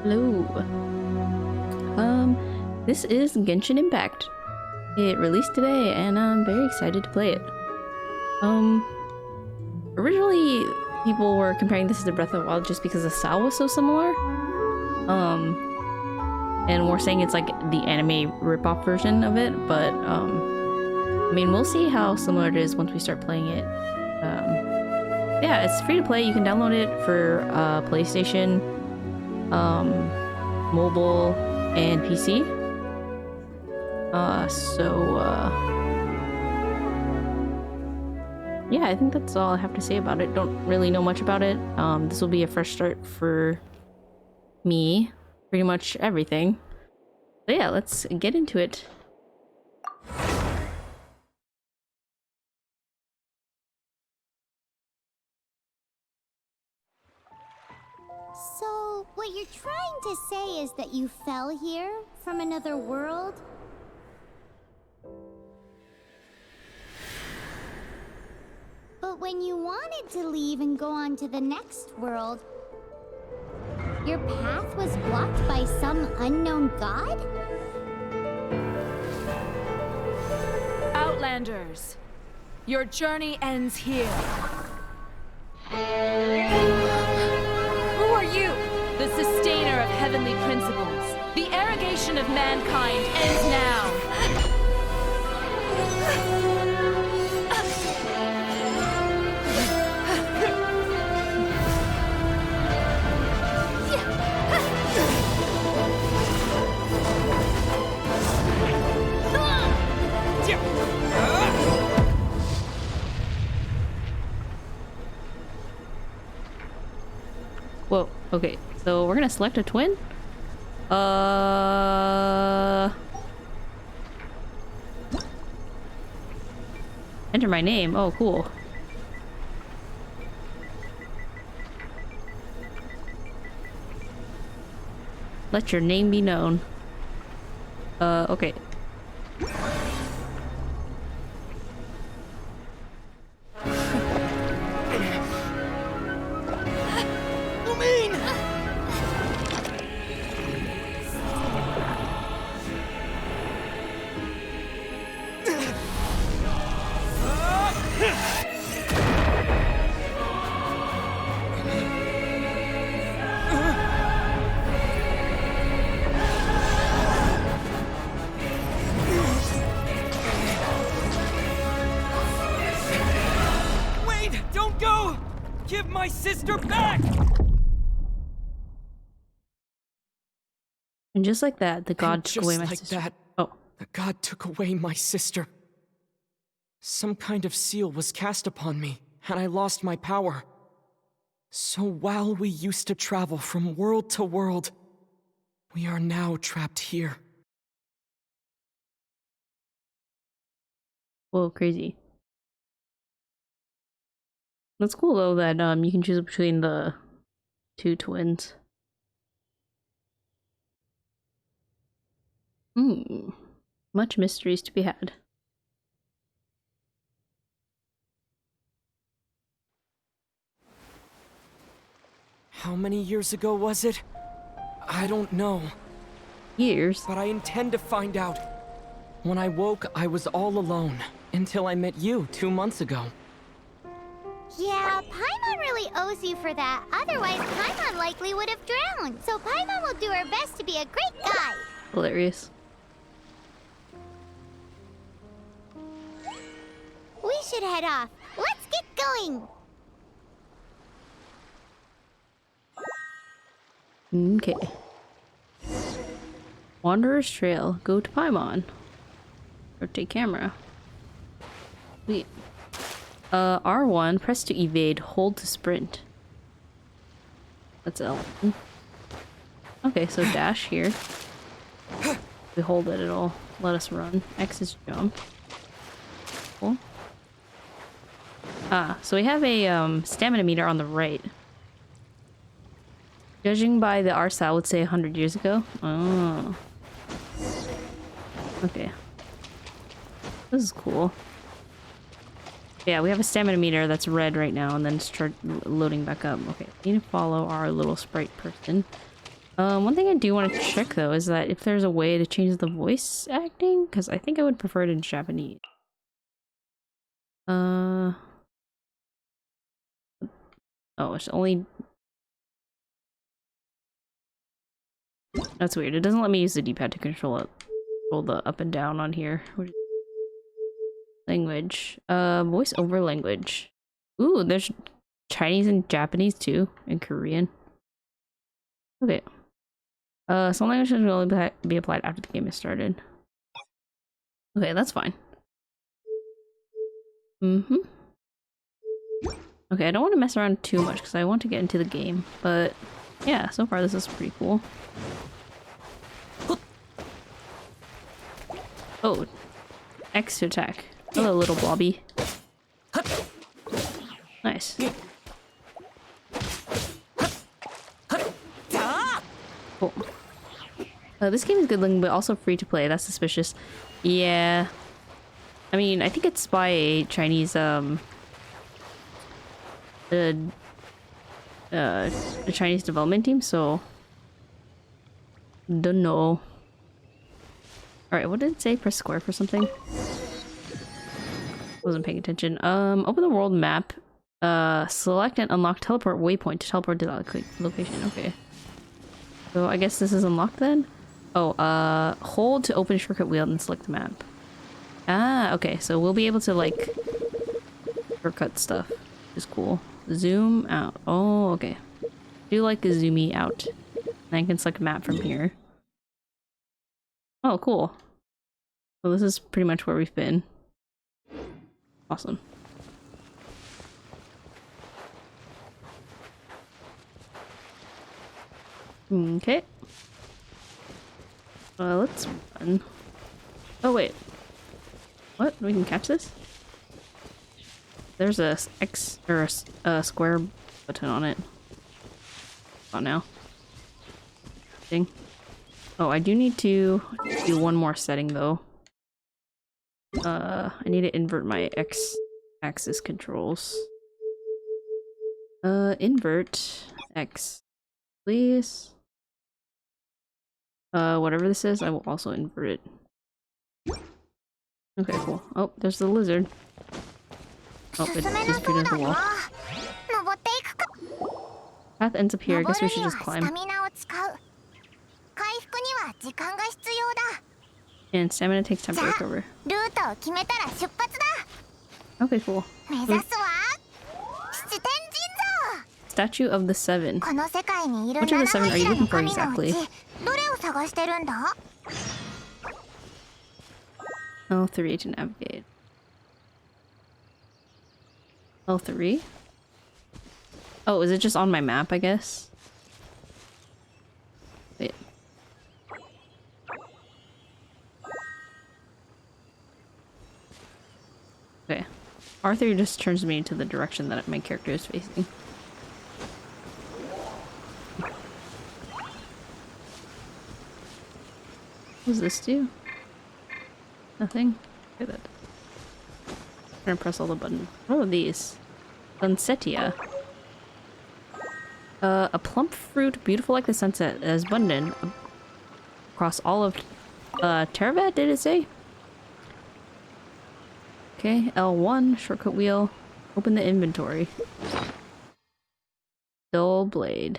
Hello. This is Genshin Impact. It released today, and I'm very excited to play it. Originally, people were comparing this to Breath of the Wild just because the style was so similar. And we're saying it's like the anime ripoff version of it, but, I mean, we'll see how similar it is once we start playing it. Yeah, it's free to play. You can download it for, PlayStation, mobile, and PC. Yeah, I think that's all I have to say about it. Don't really know much about it. This will be a fresh start for me. Pretty much everything. So yeah, let's get into it. So, what you're trying to say is that you fell here from another world? But when you wanted to leave and go on to the next world, your path was blocked by some unknown god? Outlanders, your journey ends here. Who are you? The sustainer of heavenly principles. The arrogation of mankind ends now. Whoa, okay, so we're gonna select a twin? Enter my name. Oh, cool. Let your name be known. Okay. Give my sister back! And just like that, the god took away my sister. That, oh. The god took away my sister. Some kind of seal was cast upon me, and I lost my power. So while we used to travel from world to world, we are now trapped here. Whoa, crazy. That's cool though that you can choose between the two twins. Much mysteries to be had. How many years ago was it? I don't know. Years? But I intend to find out. When I woke, I was all alone, until I met you 2 months ago. Yeah, Paimon really owes you for that. Otherwise, Paimon likely would have drowned. So Paimon will do her best to be a great guide. Hilarious. We should head off. Let's get going. Okay. Wanderer's Trail. Go to Paimon. Rotate camera. Sweet. R1, press to evade, hold to sprint. That's L1. Okay, so dash here. If we hold it, it'll let us run. X is jump. Cool. Ah, so we have a stamina meter on the right. Judging by the R style, I would say 100 years ago. Oh. Okay. This is cool. Yeah, we have a stamina meter that's red right now, and then start loading back up. Okay, we need to follow our little sprite person. One thing I do want to check though is that if there's a way to change the voice acting, because I think I would prefer it in Japanese. Oh, it's only... That's weird. It doesn't let me use the D-pad to control the up and down on here. Language. Voice over language. Ooh, there's Chinese and Japanese too, and Korean. Okay. Some languages will only be applied after the game is started. Okay, that's fine. Mm-hmm. Okay, I don't want to mess around too much because I want to get into the game, but yeah, so far this is pretty cool. Oh, X to attack. Hello, little blobby. Nice. Cool. This game is good looking, but also free to play. That's suspicious. Yeah. I mean, I think it's by a Chinese, a Chinese development team, so... Don't know. Alright, what did it say? Press square for something? Wasn't paying attention. Open the world map. Select and unlock teleport waypoint to teleport to that location. Okay. So I guess this is unlocked then? Oh, hold to open shortcut wheel and select the map. Ah, okay. So we'll be able to, like, shortcut stuff. Which is cool. Zoom out. Oh, okay. Do like a zoomy out. And I can select a map from here. Oh, cool. So this is pretty much where we've been. Awesome. Okay. Let's run. Oh, wait. What? We can catch this? There's a X or a square button on it. On now. Thing. Oh, I do need to do one more setting though. I need to invert my X-axis controls. Invert X, please. Whatever this is, I will also invert it. Okay, cool. Oh, there's the lizard. Oh, it disappeared into the wall. Path ends up here. I guess we should just climb. And stamina takes time to recover. Okay, cool. Statue of the Seven. Which of the seven are you looking for exactly? L3 to navigate. L3? Oh, is it just on my map, I guess? Wait. Okay. R3 just turns me into the direction that my character is facing. What does this do? Nothing? Okay, that. I'm gonna press all the buttons. What are these? Sunsetia. A plump fruit, beautiful like the sunset, that is abundant across all of Terrabat, did it say? Okay, L1, shortcut wheel. Open the inventory. Dull blade.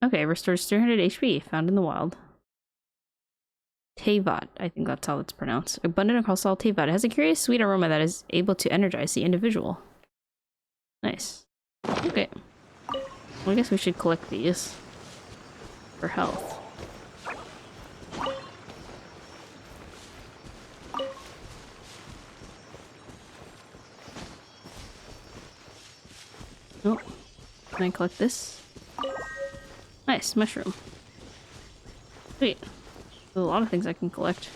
Okay, restores 300 HP, found in the wild. Tevat, I think that's how it's pronounced. Abundant across all Tevat. It has a curious sweet aroma that is able to energize the individual. Nice. Okay. Well, I guess we should collect these. For health. Oh. Can I collect this? Nice, mushroom. Sweet. There's a lot of things I can collect.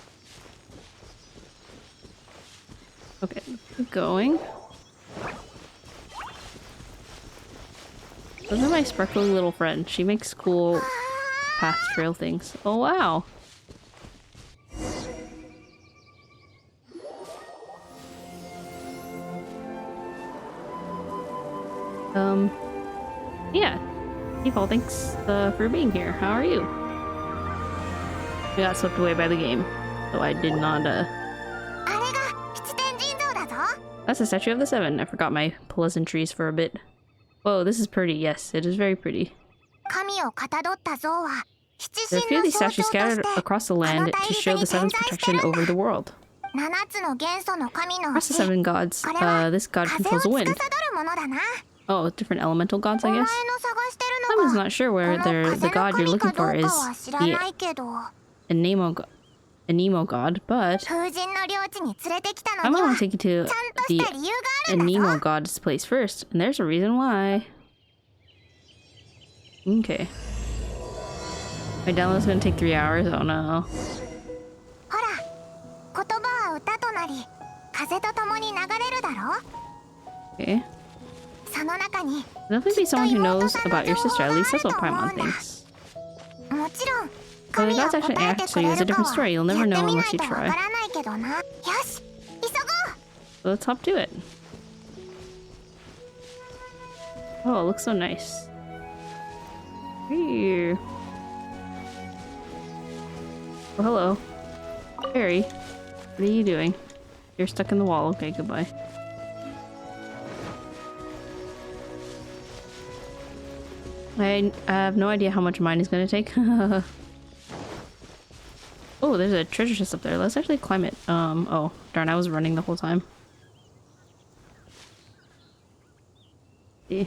Okay, keep going. Those are my sparkly little friend. She makes cool path trail things. Oh wow! Yeah. Default, thanks for being here. How are you? We got swept away by the game, so I did not. あれが七天神像だぞ。 That's the statue of the seven. I forgot my pleasantries for a bit. Whoa, this is pretty. Yes, it is very pretty. 神をかたどった像は七 There are a 神 few of の these 象 statues 徴とし scattered て across the land to show the seven's protection over the world. 7つの元素の神のう Across the ち seven gods, これは this god 風を controls the 司 wind. るものだな。 Oh, different elemental gods, お I 前の guess. 探してる I の was が not sure こ where の the 風 god の you're 神 looking かど for うか is は知ら the ないけど Anemo god, but 風神の領地に連れてきた I のに might は want to ちゃん take you と to し the た理由があるんだぞ。 Anemo god's place first, and there's a reason why. Okay. My download's gonna take 3 hours. Oh no. ほら、言葉は歌となり風と共に流れるだろ。 Okay. その中に Definitely be someone who knows about your sister. At least that's what Paimon thinks. もちろん But 神 the を gods 答 actually えて act, く so れ it's a るか different は story. You'll や never って know みな unless い you とわ try. からないけどな。よし、急ごう。 So let's hop to it. Oh, it looks so nice. Here. Oh, hello. Harry. What are you doing? You're stuck in the wall. Okay, goodbye. I have no idea how much mine is gonna take. Oh, there's a treasure chest up there. Let's actually climb it. Oh, darn, I was running the whole time. Yeah.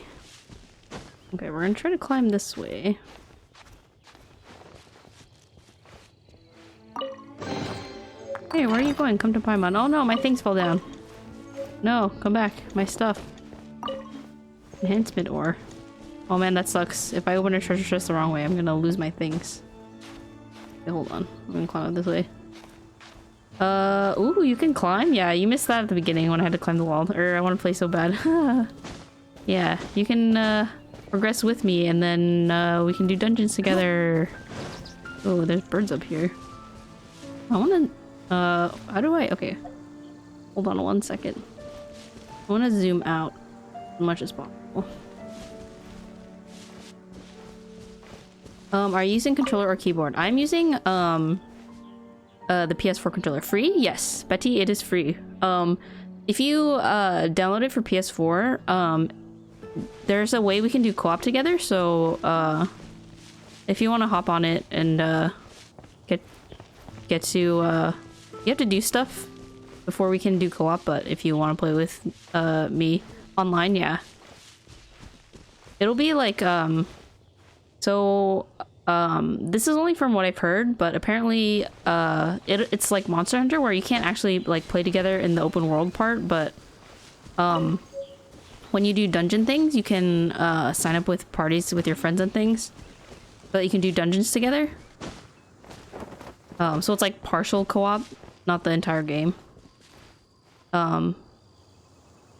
Okay, we're gonna try to climb this way. Hey, where are you going? Come to Paimon. Oh no, my things fell down. No, come back. My stuff. Enhancement ore. Oh man, that sucks. If I open a treasure chest the wrong way, I'm gonna lose my things. Okay, hold on. I'm gonna climb up this way. Ooh, you can climb? Yeah, you missed that at the beginning when I had to climb the wall. I want to play so bad. Yeah, you can, progress with me and then, we can do dungeons together. Oh, there's birds up here. I wanna, how do I? Okay. Hold on 1 second. I wanna zoom out as much as possible. Are you using controller or keyboard? I'm using, the PS4 controller. Free? Yes. Betty, it is free. If you, download it for PS4, there's a way we can do co-op together, so, if you want to hop on it and, get to, you have to do stuff before we can do co-op, but if you want to play with, me online, yeah. It'll be like, this is only from what I've heard, but apparently, it's like Monster Hunter where you can't actually, like, play together in the open world part, but, when you do dungeon things, you can, sign up with parties with your friends and things, but you can do dungeons together. So it's like partial co-op, not the entire game. I'm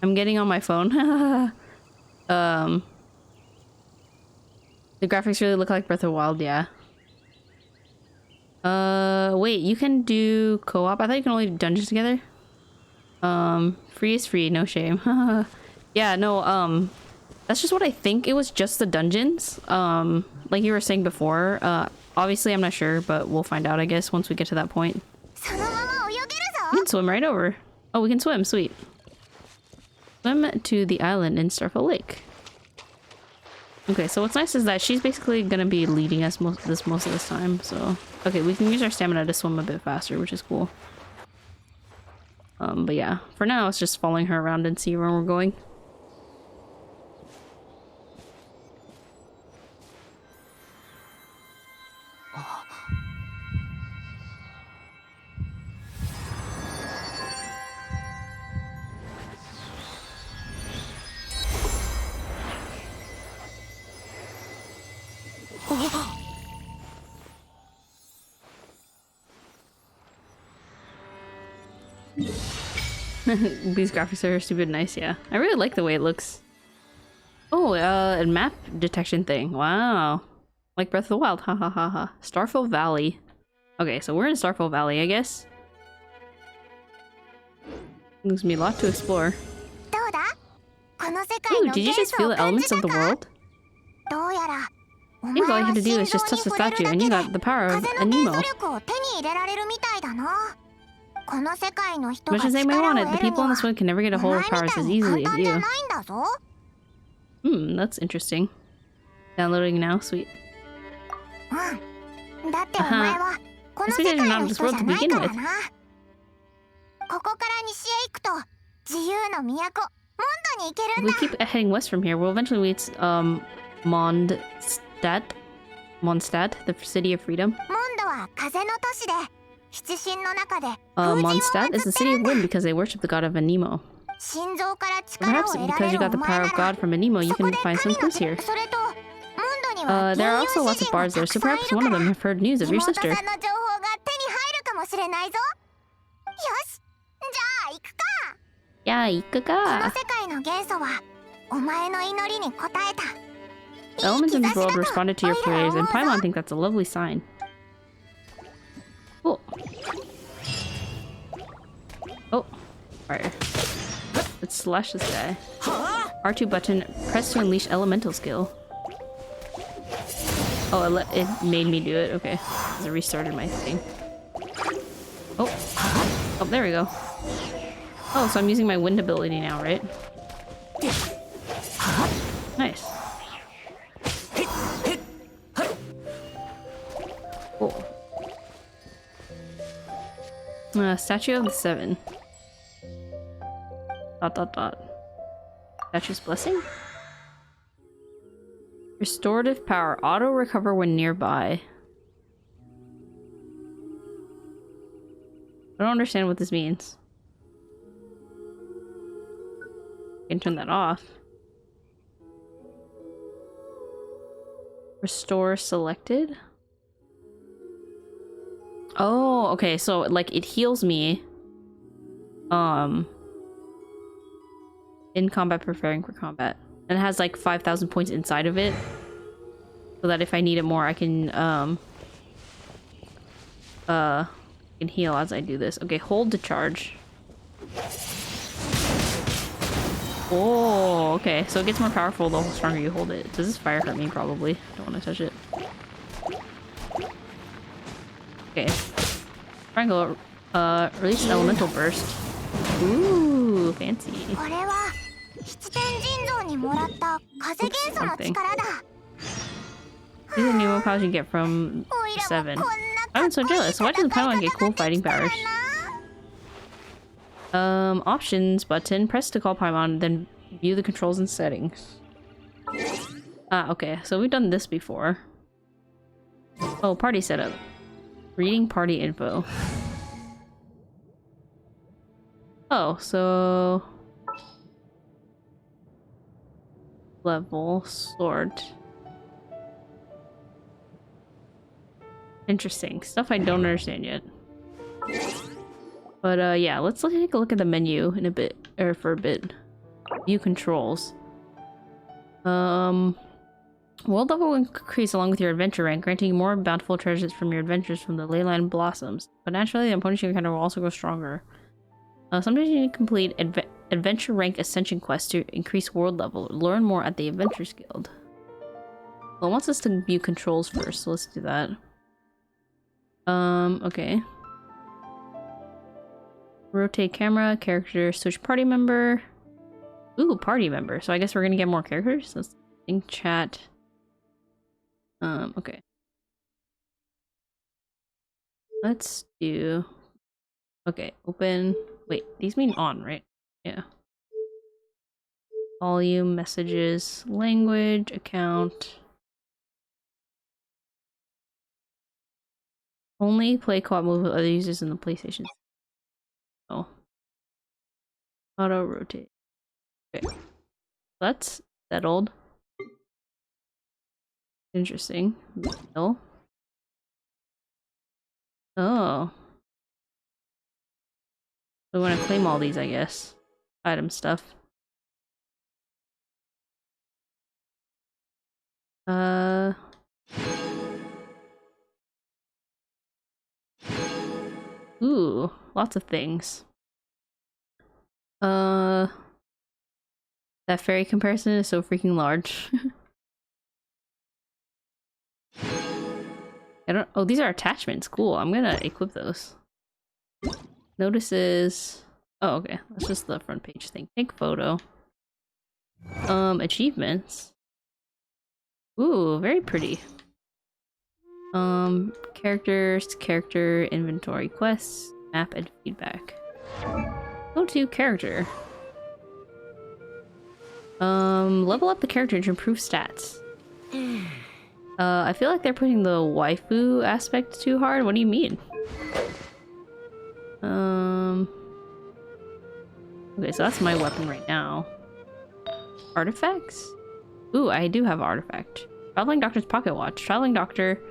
getting on my phone. The graphics really look like Breath of the Wild, yeah. Wait, you can do co-op? I thought you can only do dungeons together. Free is free, no shame. Yeah, no, that's just what I think. It was just the dungeons. Like you were saying before. Obviously I'm not sure, but we'll find out, I guess, once we get to that point. We can swim right over. Oh, we can swim, sweet. Swim to the island in Starfall Lake. Okay, so what's nice is that she's basically gonna be leading us most of this time, so... Okay, we can use our stamina to swim a bit faster, which is cool. But yeah, for now it's just following her around and see where we're going. These graphics are stupid nice, yeah. I really like the way it looks. Oh, a map detection thing. Wow. Like Breath of the Wild. Ha ha ha ha. Starfall Valley. Okay, so we're in Starfall Valley, I guess. There's me a lot to explore. Ooh, did you just feel the elements of the world? お Seems all 前 you は had to do 心 is 臓 just に touch the 触れる statue だ and け you で got the power of 風 a の元素 Nemo. 力を手に入れられるみたいだな。この世界の人 Much が as they 力 may を want it, 得 the るに people in は this world can never get a お hold 前 of み powers たい as に easily 簡 as 単じゃ you. ないんだぞ。That's interesting. Downloading now, sweet. うんだってお前はこの世界の人じゃないからな。ここから西へ行くと自由の都モンドに行ける If ん we だ。 keep heading west from here, we'll eventually reach Mondstadt, the city of freedom. モンドは風の都市で七神の中で風神を Mondstadt is 祀 the って city る of んだ。 wind because they worship the god of Anemo. 心臓から力を Perhaps 得ら because れ you る got お the 前 power な of ら God from Anemo, you そこ can で find 神 some の clues here. それとモンドには There are 銀 also 融 lots 詩 of 人が bars there, た so くさんい perhaps る one か of ら them have heard news of your 妹さん sister. の情報が手に入るかもしれないぞ。よし、じゃあ行くか。 Yeah, この Ikaka. 世界の元素はお前の祈りに応えた。 The elements in this world responded to your prayers, and Paimon thinks that's a lovely sign. Cool. Oh, fire. Let's slash this guy. R2 button, press to unleash elemental skill. Oh, it made me do it. Okay. Because it restarted my thing. Oh. Oh, there we go. Oh, so I'm using my wind ability now, right? Nice. Cool. Statue of the Seven. ... Statue's blessing? Restorative power. Auto recover when nearby. I don't understand what this means. I can turn that off. Restore selected? Oh, okay, so like it heals me. In combat, preparing for combat. And it has like 5,000 points inside of it. So that if I need it more, I can heal as I do this. Okay, hold to charge. Oh, okay. So it gets more powerful the stronger you hold it. Does this fire hurt me? Probably. Don't want to touch it. Okay. Triangle. Release elemental burst. Ooh, fancy. これは七天神像にもらった風元素の力だ。 These are new powers you get from おいらも Seven. こんな I'm かっ so こいい jealous. Why does the 戦い Paimon 方 get が cool で fighting きたら powers? な。 Options button. Press to call Paimon, then view the controls and settings. Ah, okay. So we've done this before. Oh, party setup. Reading party info. Oh, so... Level, sort. Interesting. Stuff I don't understand yet. But yeah, let's take a look at the menu in a bit, or for a bit. View controls. World level will increase along with your adventure rank, granting you more bountiful treasures from your adventures from the Leyline Blossoms. But naturally, the opponents you encounter will also grow stronger. Sometimes you need to complete adventure rank ascension quests to increase world level. Learn more at the Adventures Guild. Well, it wants us to view controls first, so let's do that. Okay. Rotate camera, character, switch party member. Ooh, party member. So I guess we're gonna get more characters. Let's think chat. Okay. Let's do... Okay, open... Wait, these mean on, right? Yeah. Volume, messages, language, account. Only play co-op move with other users in the PlayStation. Oh. Auto rotate. Okay. That's settled. Interesting. Middle. Oh. We want to claim all these, I guess. Item stuff. Ooh, lots of things. That fairy comparison is so freaking large. I don't. Oh, these are attachments. Cool. I'm gonna equip those. Notices. Oh, okay. That's just the front page thing. Take photo. Achievements. Ooh, very pretty. Characters, character, inventory, quests, map, and feedback. Go to character. Level up the character to improve stats. I feel like they're putting the waifu aspect too hard. What do you mean? Okay, so that's my weapon right now. Artifacts? Ooh, I do have artifact. Traveling Doctor's Pocket Watch. Traveling Doctor.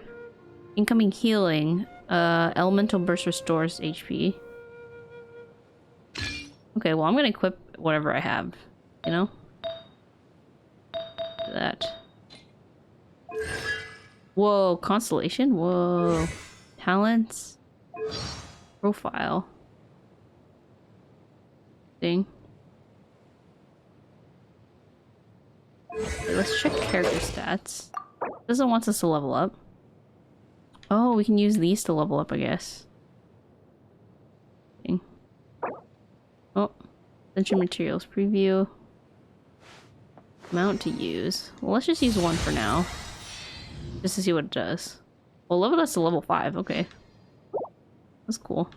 Incoming healing. Elemental Burst restores HP. Okay, well I'm gonna equip whatever I have, you know? That. Whoa, Constellation? Whoa. Talents. Profile. Thing. Okay, let's check character stats. Doesn't want us to level up. Oh, we can use these to level up, I guess. Thing. Oh. Essential materials preview. Amount to use. Well, let's just use one for now. Just to see what it does. Well, level us to level 5. Okay. That's cool.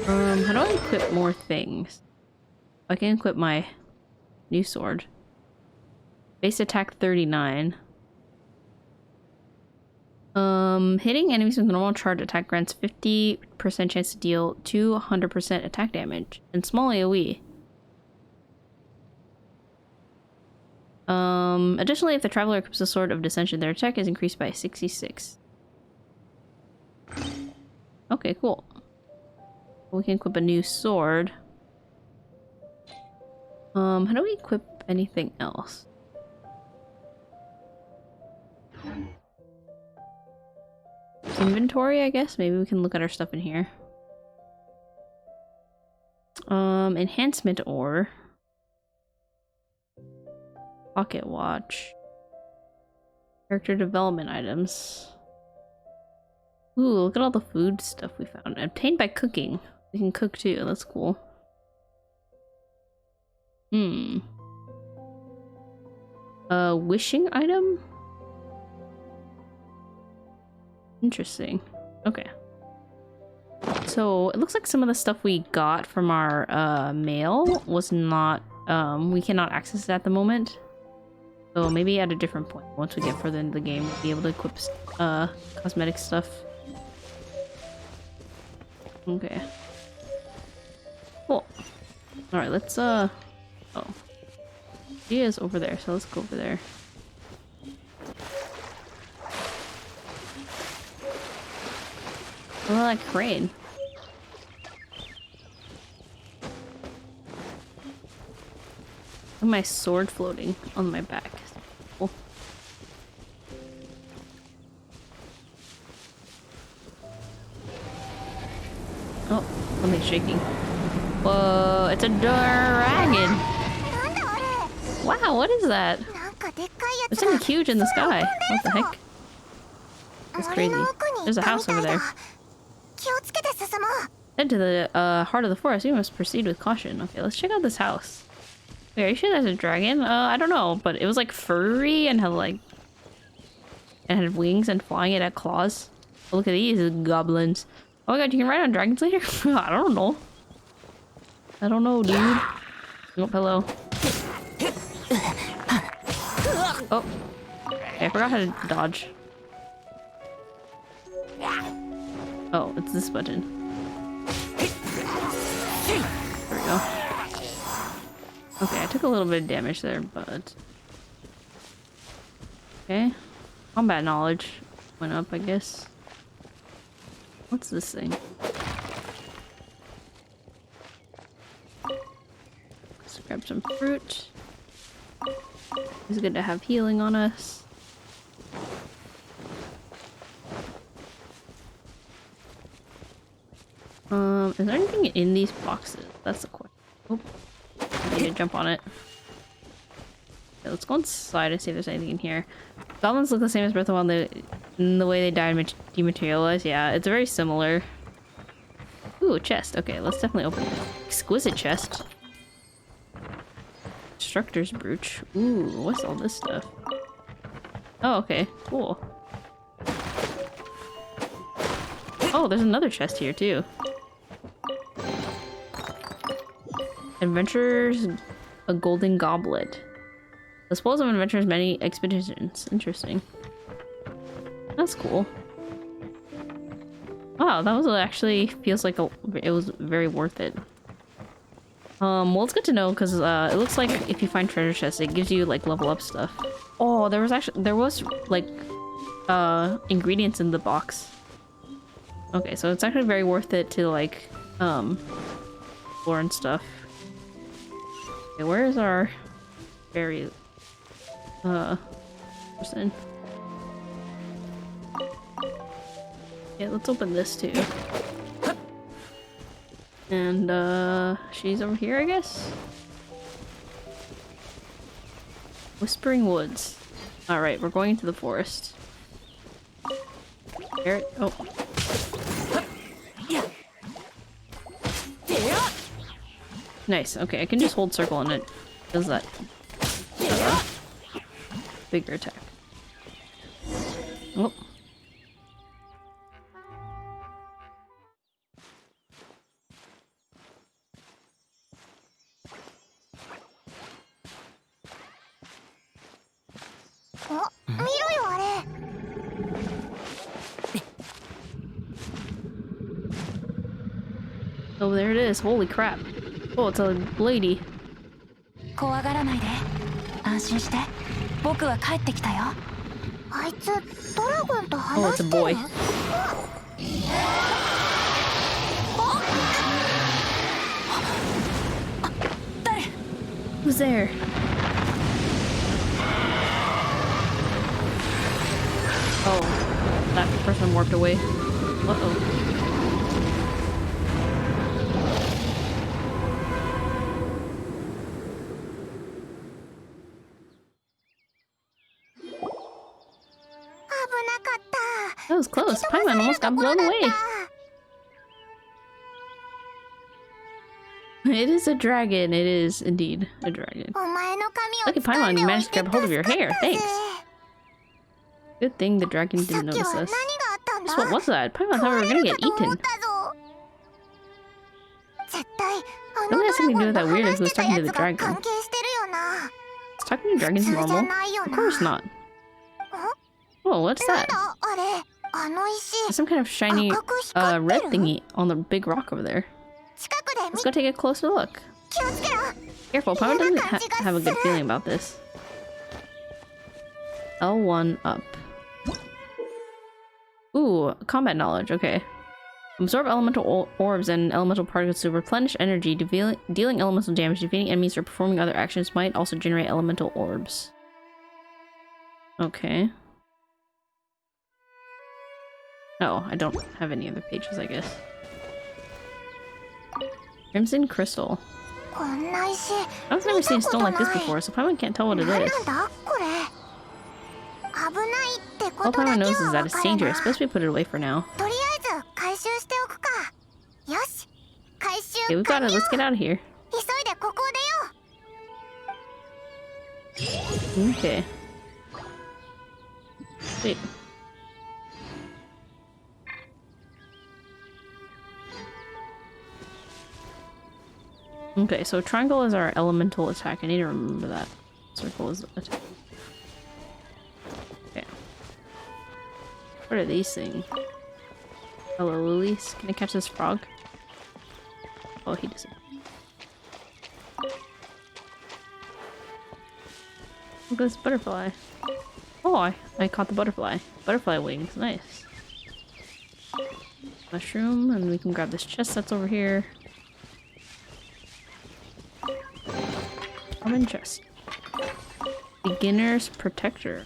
How do I equip more things? I can equip my new sword. Base attack 39. Hitting enemies with normal charge attack grants 50% chance to deal 200% attack damage and small AoE. Additionally, if the traveler equips the sword of dissension, their attack is increased by 66. Okay, cool. We can equip a new sword. How do we equip anything else? Inventory, I guess? Maybe we can look at our stuff in here. Enhancement ore. Pocket watch. Character development items. Ooh, look at all the food stuff we found. Obtained by cooking. We can cook too, that's cool. Wishing item? Interesting. Okay. So, it looks like some of the stuff we got from our mail was not, we cannot access it at the moment. So maybe at a different point, once we get further into the game, we'll be able to equip cosmetic stuff. Okay. Cool. Alright, let's oh. She is over there, so let's go over there. Oh, that crane. And my sword floating on my back. Cool. Oh, something's shaking. Whoa, it's a dragon! Wow, what is that? There's something huge in the sky. What the heck? That's crazy. There's a house over there. Head to the heart of the forest. You must proceed with caution. Okay, let's check out this house. Wait, are you sure that's a dragon? I don't know, but it was like furry and had like... It had wings and flying, it had claws. Oh, look at these goblins. Oh my god, you can ride on dragons later? I don't know. I don't know, dude. Oh, hello. Oh. Okay, I forgot how to dodge. Oh, it's this button. There we go. Okay, I took a little bit of damage there, but... Okay. Combat knowledge went up, I guess. What's this thing? Let's grab some fruit. It's good to have healing on us. Is there anything in these boxes? That's the question. Oh, I need to jump on it. Okay, let's go inside and see if there's anything in here. Goblins look the same as Breath of the Wild in the way they die and dematerialize. Yeah, it's very similar. Ooh, a chest. Okay, let's definitely open it. Exquisite chest. Instructor's brooch. Ooh, what's all this stuff? Oh, okay. Cool. Oh, there's another chest here, too. Adventures, a golden goblet. The spoils of adventures, many expeditions. Interesting. That's cool. Wow, that was actually feels like it was very worth it. Well, it's good to know because it looks like if you find treasure chests, it gives you like level up stuff. Oh, there was like ingredients in the box. Okay, so it's actually very worth it to like explore and stuff. Okay, where is our berry person? Yeah, let's open this too. And she's over here, I guess. Whispering Woods. Alright, we're going into the forest. Carrot. Oh. Nice. Okay, I can just hold circle and it does that. Bigger attack. Oh. Oh, there it is. Holy crap. Oh, it's a lady. 怖がらないで。安心して。僕は帰ってきたよ。あいつドラゴンと Oh, 話 it's a してる boy. Who's there? Oh, that person warped away. Uh-oh. That was close. Paimon almost got blown away. It is a dragon. It is indeed a dragon. Look at Paimon, you managed to grab hold of your hair. Thanks. Good thing the dragon didn't notice us. Just what was that? Paimon thought we were gonna get eaten. Something has something to do with that weirdo who was talking to the dragon. Is talking to dragons normal? Of course not. Oh, what's that? There's some kind of shiny red thingy on the big rock over there. Let's go take a closer look. Careful, Paimon doesn't have a good feeling about this. L1 up. Ooh, combat knowledge, okay. Absorb elemental orbs and elemental particles to replenish energy, dealing elemental damage, defeating enemies, or performing other actions might also generate elemental orbs. Okay. Oh, I don't have any other pages, I guess. Crimson Crystal. I've never seen stone like this before, so Paimon can't tell what it is. All Paimon knows is that it's dangerous. Best we put it away for now. Okay, we got it. Let's get out of here. Okay. Wait. Okay, so triangle is our elemental attack. I need to remember that. Circle is attack. Okay. What are these things? Hello, lilies. Can I catch this frog? Oh, he doesn't. Look at this butterfly. Oh, I caught the butterfly. Butterfly wings. Nice. Mushroom, and we can grab this chest that's over here. Common chest. Beginner's protector.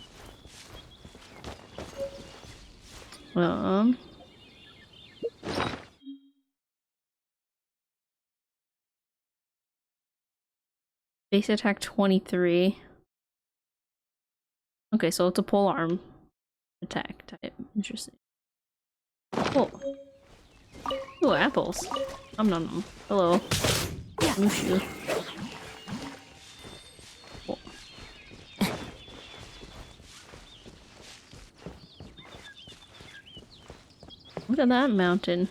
Base attack 23. Okay, so it's a pole arm attack type. Interesting. Cool. Ooh, apples. Nom nom nom. Hello. Mushu. Cool. Look at that mountain.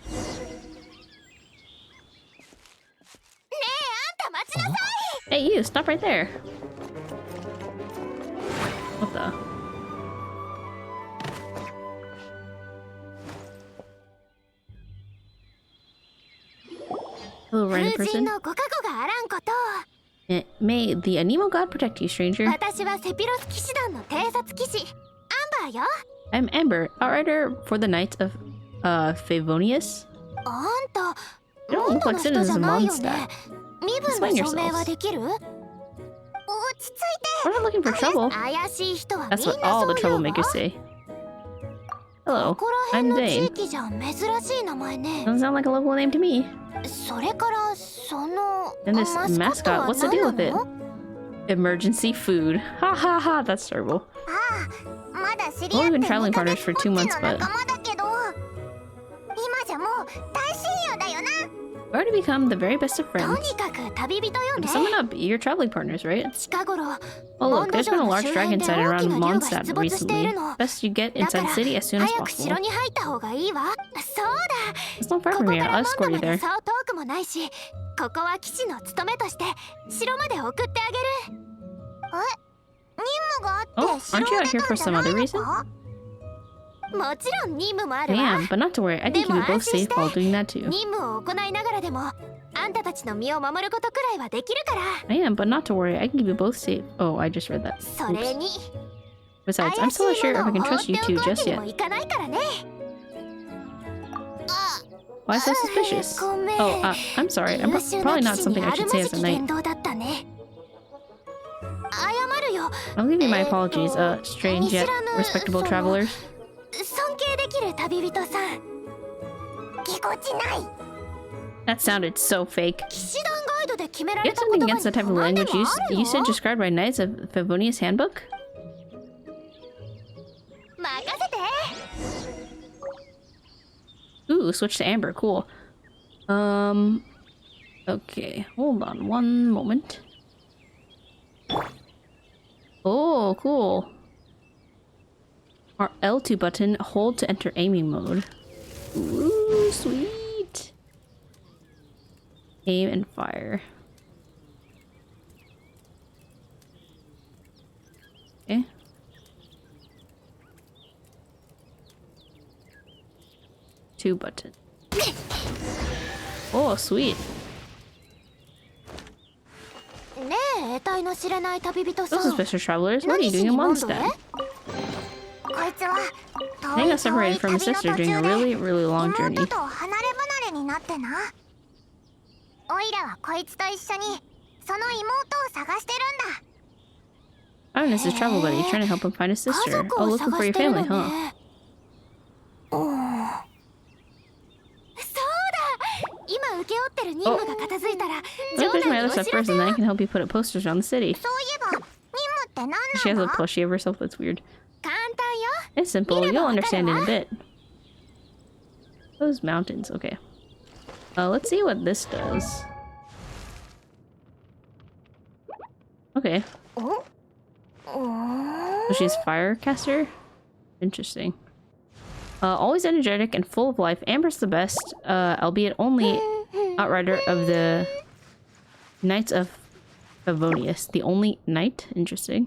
Hey, you! Stop right there! What the? Hello, random person. May the Anemo god protect you, stranger. I'm Amber, outrider for the Knights of Favonius. You don't look like citizens of Mondstadt. Explain yourselves. We're not looking for trouble. That's what all the troublemakers say. Hello, I'm Zane. Doesn't sound like a local name to me. And this mascot, what's the deal with it? Emergency food. Ha ha ha, that's terrible. We've only been traveling partners for 2 months, but we're to become the very best of friends. To sum it up, you're traveling partners, right? Oh look, there's been a large dragon sighted around Mondstadt recently. Best you get inside the city as soon as possible. It's not far from here, I'll escort you there. Oh, aren't you out here for some other reason? I am, but not to worry, I can keep you both safe while doing that too. I am, but not to worry, I can keep you both safe. Oh, I just read that. Oops. Besides, I'm still not sure if I can trust you two just yet. Why so suspicious? Oh, I'm sorry, I'm probably not something I should say as a knight. I'll give you my apologies, strange yet respectable travelers. That sounded so fake. You have something against the type of language you said described by Knights of Favonius Handbook? Ooh, switch to Amber, cool. Okay, hold on one moment. Oh, cool. Our L2 button, hold to enter aiming mode. Ooh, sweet. Aim and fire. Okay. Two button. Oh, sweet. Those suspicious travelers, what are you doing in Mondstadt? I think I separated from his sister during a really, really long journey. Ivan is his travel buddy, trying to help him find his sister. Oh, looking for your family, huh? Oh. Let me finish my other stuff first and then I can help you put up posters around the city. She has a plushie of herself that's weird. It's simple, you'll understand in a bit. Those mountains, okay. Let's see what this does. Okay. So she's Firecaster? Interesting. Always energetic and full of life, Amber's the best, albeit only outrider of the Knights of Favonius. The only knight? Interesting.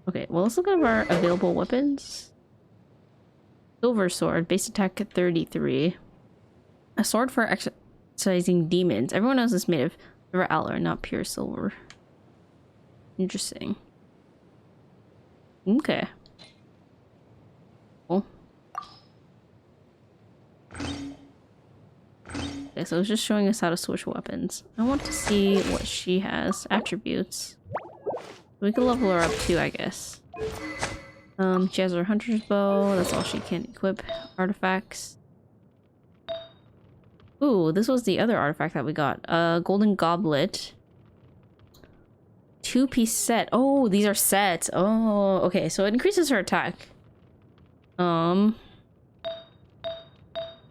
Okay, well, let's look at our available weapons. Silver sword, base attack 33. A sword for exorcising demons. Everyone knows it's made of silver alloy, not pure silver. Interesting. Okay. Cool. Okay, so it's just showing us how to switch weapons. I want to see what she has. Attributes. We can level her up too, I guess. She has her hunter's bow. That's all she can equip. Artifacts. Ooh, this was the other artifact that we got. Golden goblet. 2-piece set. Oh, these are sets. Oh, okay. So it increases her attack.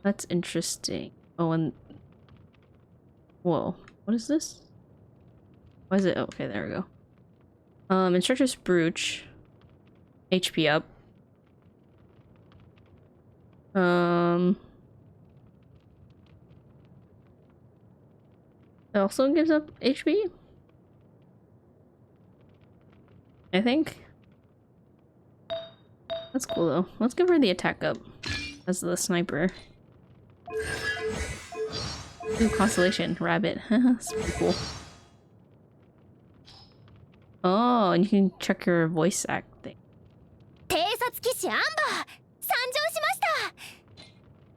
That's interesting. Oh, and whoa, what is this? Why is it? Oh, okay, there we go. Instructor's Brooch. HP up. It also gives up HP, I think. That's cool though. Let's give her the attack up as the sniper. Ooh, Constellation Rabbit. That's pretty cool. Oh, and you can check your voice acting.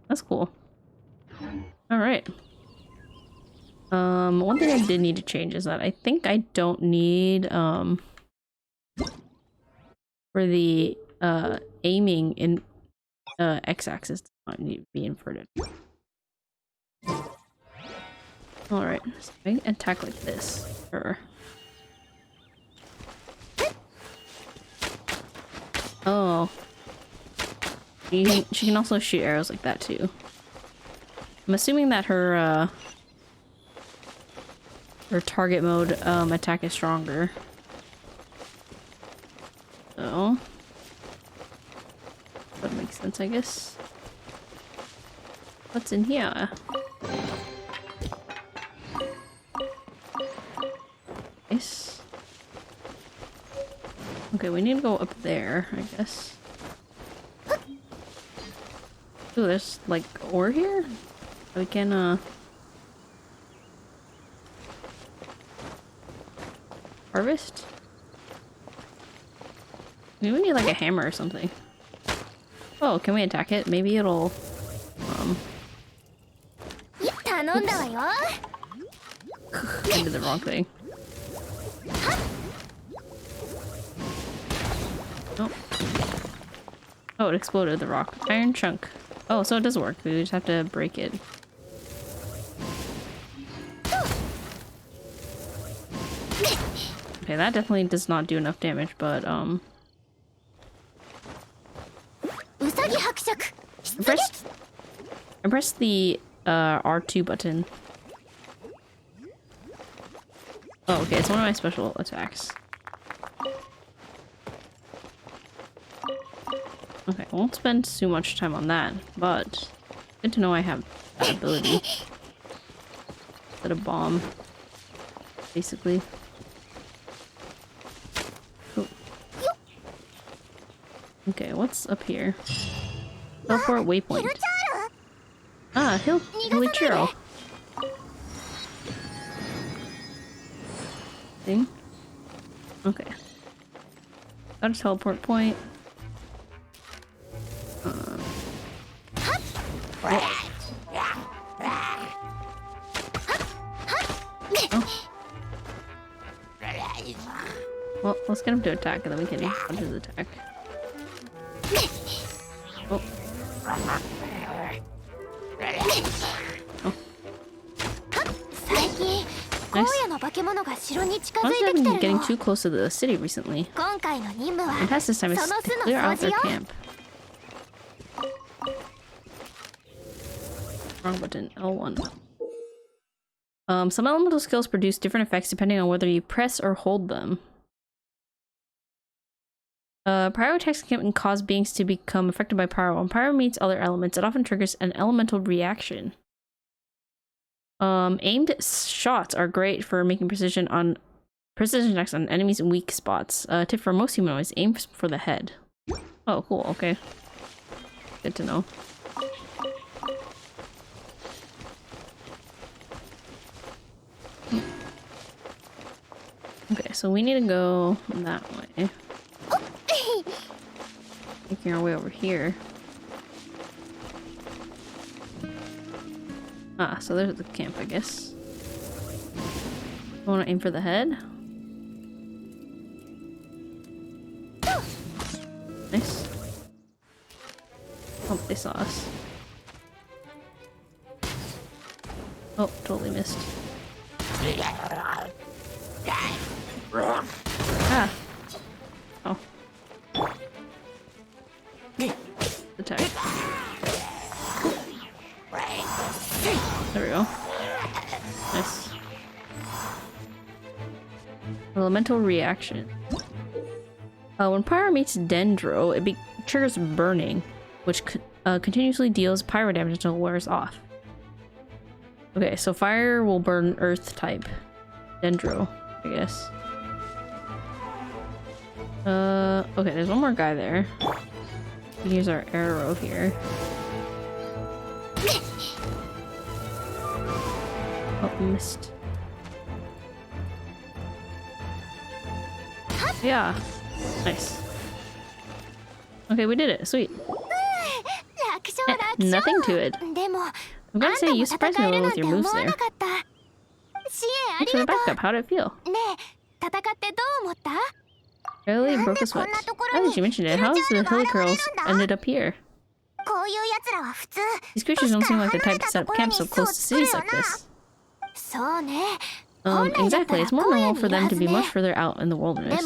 That's cool. Alright. One thing I did need to change is that I think I don't need, for the, aiming in, x-axis does not need to be inverted. Alright, so I can attack like this. Sure. Oh. She can also shoot arrows like that too. I'm assuming that her target mode attack is stronger. So that makes sense, I guess. What's in here? Nice. Okay, we need to go up there, I guess. Ooh, there's like ore here? We can harvest? Maybe we need like a hammer or something. Oh, can we attack it? Maybe it'll I did the wrong thing. Oh. Oh, it exploded the rock. Iron chunk. Oh, so it does work. We just have to break it. Okay, that definitely does not do enough damage, but I pressed the R2 button. Oh, okay, it's one of my special attacks. Okay, I won't spend too much time on that, but good to know I have that ability. Instead of bomb, basically. Cool. Okay, what's up here? Teleport waypoint. Ah, Hilichiro. Thing. Okay. Got a teleport point. Oh. Well, let's get him to attack and then we can punch his attack. Oh. Nice. Honestly, I've been getting too close to the city recently. And task this time is to clear out their camp. Wrong button. L1. Some elemental skills produce different effects depending on whether you press or hold them. Pyro attacks can cause beings to become affected by pyro. When pyro meets other elements, it often triggers an elemental reaction. Aimed shots are great for making precision attacks on enemies' weak spots. Tip for most humanoids: aim for the head. Oh, cool. Okay, good to know. Okay, so we need to go that way. Making our way over here. Ah, so there's the camp, I guess. I want to aim for the head. Nice. Oh, they saw us. Oh, totally missed. Ah. Oh. Attack. There we go. Nice. Elemental reaction. When Pyro meets Dendro, it triggers burning, which continuously deals pyro damage until it wears off. Okay, so fire will burn earth type. Dendro, I guess. Okay, there's one more guy there. We can use our arrow here. Oh, missed. Yeah. Nice. Okay, we did it. Sweet. Nothing to it. I'm gonna say you surprised me a little with your moves there. Thanks for the backup. How'd it feel? Barely broke a sweat. Now that you mentioned it, how's the Hilly Curls ended up here? These creatures don't seem like the type to set up camps so close to cities like this. Exactly. It's more normal for them to be much further out in the wilderness.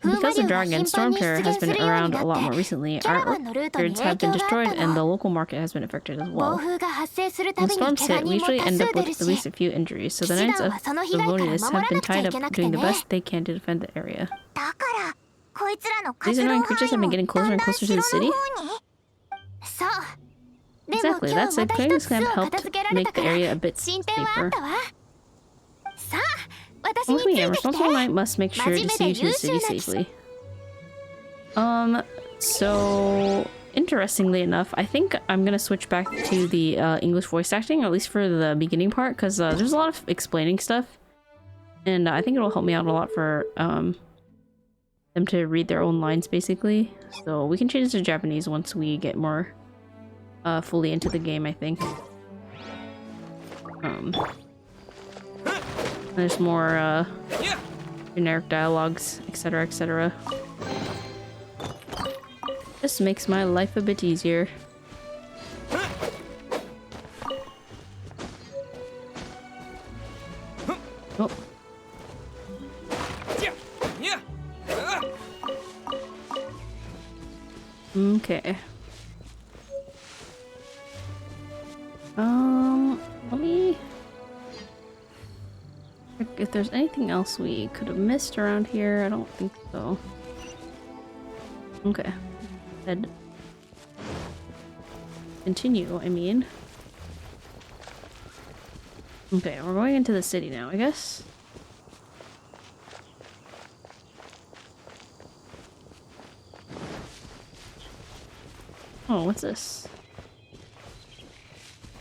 Because the dragon, Storm Terror has been around a lot more recently. Our orchards have been destroyed and the local market has been affected as well. When storms hit, we usually end up with at least a few injuries, so the Knights of Livonius have been tied up doing the best they can to defend the area. These annoying creatures have been getting closer and closer to the city? Exactly, that's it. Clearing this camp helped make the area a bit safer. Once we am, responsible knight must make sure to see you to the city safely. So interestingly enough, I think I'm gonna switch back to the English voice acting, or at least for the beginning part, because there's a lot of explaining stuff, and I think it'll help me out a lot for them to read their own lines, basically. So we can change it to Japanese once we get more fully into the game, I think. There's more generic dialogues, etc, etc. This makes my life a bit easier. Oh. Okay. Let me check if there's anything else we could have missed around here. I don't think so. Okay. Head. Continue, I mean. Okay, we're going into the city now, I guess. Oh, what's this?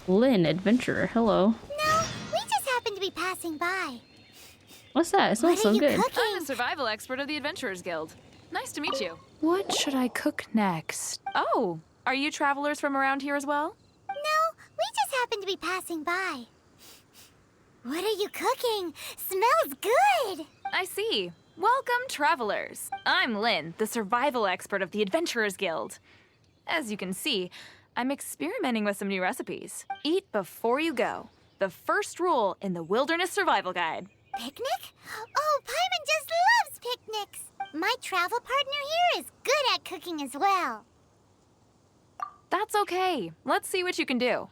Lynn, adventurer, hello. No, we just happened to be passing by. What's that? It smells so good. Cooking? I'm the survival expert of the Adventurers Guild. Nice to meet you. What should I cook next? Oh, are you travelers from around here as well? No, we just happened to be passing by. What are you cooking? Smells good! I see. Welcome, travelers. I'm Lynn, the survival expert of the Adventurers Guild. As you can see, I'm experimenting with some new recipes. Eat before you go. The first rule in the Wilderness Survival Guide. Picnic? Oh, Paimon just loves picnics! My travel partner here is good at cooking as well. That's okay. Let's see what you can do.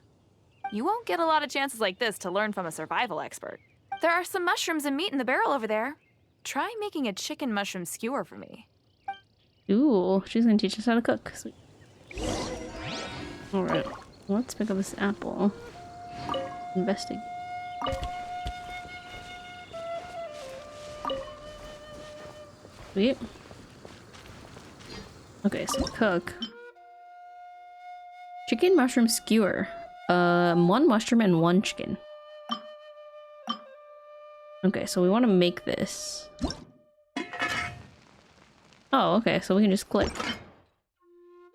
You won't get a lot of chances like this to learn from a survival expert. There are some mushrooms and meat in the barrel over there. Try making a chicken mushroom skewer for me. Ooh, she's gonna teach us how to cook. Sweet. Alright, let's pick up this apple. Investigate. Sweet. Okay, so cook. Chicken mushroom skewer. One mushroom and one chicken. Okay, so we want to make this. Oh, okay, so we can just click.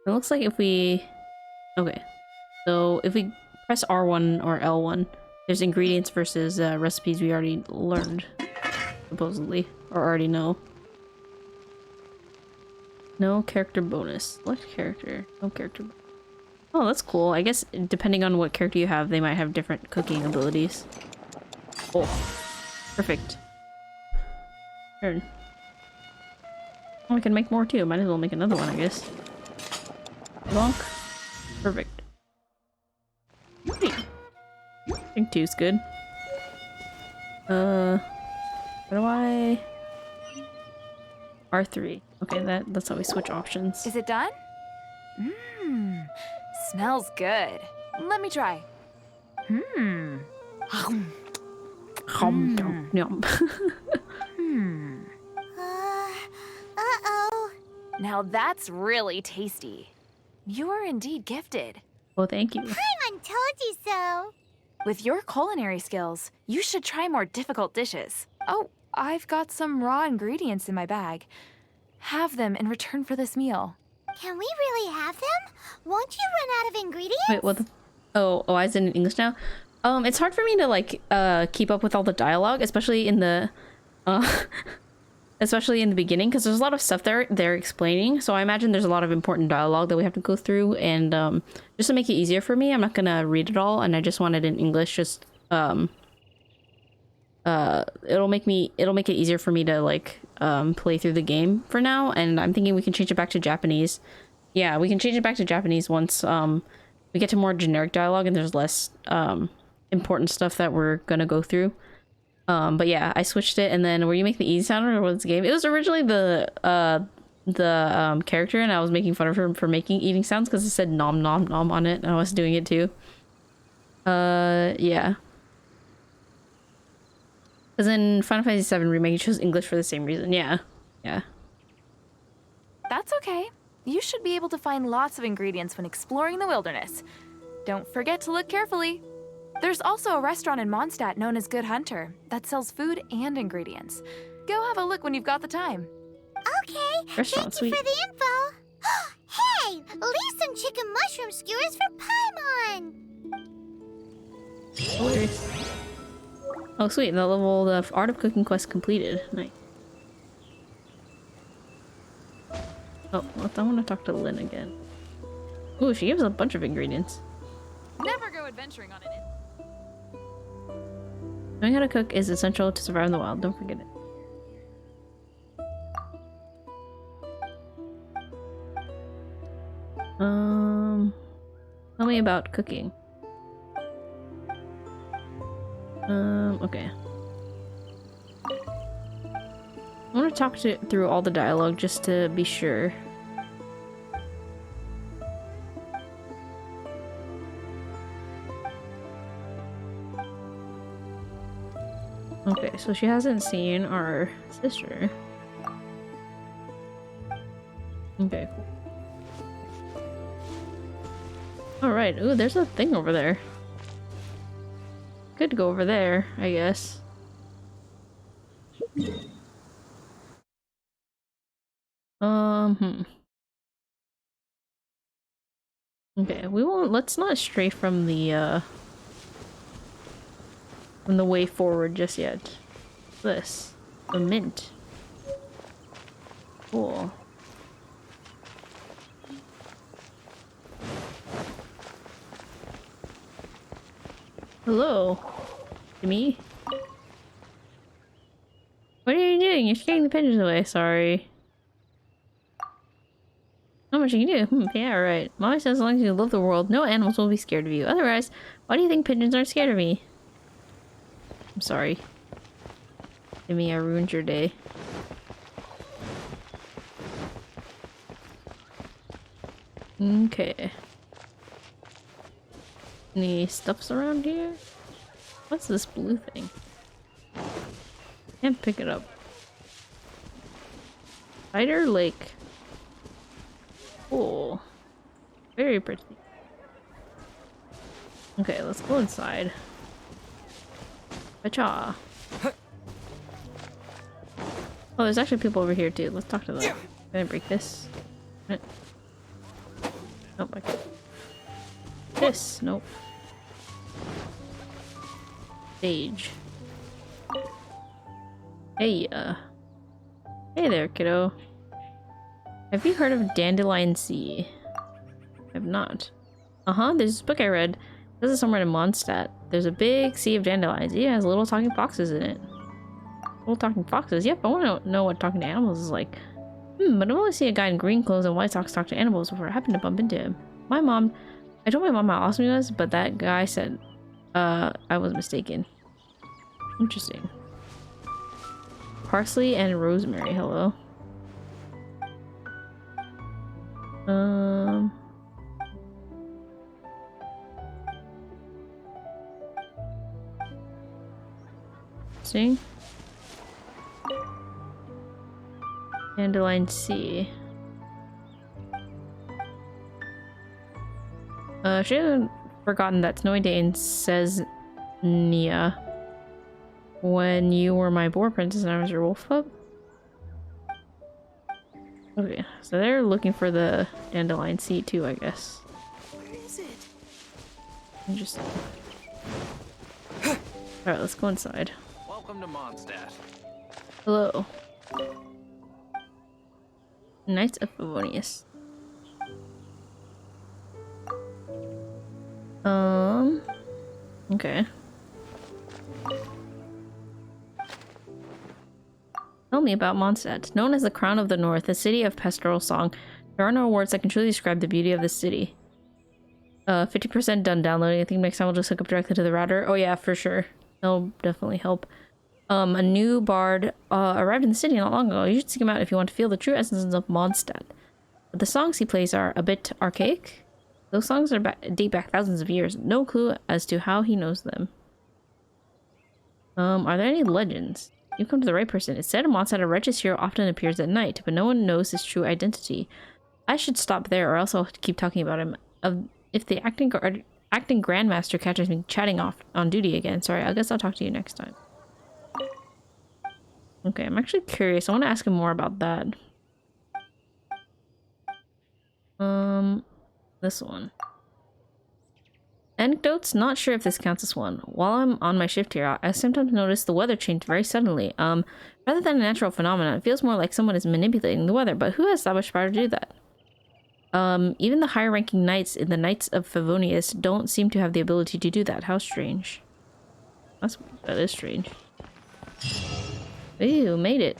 It looks like if we... Okay, so if we press R1 or L1, there's ingredients versus recipes we already learned, supposedly, or already know. No character bonus. Select character. No character bonus. Oh, that's cool. I guess depending on what character you have, they might have different cooking abilities. Oh, perfect. Turn. Oh, I can make more too. Might as well make another one, I guess. Bonk. Perfect. Hey. I think two's good. What do I... R3. Okay, that's how we switch options. Is it done? Mmm, smells good. Let me try. Hmm. Yum, yum. Uh-oh. Now that's really tasty. You are indeed gifted. Oh, thank you. Paimon told you so. With your culinary skills, you should try more difficult dishes. Oh, I've got some raw ingredients in my bag. Have them in return for this meal. Can we really have them? Won't you run out of ingredients? Wait, what the... Oh, I was in English now? It's hard for me to, like, keep up with all the dialogue, especially in the... especially in the beginning, because there's a lot of stuff they're explaining, so I imagine there's a lot of important dialogue that we have to go through, and just to make it easier for me, I'm not gonna read it all, and I just want it in English. Just it'll make it easier for me to like play through the game for now, and I'm thinking we can change it back to Japanese. Yeah, we can change it back to Japanese once we get to more generic dialogue and there's less important stuff that we're gonna go through. But yeah, I switched it, and then where you make the easy sound or what's the game? It was originally the character, and I was making fun of her for making eating sounds because it said nom nom nom on it, and I was doing it too. Yeah. Because in Final Fantasy VII Remake, you chose English for the same reason. Yeah. Yeah. That's okay. You should be able to find lots of ingredients when exploring the wilderness. Don't forget to look carefully. There's also a restaurant in Mondstadt known as Good Hunter that sells food and ingredients. Go have a look when you've got the time. Okay, Restaurant, thank you sweet. for the info. Hey, leave some chicken mushroom skewers for Paimon. Hilarious. Oh, sweet. The Art of Cooking quest completed. Nice. Oh, I want to talk to Lynn again. Ooh, she gives a bunch of ingredients. Never go adventuring on an Knowing how to cook is essential to survive in the wild. Don't forget it. Tell me about cooking. Okay. I want to talk through all the dialogue just to be sure. Okay, so she hasn't seen our sister. Okay, cool. Alright, ooh, there's a thing over there. Could go over there, I guess. Okay, let's not stray from the way forward just yet. This. A mint. Cool. Hello. Me? What are you doing? You're scaring the pigeons away. Sorry. Not much you can do. Yeah, right. Mommy says as long as you love the world, no animals will be scared of you. Otherwise, why do you think pigeons aren't scared of me? I'm sorry. Timmy, I ruined your day. Okay. Any stuffs around here? What's this blue thing? Can't pick it up. Spider Lake. Cool. Very pretty. Okay, let's go inside. Pacha. Oh, there's actually people over here too. Let's talk to them. Can I break this? Nope, I can't. This, nope. Stage. Hey, hey there, kiddo. Have you heard of Dandelion Sea? I have not. There's this book I read. This is somewhere in Mondstadt. There's a big sea of dandelions. Yeah, it has little talking foxes in it. Well, talking foxes. Yep, I want to know what talking to animals is like. But I've only seen a guy in green clothes and white socks talk to animals before I happened to bump into him. I told my mom how awesome he was, but that guy said, I was mistaken. Interesting. Parsley and rosemary, hello. Interesting. Dandelion C. She hasn't forgotten that snowy day in Sesnia when you were my boar princess and I was your wolf pup. Okay, so they're looking for the dandelion seed too, I guess. Where is it? Interesting. Alright, let's go inside. Welcome to Mondstadt. Hello. Knights of Favonius. Okay. Tell me about Mondstadt. Known as the Crown of the North, the city of pastoral song, there are no words that can truly describe the beauty of this city. 50% done downloading. I think next time we'll just hook up directly to the router. Oh yeah, for sure. That'll definitely help. A new bard arrived in the city not long ago. You should seek him out if you want to feel the true essence of Mondstadt. But the songs he plays are a bit archaic. Those songs date back thousands of years. No clue as to how he knows them. Are there any legends? You've come to the right person. It's said in Mondstadt a righteous hero often appears at night, but no one knows his true identity. I should stop there or else I'll keep talking about him. If the acting grandmaster catches me chatting off on duty again. Sorry, I guess I'll talk to you next time. Okay, I'm actually curious. I want to ask him more about that. This one. Anecdotes? Not sure if this counts as one. While I'm on my shift here, I sometimes notice the weather change very suddenly. Rather than a natural phenomenon, it feels more like someone is manipulating the weather, but who has that much power to do that? Even the higher-ranking knights in the Knights of Favonius don't seem to have the ability to do that. How strange. That is strange. Ew, made it.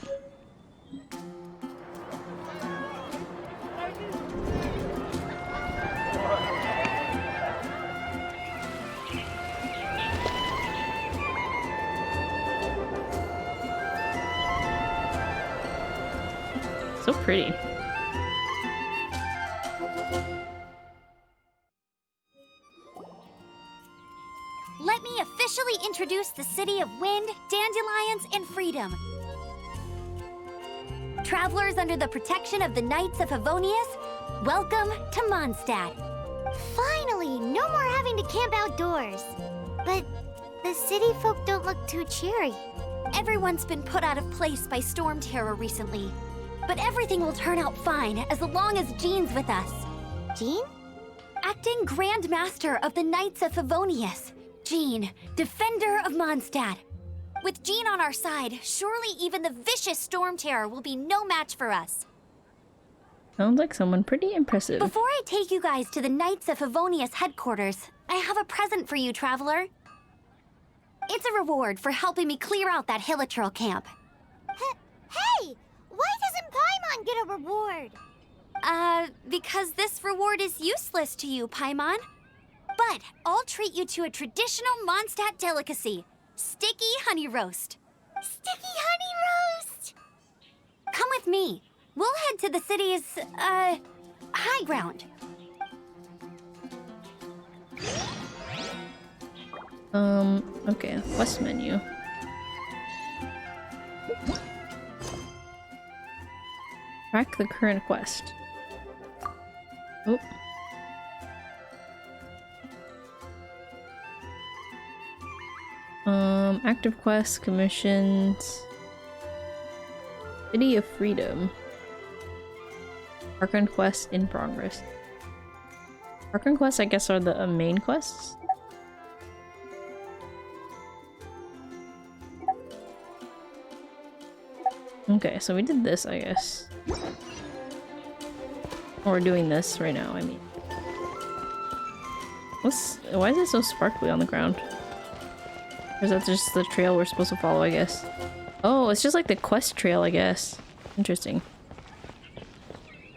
So pretty. Let me officially introduce the city of wind, dandelions, and freedom. Travelers under the protection of the Knights of Favonius, welcome to Mondstadt. Finally, no more having to camp outdoors. But the city folk don't look too cheery. Everyone's been put out of place by storm terror recently. But everything will turn out fine as long as Jean's with us. Jean? Acting Grand Master of the Knights of Favonius. Jean, Defender of Mondstadt. With Jean on our side, surely even the vicious storm terror will be no match for us. Sounds like someone pretty impressive. Before I take you guys to the Knights of Favonius headquarters, I have a present for you, Traveler. It's a reward for helping me clear out that Hilichurl camp. Hey! Why doesn't Paimon get a reward? Because this reward is useless to you, Paimon. But I'll treat you to a traditional Mondstadt delicacy. Sticky honey roast. Sticky honey roast! Come with me. We'll head to the city's, high ground. Okay, quest menu. Track the current quest. Oh. Active quests, commissions. City of Freedom. Parkrun quests in progress. Parkrun quests, I guess, are the main quests. Okay, so we did this, I guess. Or we're doing this right now, I mean. Why is it so sparkly on the ground? Or is that just the trail we're supposed to follow, I guess? Oh, it's just like the quest trail, I guess. Interesting.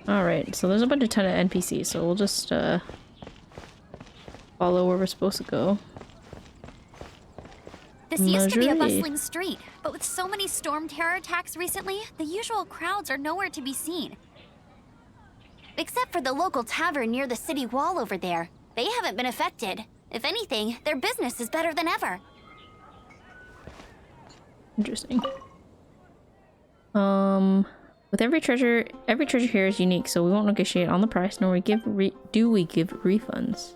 Alright, so there's a bunch of ton of NPCs, so we'll just follow where we're supposed to go. This used to be a Marjorie. bustling street, but with so many storm terror attacks recently, the usual crowds are nowhere to be seen. Except for the local tavern near the city wall over there. They haven't been affected. If anything, their business is better than ever. Interesting. With every treasure here is unique, so we won't negotiate on the price, nor do we give refunds.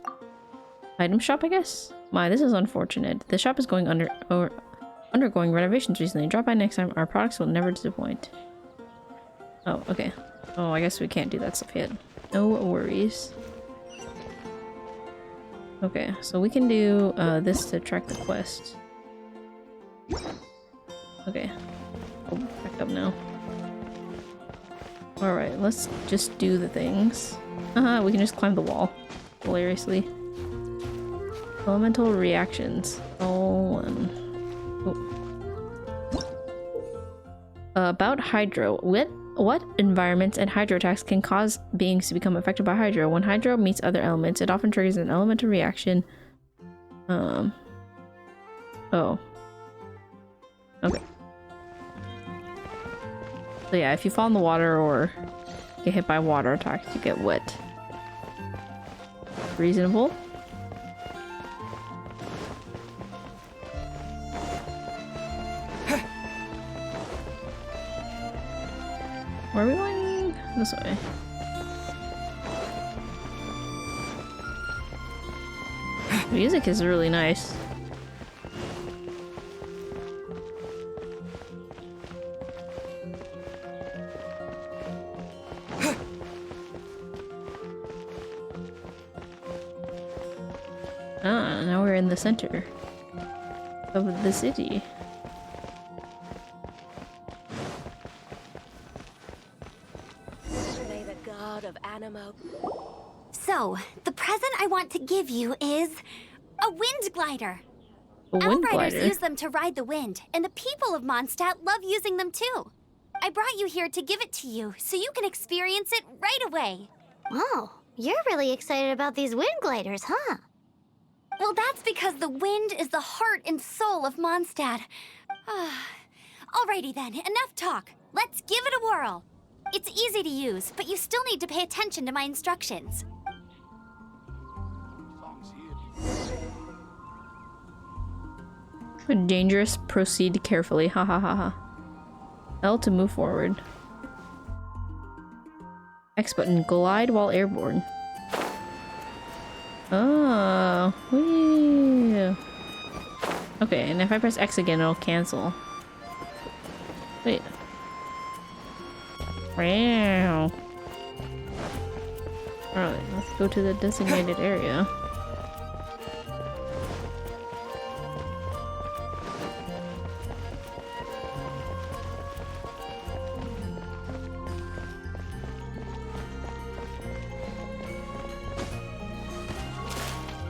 Item shop, I guess? My, this is unfortunate. The shop is undergoing renovations recently. Drop by next time. Our products will never disappoint. Oh, okay. Oh, I guess we can't do that stuff yet. No worries. Okay, so we can do this to track the quest. Okay. Oh, back up now. Alright, let's just do the things. We can just climb the wall. Hilariously. Elemental reactions. Oh. About Hydro. What environments and hydro attacks can cause beings to become affected by hydro? When hydro meets other elements, it often triggers an elemental reaction. Oh. Okay. So yeah, if you fall in the water or get hit by water attacks, you get wet. Reasonable. Where are we going? This way. The music is really nice. Ah, now we're in the center of the city. So, the present I want to give you is a wind glider. A wind Outriders glider. use them to ride the wind, and the people of Mondstadt love using them too. I brought you here to give it to you, so you can experience it right away. Oh, you're really excited about these wind gliders, huh? Well, that's because the wind is the heart and soul of Mondstadt. Alrighty then, enough talk. Let's give it a whirl. It's easy to use, but you still need to pay attention to my instructions. Dangerous, proceed carefully. Ha ha ha ha. L to move forward. X button, glide while airborne. Oh, whee. Okay, and if I press X again, it'll cancel. Wait. Wow. Alright, let's go to the designated area.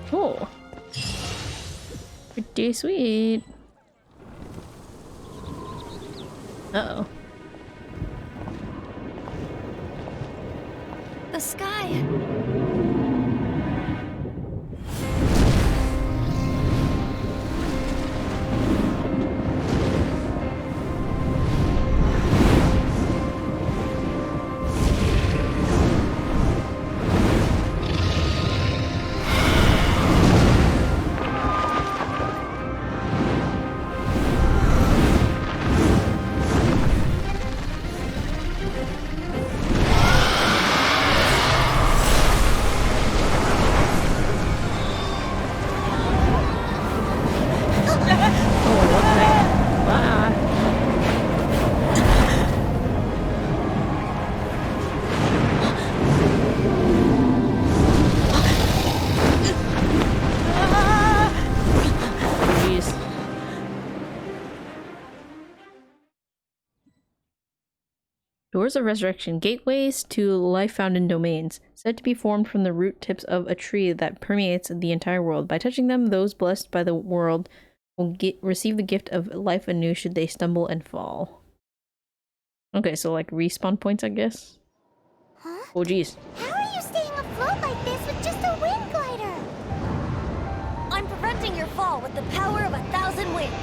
Cool. Pretty sweet. Uh-oh. The sky. Doors of Resurrection, gateways to life-found domains, said to be formed from the root tips of a tree that permeates the entire world. By touching them, those blessed by the world will receive the gift of life anew should they stumble and fall. Okay, so like respawn points, I guess. Huh? Oh geez. How are you staying afloat like this with just a wind glider? I'm preventing your fall with the power of 1,000 winds.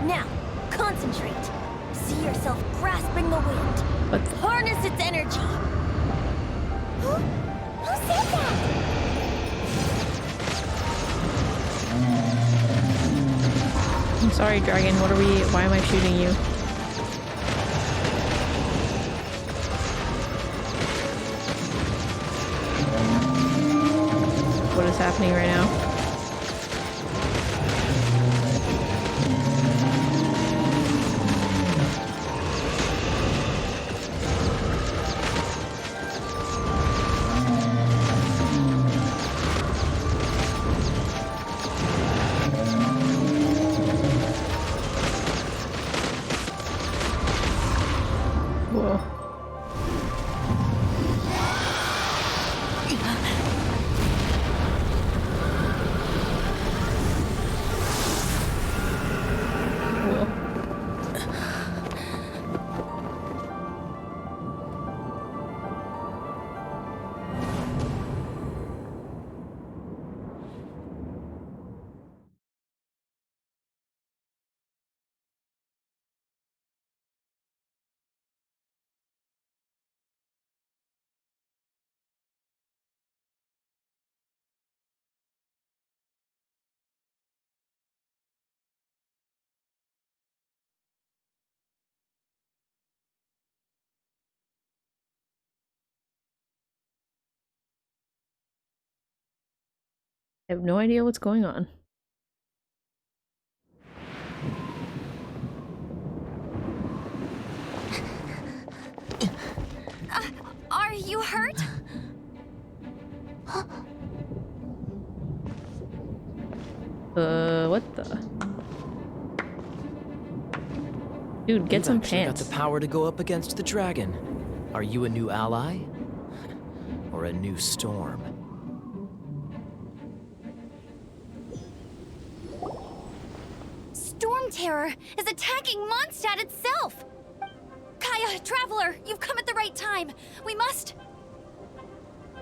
Now, concentrate. See yourself grasping the wind. What? Harness its energy. Who said that? I'm sorry, dragon. Why am I shooting you? What is happening right now? Whoa. I have no idea what's going on. Are you hurt? What the? Dude, get You've some actually pants. got the power to go up against the dragon. Are you a new ally? Or a new storm? Storm Terror is attacking Mondstadt itself! Kaya, Traveler, you've come at the right time. We must...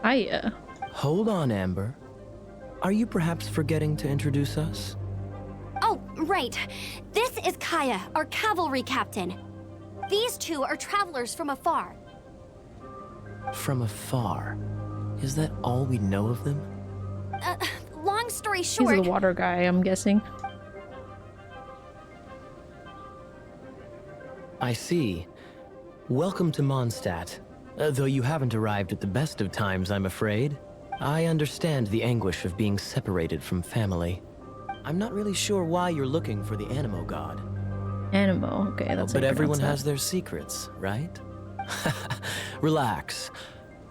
Hiya. Hold on, Amber. Are you perhaps forgetting to introduce us? Oh, right. This is Kaya, our cavalry captain. These two are travelers from afar. From afar. Is that all we know of them? Long story He's short... the water guy, I'm guessing. I see. Welcome to Mondstadt. Though you haven't arrived at the best of times, I'm afraid. I understand the anguish of being separated from family. I'm not really sure why you're looking for the Animo god. Animo, okay, that's how But you everyone pronounce has their secrets, right? Relax.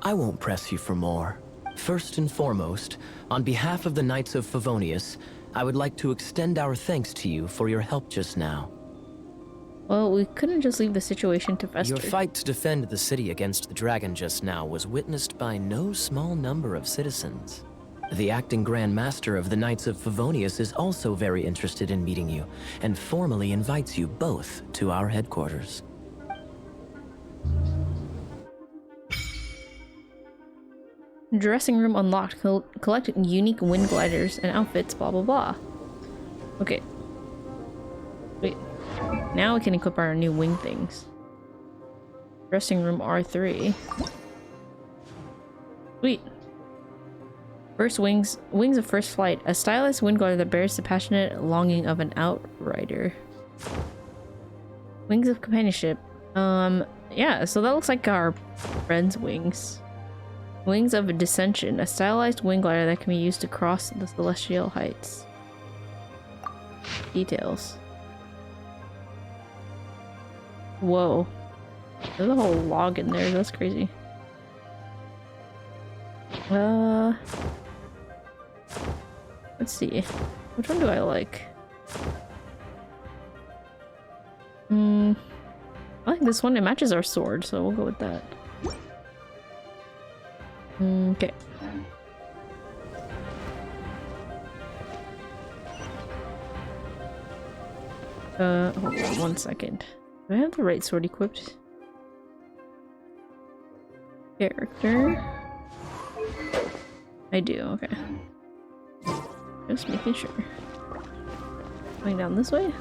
I won't press you for more. First and foremost, on behalf of the Knights of Favonius, I would like to extend our thanks to you for your help just now. that. Well, we couldn't just leave the situation to fester. Your fight to defend the city against the dragon just now was witnessed by no small number of citizens. The acting Grand Master of the Knights of Favonius is also very interested in meeting you, and formally invites you both to our headquarters. Dressing room unlocked. Collect unique wind gliders and outfits, blah blah blah. Okay. Wait. Now we can equip our new wing things. Dressing room R3. Sweet. First wings of first flight. A stylized wind glider that bears the passionate longing of an outrider. Wings of companionship. Yeah, so that looks like our friend's wings. Wings of Dissension, a stylized wing glider that can be used to cross the celestial heights. Details. Whoa. There's a whole log in there, that's crazy. Let's see. Which one do I like? I like this one, it matches our sword, so we'll go with that. Okay. Hold on 1 second. Do I have the right sword equipped? Character. I do, okay. Just making sure. Going down this way?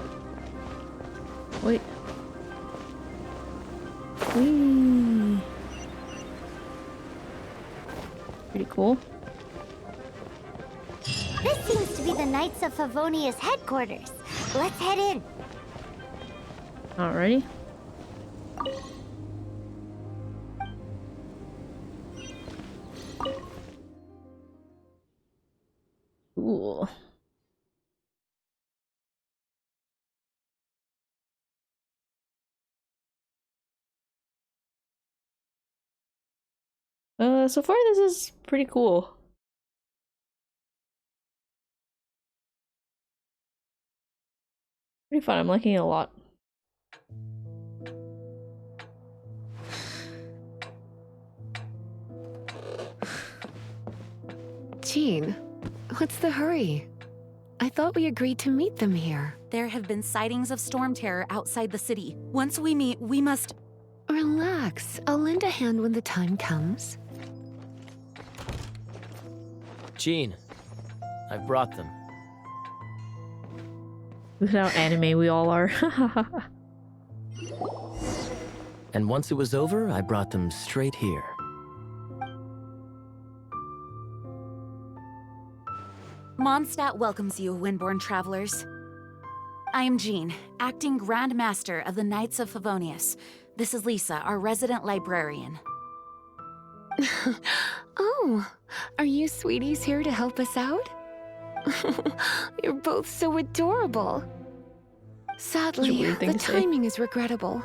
Wait. Whee! Pretty cool. This seems to be the Knights of Favonia's headquarters. Let's head in. Alrighty. Cool. So far this is pretty cool. Pretty fun, I'm liking it a lot. Jean, what's the hurry? I thought we agreed to meet them here. There have been sightings of storm terror outside the city. Once we meet, we must... Relax. I'll lend a hand when the time comes. Jean, I've brought them. Look how anime we all are. And once it was over, I brought them straight here. Mondstadt welcomes you, Windborn travelers. I am Jean, acting Grand Master of the Knights of Favonius. This is Lisa, our resident librarian. Oh, are you sweeties here to help us out? You're both so adorable. Sadly, weird thing the to say. timing is regrettable.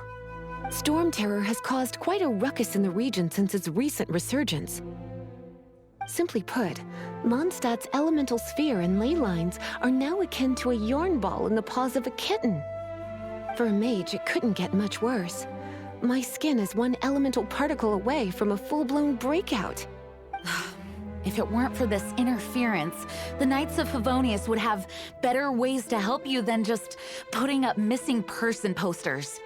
Storm terror has caused quite a ruckus in the region since its recent resurgence. Simply put, Mondstadt's elemental sphere and ley lines are now akin to a yarn ball in the paws of a kitten. For a mage, it couldn't get much worse. My skin is one elemental particle away from a full-blown breakout. If it weren't for this interference, the Knights of Favonius would have better ways to help you than just putting up missing person posters.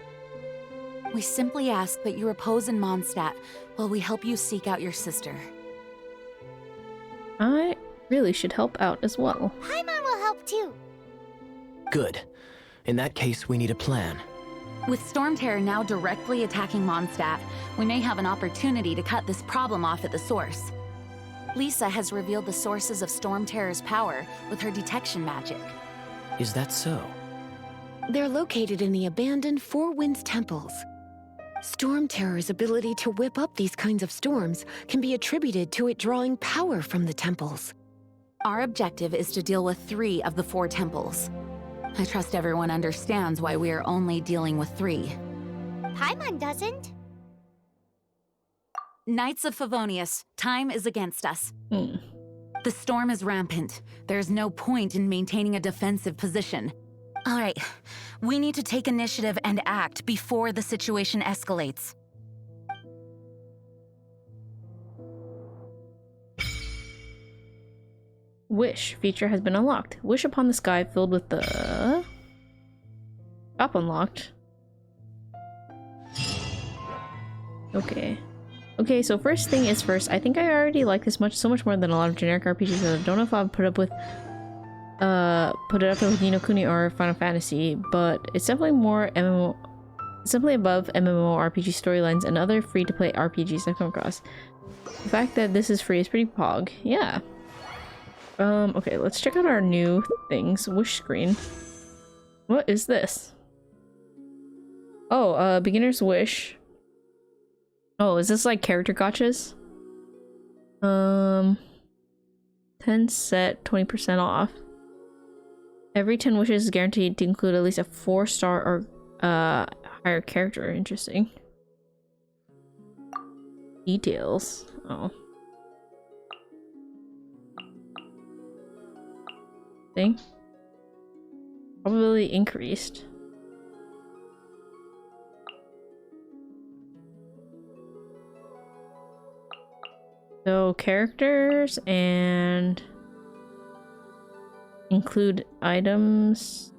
We simply ask that you repose in Mondstadt while we help you seek out your sister. I really should help out as well. Paimon will help too. Good. In that case, we need a plan. With Storm Terror now directly attacking Mondstadt, we may have an opportunity to cut this problem off at the source. Lisa has revealed the sources of Storm Terror's power with her detection magic. Is that so? They're located in the abandoned Four Winds temples. Storm Terror's ability to whip up these kinds of storms can be attributed to it drawing power from the temples. Our objective is to deal with 3 of the 4 temples. I trust everyone understands why we are only dealing with 3. Paimon doesn't. Knights of Favonius, time is against us. Hmm. The storm is rampant. There's no point in maintaining a defensive position. All right, we need to take initiative and act before the situation escalates. Wish feature has been unlocked. Wish upon the sky filled with the... Shop unlocked. Okay. Okay, so first thing is first, I think I already like this so much more than a lot of generic RPGs. I don't know if I'll put it up with Ni no Kuni or Final Fantasy, but it's definitely more MMO. It's definitely above MMORPG storylines and other free-to-play RPGs I've come across. The fact that this is free is pretty pog. Yeah. Okay, let's check out our new things. Wish screen. What is this? Oh, beginner's wish. Oh, is this like character gotchas? 10 set, 20% off. Every 10 wishes is guaranteed to include at least a 4-star or higher character. Interesting. Details. Oh. Thing. Probability increased. So characters and include items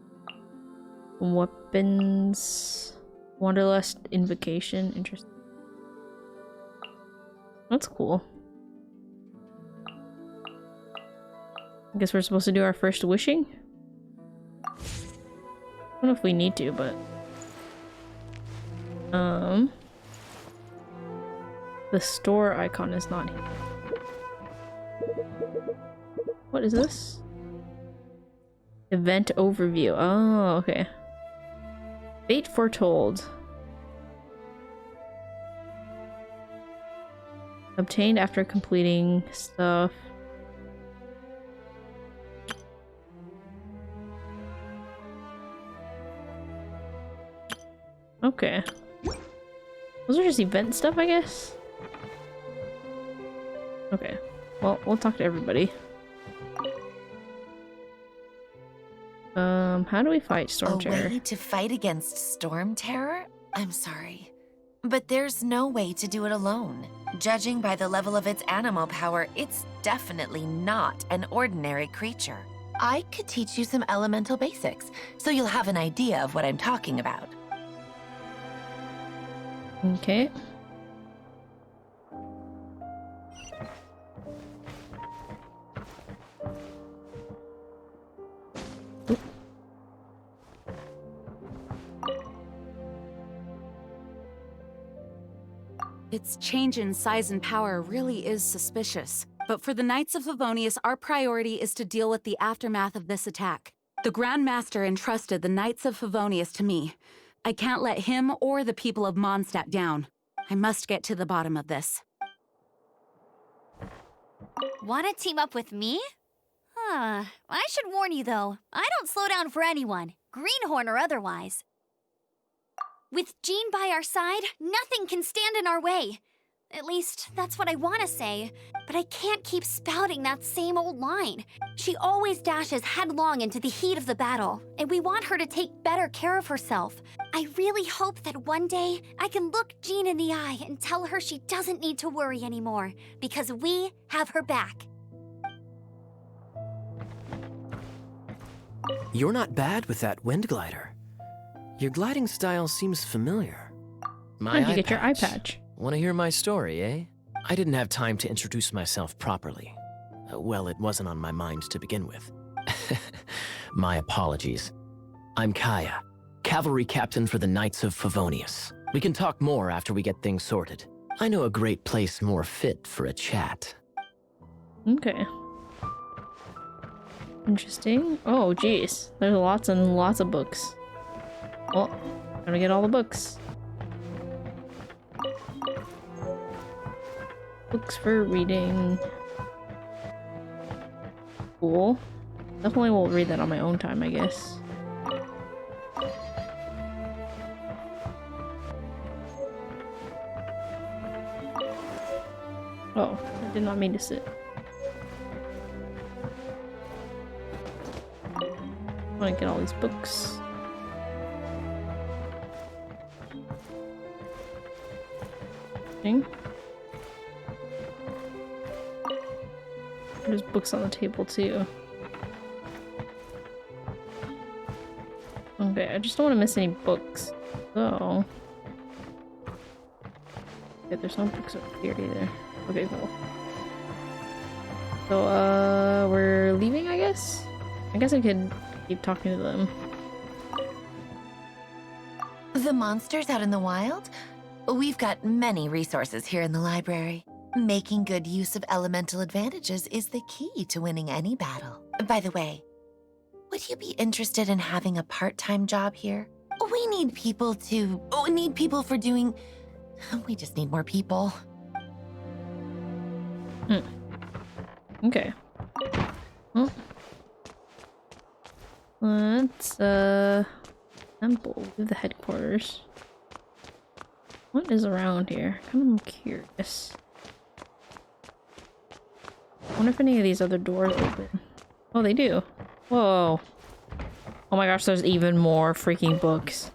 weapons. Wanderlust invocation. Interesting. That's cool. I guess we're supposed to do our first wishing? I don't know if we need to, but... The store icon is not here. What is this? Event overview. Oh, okay. Fate foretold. Obtained after completing stuff. Okay. Those are just event stuff, I guess? Okay. Well, we'll talk to everybody. How do we fight Storm Terror? A way to fight against Storm Terror? I'm sorry. But there's no way to do it alone. Judging by the level of its animal power, it's definitely not an ordinary creature. I could teach you some elemental basics, so you'll have an idea of what I'm talking about. Okay. Its change in size and power really is suspicious. But for the Knights of Favonius, our priority is to deal with the aftermath of this attack. The Grand Master entrusted the Knights of Favonius to me. I can't let him or the people of Mondstadt down. I must get to the bottom of this. Want to team up with me? I should warn you though, I don't slow down for anyone, greenhorn or otherwise. With Jean by our side, nothing can stand in our way. At least, that's what I want to say. But I can't keep spouting that same old line. She always dashes headlong into the heat of the battle, and we want her to take better care of herself. I really hope that one day I can look Jean in the eye and tell her she doesn't need to worry anymore, because we have her back. You're not bad with that wind glider. Your gliding style seems familiar. How did you get your eye patch? Want to hear my story, eh? I didn't have time to introduce myself properly. Well, it wasn't on my mind to begin with. My apologies. I'm Kaya, cavalry captain for the Knights of Favonius. We can talk more after we get things sorted. I know a great place more fit for a chat. Okay. Interesting. Oh, geez. There's lots and lots of books. Well, gotta get all the books. Books for reading. Cool. Definitely will read that on my own time, I guess. Oh, I did not mean to sit. I want to get all these books. Thing. There's books on the table too. Okay, I just don't want to miss any books. So... okay, there's no books over here either. Okay, cool. So, we're leaving, I guess? I guess I could keep talking to them. The monsters out in the wild? We've got many resources here in the library. Making good use of elemental advantages is the key to winning any battle. By the way, would you be interested in having a part-time job here? We need people for doing... we just need more people. Okay. Well, let's, temple, do the headquarters. What is around here? Kind of curious. I wonder if any of these other doors open. Oh, they do. Whoa. Oh my gosh, there's even more freaking books.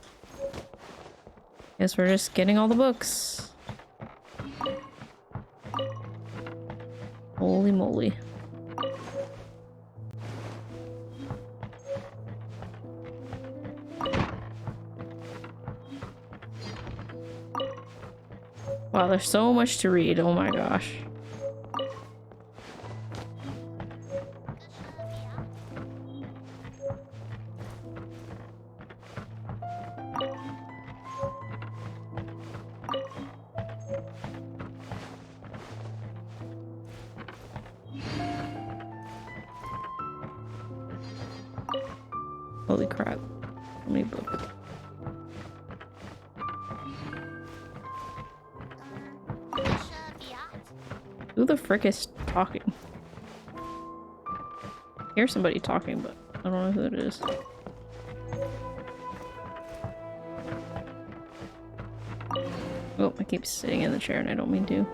Guess we're just getting all the books. Holy moly. Wow, there's so much to read. Oh my gosh. Holy crap. How many books? Who the frick is talking? I hear somebody talking, but I don't know who it is. Oh, I keep sitting in the chair and I don't mean to.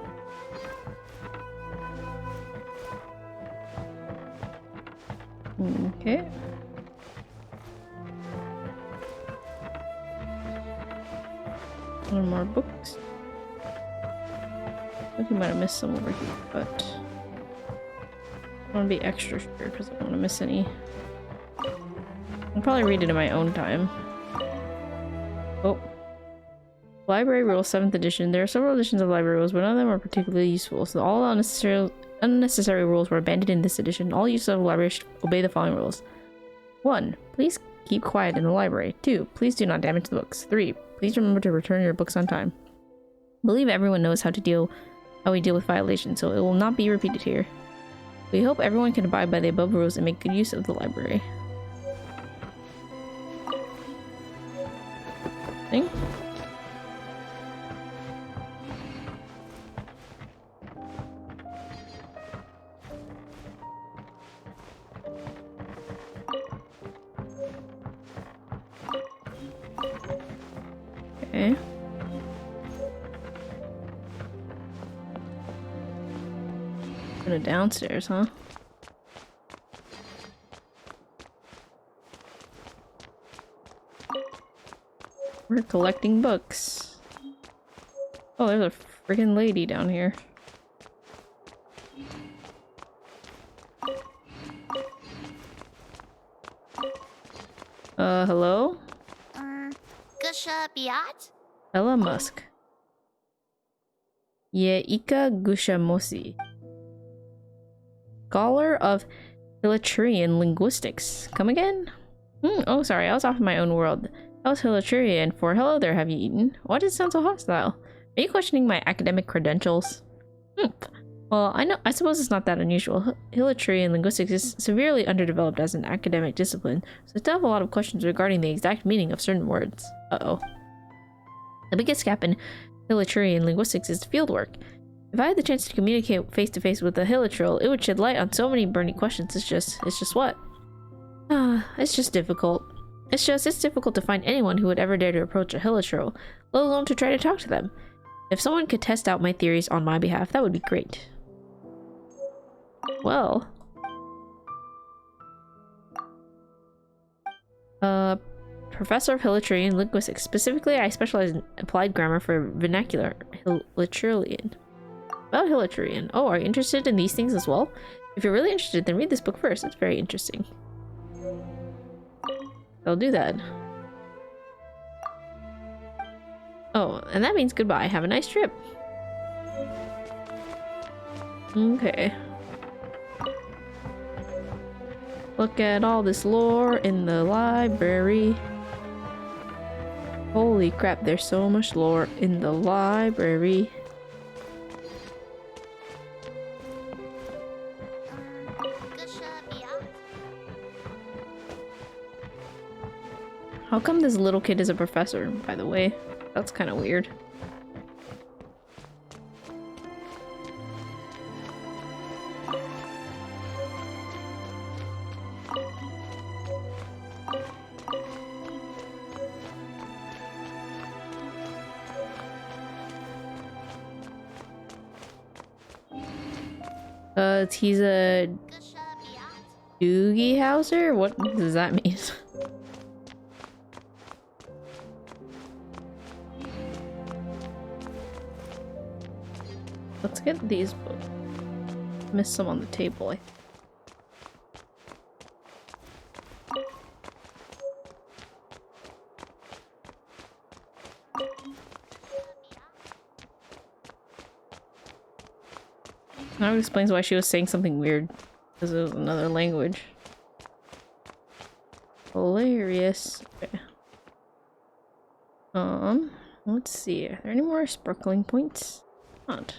Okay. One more books. I think we might have missed some over here, but I want to be extra sure because I don't want to miss any. I'll probably read it in my own time. Oh. Library Rules 7th edition. There are several editions of library rules, but none of them are particularly useful, so all unnecessary rules were abandoned in this edition. All users of the library should obey the following rules. 1. Please keep quiet in the library. 2. Please do not damage the books. 3. Please remember to return your books on time. I believe everyone knows how we deal with violations, so it will not be repeated here. We hope everyone can abide by the above rules and make good use of the library. Thing? Okay. Go downstairs, huh? We're collecting books. Oh, there's a freaking lady down here. Hello? Gusha Biat? Ella Musk. Ye Ika Gusha Mosi. Scholar of Hilichurian linguistics. Come again? Oh, sorry, I was off in my own world. I was Hilichurian for hello there, have you eaten? Why does it sound so hostile? Are you questioning my academic credentials? Well, I suppose it's not that unusual. Hilichurian linguistics is severely underdeveloped as an academic discipline, so I still have a lot of questions regarding the exact meaning of certain words. Uh-oh. The biggest gap in Hilichurian linguistics is fieldwork. If I had the chance to communicate face-to-face with a Hilichurl, it would shed light on so many burning questions. It's just what? It's just difficult. It's difficult to find anyone who would ever dare to approach a Hilichurl, let alone to try to talk to them. If someone could test out my theories on my behalf, that would be great. Well. Professor of Hilichurian linguistics. Specifically, I specialize in applied grammar for vernacular Hilichurlian. About Hilichurian. Oh, are you interested in these things as well? If you're really interested, then read this book first. It's very interesting. I'll do that. Oh, and that means goodbye. Have a nice trip. Okay. Look at all this lore in the library. Holy crap, there's so much lore in the library. How come this little kid is a professor, by the way? That's kind of weird. He's a Doogie Howser? What does that mean? Let's get these books. Missed some on the table. Now it explains why she was saying something weird. Because it was another language. Hilarious. Okay. Let's see. Are there any more sparkling points? Not.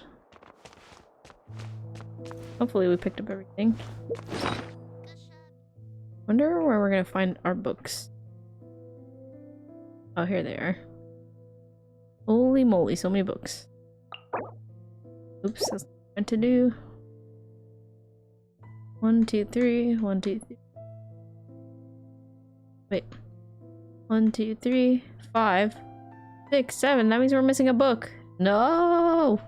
Hopefully we picked up everything. Wonder where we're gonna find our books. Oh, here they are. Holy moly, so many books. Oops, that's what I meant to do. 1, 2, 3. 1, 2, 3. Wait. 1, 2, 3, 5, 6, 7. That means we're missing a book. No!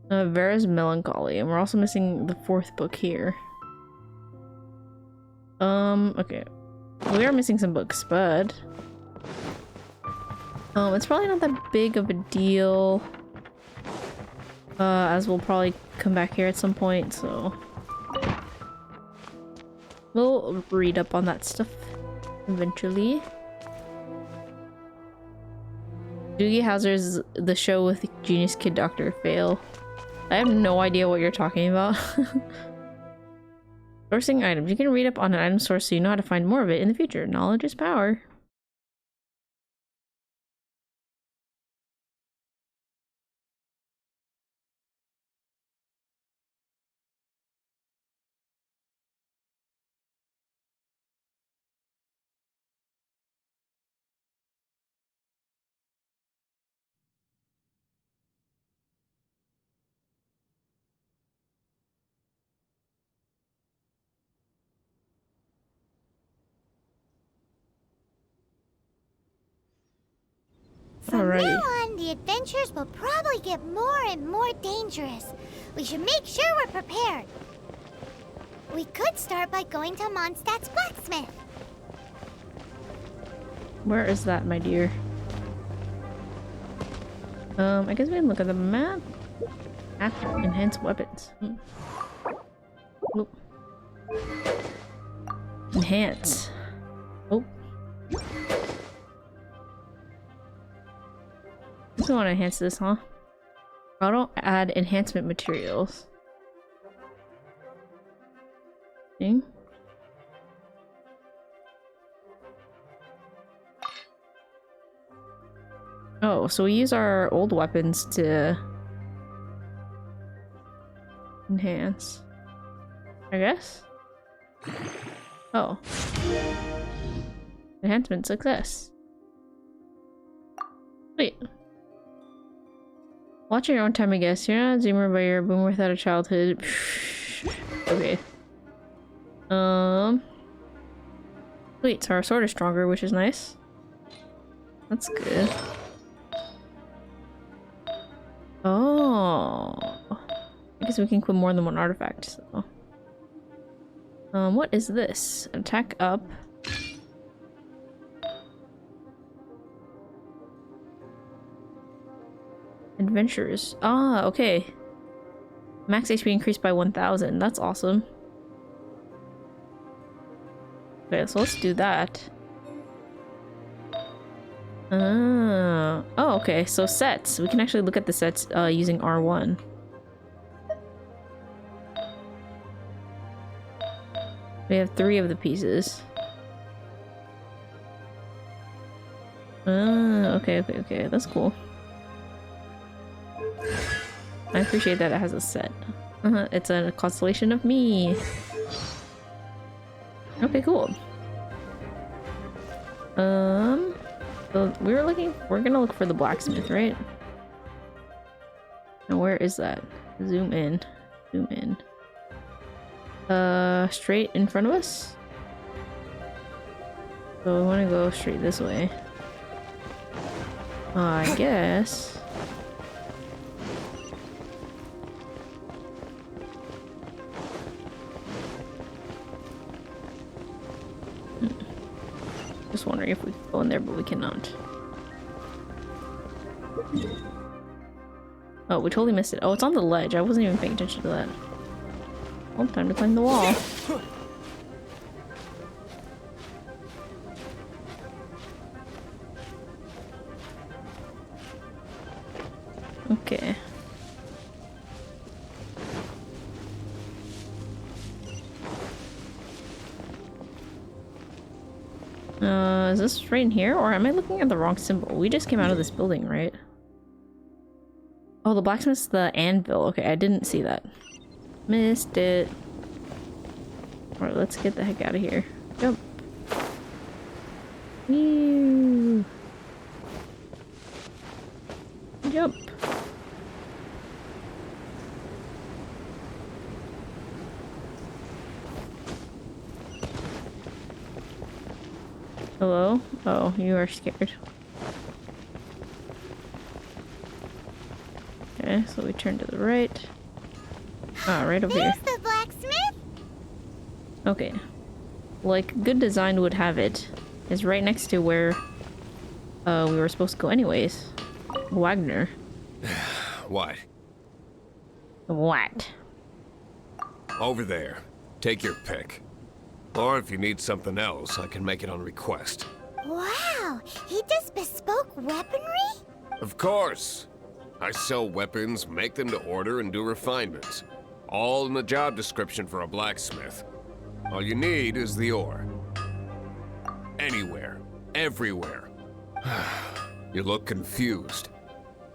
Vera's Melancholy. And we're also missing the 4th book here. Okay. We are missing some books, but... it's probably not that big of a deal. As we'll probably come back here at some point, so... We'll read up on that stuff eventually. Doogie Howser's The Show with Genius Kid Dr. Fail. I have no idea what you're talking about. Sourcing items. You can read up on an item source so you know how to find more of it in the future. Knowledge is power. From Alrighty. now on, the adventures will probably get more and more dangerous. We should make sure we're prepared. We could start by going to Mondstadt's blacksmith. Where is that, my dear? I guess we can look at the map. Enhance weapons. Oh. Enhance. Oh. I just want to enhance this, huh? Auto add enhancement materials. Thing. Oh, so we use our old weapons to enhance, I guess? Oh. Enhancement success. Wait. Watch your own time, I guess. You're not a zoomer, but you're a boomer without a childhood. Okay. Wait, so our sword is stronger, which is nice. That's good. Oh. I guess we can equip more than one artifact, so. What is this? Attack up. Adventures. Ah, okay. Max HP increased by 1,000. That's awesome. Okay, so let's do that. Oh, okay. So sets. We can actually look at the sets using R1. We have 3 of the pieces. Okay. That's cool. I appreciate that it has a set. It's a constellation of me. Okay, cool. So we're gonna look for the blacksmith, right? Now where is that? Zoom in. Straight in front of us? So we wanna go straight this way. I guess. Just wondering if we can go in there, but we cannot. Oh, we totally missed it. Oh, it's on the ledge. I wasn't even paying attention to that. Well, time to climb the wall. Okay. Is this right in here, or am I looking at the wrong symbol? We just came out of this building, right? Oh, the blacksmith's the anvil. Okay, I didn't see that. Missed it. Alright, let's get the heck out of here. Jump. Ew. Jump. Hello? Oh, you are scared. Okay, so we turn to the right. Ah, right over here. There's the blacksmith. Okay. Like good design would have it, is right next to where we were supposed to go anyways. Wagner. What? What? Over there. Take your pick. Or if you need something else, I can make it on request. Wow, he does bespoke weaponry? Of course. I sell weapons, make them to order, and do refinements. All in the job description for a blacksmith. All you need is the ore. Anywhere. Everywhere. You look confused.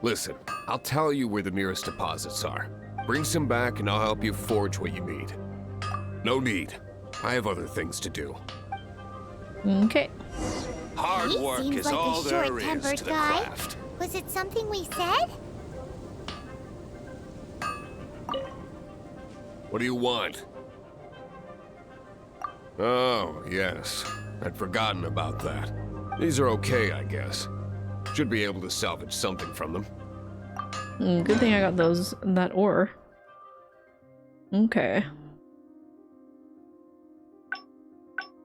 Listen, I'll tell you where the nearest deposits are. Bring some back and I'll help you forge what you need. No need. I have other things to do. Okay. Hard He work seems is like all a there is short-tempered to the guy. craft. Was it something we said? What do you want? Oh, yes. I'd forgotten about that. These are okay, I guess. Should be able to salvage something from them. Good thing I got that ore. Okay.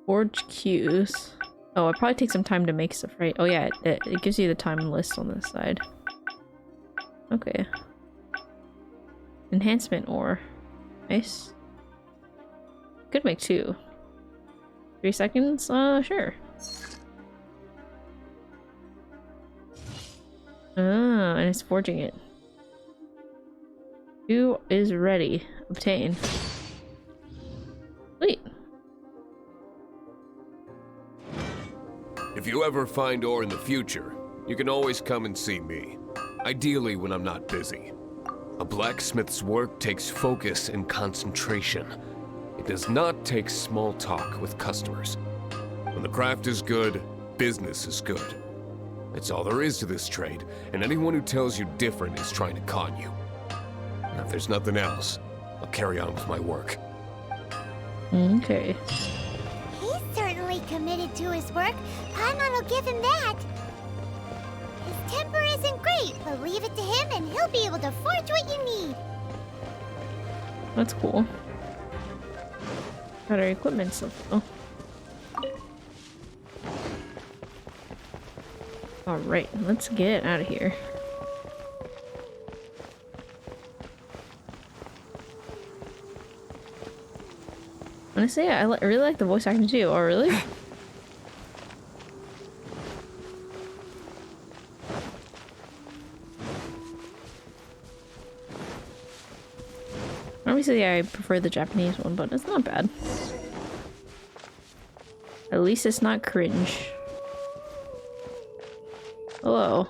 Forge queues. Oh, it probably takes some time to make stuff, right? Oh yeah, it gives you the time list on this side. Okay. Enhancement ore. Nice. Could make 2. 3 seconds? Sure. Ah, and it's forging it. 2 is ready. Obtain. Sweet. If you ever find ore in the future, you can always come and see me. Ideally when I'm not busy. A blacksmith's work takes focus and concentration. It does not take small talk with customers. When the craft is good, business is good. That's all there is to this trade, and anyone who tells you different is trying to con you. Now, if there's nothing else, I'll carry on with my work. Okay. He's certainly committed to his work. Paimon will give him that. His temper isn't great, but leave it to him and he'll be able to forge what you need. That's cool. Got our equipment stuff though. Alright, let's get out of here. Honestly, I really like the voice acting too. Oh, really? Obviously, I prefer the Japanese one, but it's not bad. At least it's not cringe. Hello.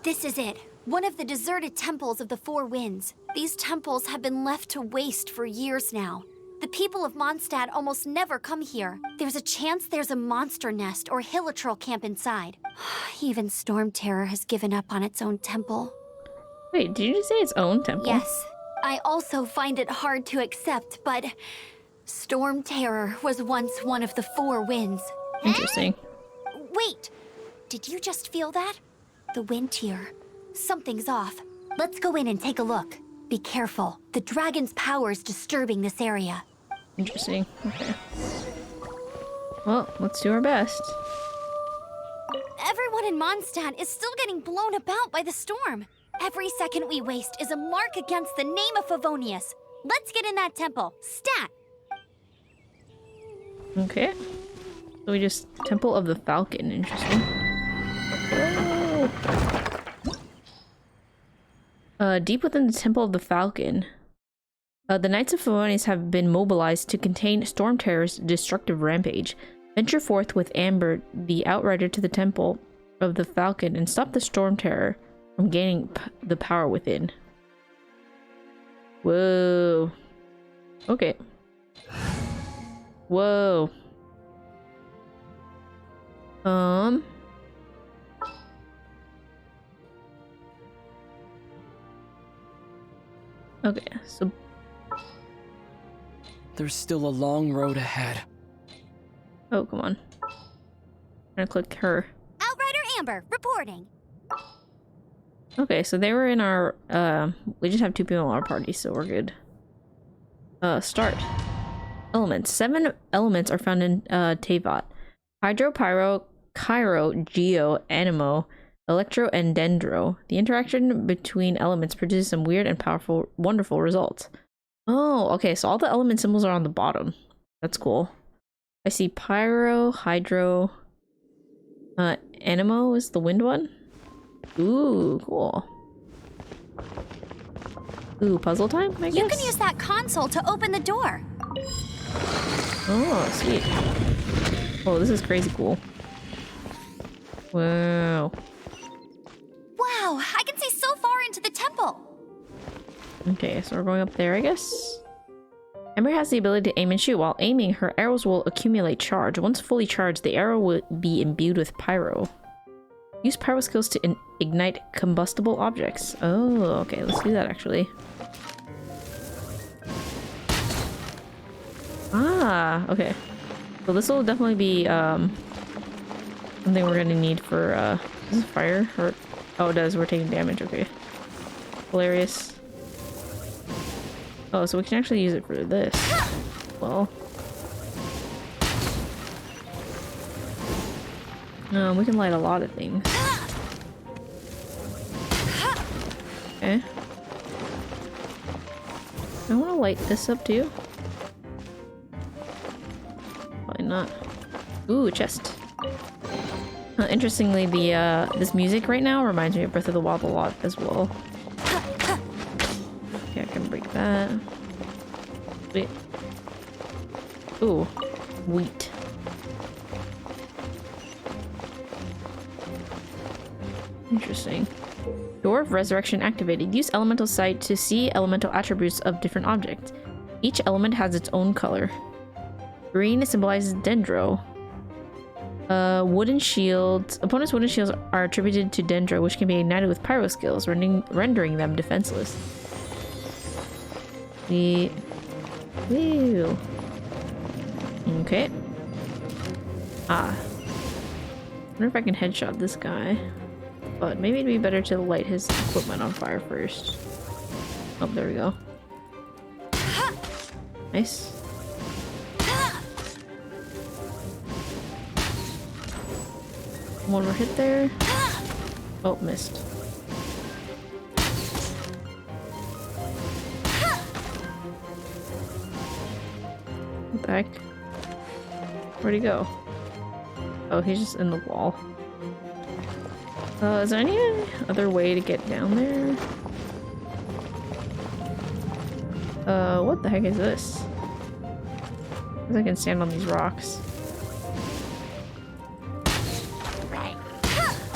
This is it. One of the deserted temples of the Four Winds. These temples have been left to waste for years now. The people of Mondstadt almost never come here. There's a chance there's a monster nest or hilitrol camp inside. Even Storm Terror has given up on its own temple. Wait, did you just say its own temple? Yes. I also find it hard to accept, but Storm Terror was once one of the Four Winds. Interesting. Wait! Did you just feel that? The wind here. Something's off. Let's go in and take a look. Be careful. The dragon's power is disturbing this area. Interesting. Okay. Well, let's do our best. Everyone in Mondstadt is still getting blown about by the storm. Every second we waste is a mark against the name of Favonius. Let's get in that temple. Stat! Okay. So we just... Temple of the Falcon. Interesting. Deep within the Temple of the Falcon, The Knights of Favonius have been mobilized to contain Storm Terror's destructive rampage. Venture forth with Amber, the Outrider, to the Temple of the Falcon and stop the Storm Terror from gaining the power within. Whoa. Okay. Whoa. Okay, so There's still a long road ahead. oh, come on. I'm gonna click her. Outrider Amber, reporting. Okay, so they were in our, we just have 2 people in our party, so we're good. Start. Elements. 7 elements are found in, Tevat. Hydro, Pyro, Cairo, Geo, Animo, Electro, and Dendro. The interaction between elements produces some weird and powerful, wonderful results. Oh, okay, so all the element symbols are on the bottom. That's cool. I see Pyro, Hydro, Animo is the wind one? Ooh, cool. Ooh, puzzle time, I guess? You can use that console to open the door. Oh, sweet. Oh, this is crazy cool. Wow. Wow, I can see so far into the temple. Okay, so we're going up there, I guess. Ember has the ability to aim and shoot. While aiming, her arrows will accumulate charge. Once fully charged, the arrow will be imbued with pyro. Use pyro skills to ignite combustible objects. Oh, okay, let's do that actually. Ah, okay. So this will definitely be something we're gonna need for is this fire? Or oh, it does. We're taking damage. Okay, hilarious. Oh, so we can actually use it for this. Well, we can light a lot of things. Okay. I want to light this up too. Probably not. Ooh, a chest. Interestingly, the this music right now reminds me of Breath of the Wild a lot as well. Okay, I can break that. Wait. Ooh, wheat. Interesting. Door of Resurrection activated. Use Elemental Sight to see elemental attributes of different objects. Each element has its own color. Green symbolizes Dendro. Wooden shields. Opponents' wooden shields are attributed to Dendro, which can be ignited with pyro skills, rendering them defenseless. Woo. Okay. Ah. Wonder if I can headshot this guy. But maybe it'd be better to light his equipment on fire first. Oh, there we go. Nice. One more hit there. Oh, missed. What the heck? Where'd he go? Oh, he's just in the wall. Is there any other way to get down there? What the heck is this? I guess I can stand on these rocks.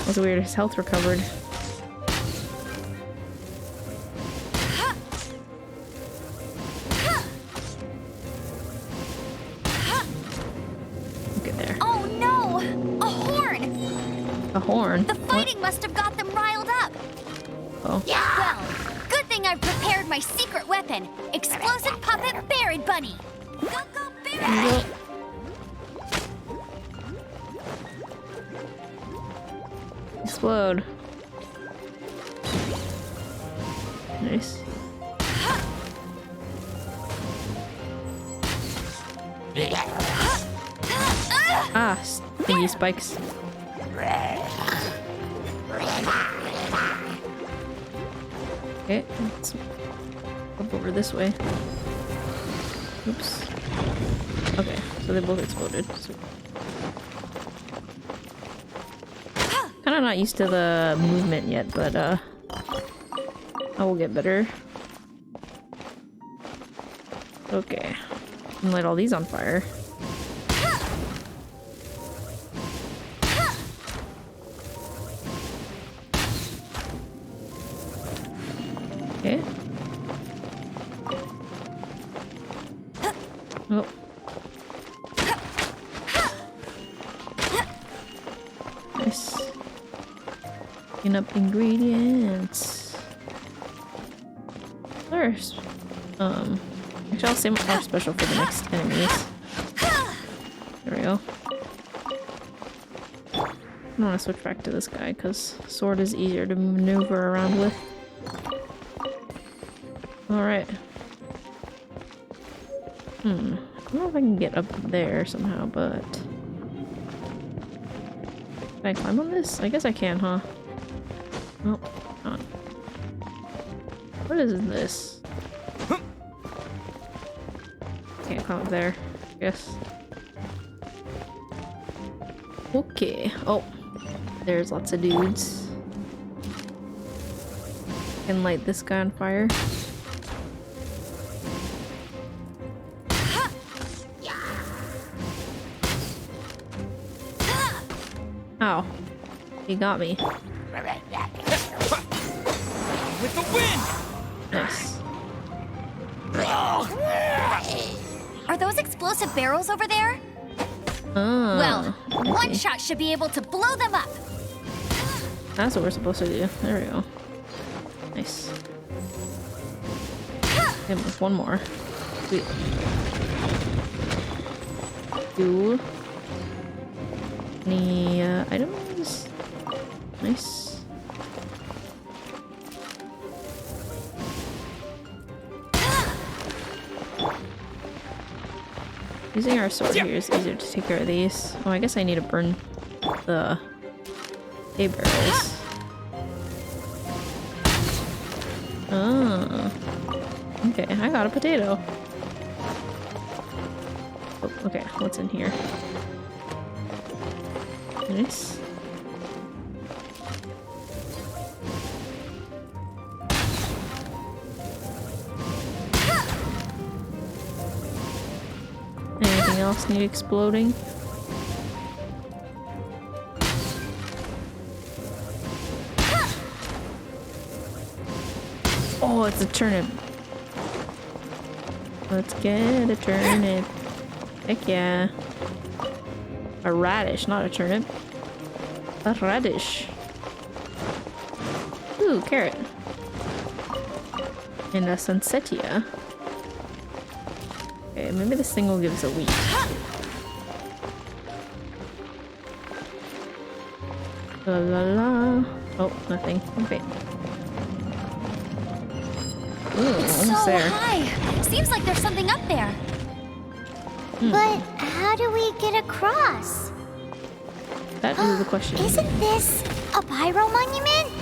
That's weird, his health recovered. Get there. Oh no! A horn! A horn? The fighting must have got them riled up. Oh. Well, good thing I've prepared my secret weapon, explosive puppet Buried Bunny. Go go Buried! Explode. Nice. Ah, thingy spikes. Okay, let's up over this way. Oops. Okay, so they both exploded. So kind of not used to the movement yet, but I will get better. Okay. And light all these on fire. Okay. Oh. Nice. Picking up ingredients. First. Actually, I'll save our special for the next enemies. There we go. I want to switch back to this guy because sword is easier to maneuver around with. Alright. I don't know if I can get up there somehow, but... Can I climb on this? I guess I can, huh? Oh, not. What is this? Can't climb up there, I guess. Okay. Oh, there's lots of dudes. Can light this guy on fire. Ow. He got me. With the wind! Nice. Are those explosive barrels over there? Oh, Well, one okay. shot should be able to blow them up. That's what we're supposed to do. There we go. Nice. And with one more. Sweet. Do. Any items? Nice. Using our sword here is easier to take care of these. Oh, I guess I need to burn the hay barrels. Oh. Okay, I got a potato. Oh, okay, what's in here? Nice. Anything else need exploding? Oh, it's a turnip. Let's get a turnip. Heck yeah. A radish, not a turnip. A radish. Ooh, carrot. And a sunsetia. Okay, maybe this thing will give us a wheat. La la la. Oh, nothing. Okay. Ooh, It's almost so there. high. Seems like there's something up there. But how do we get across? That is the question. Isn't this a pyro monument?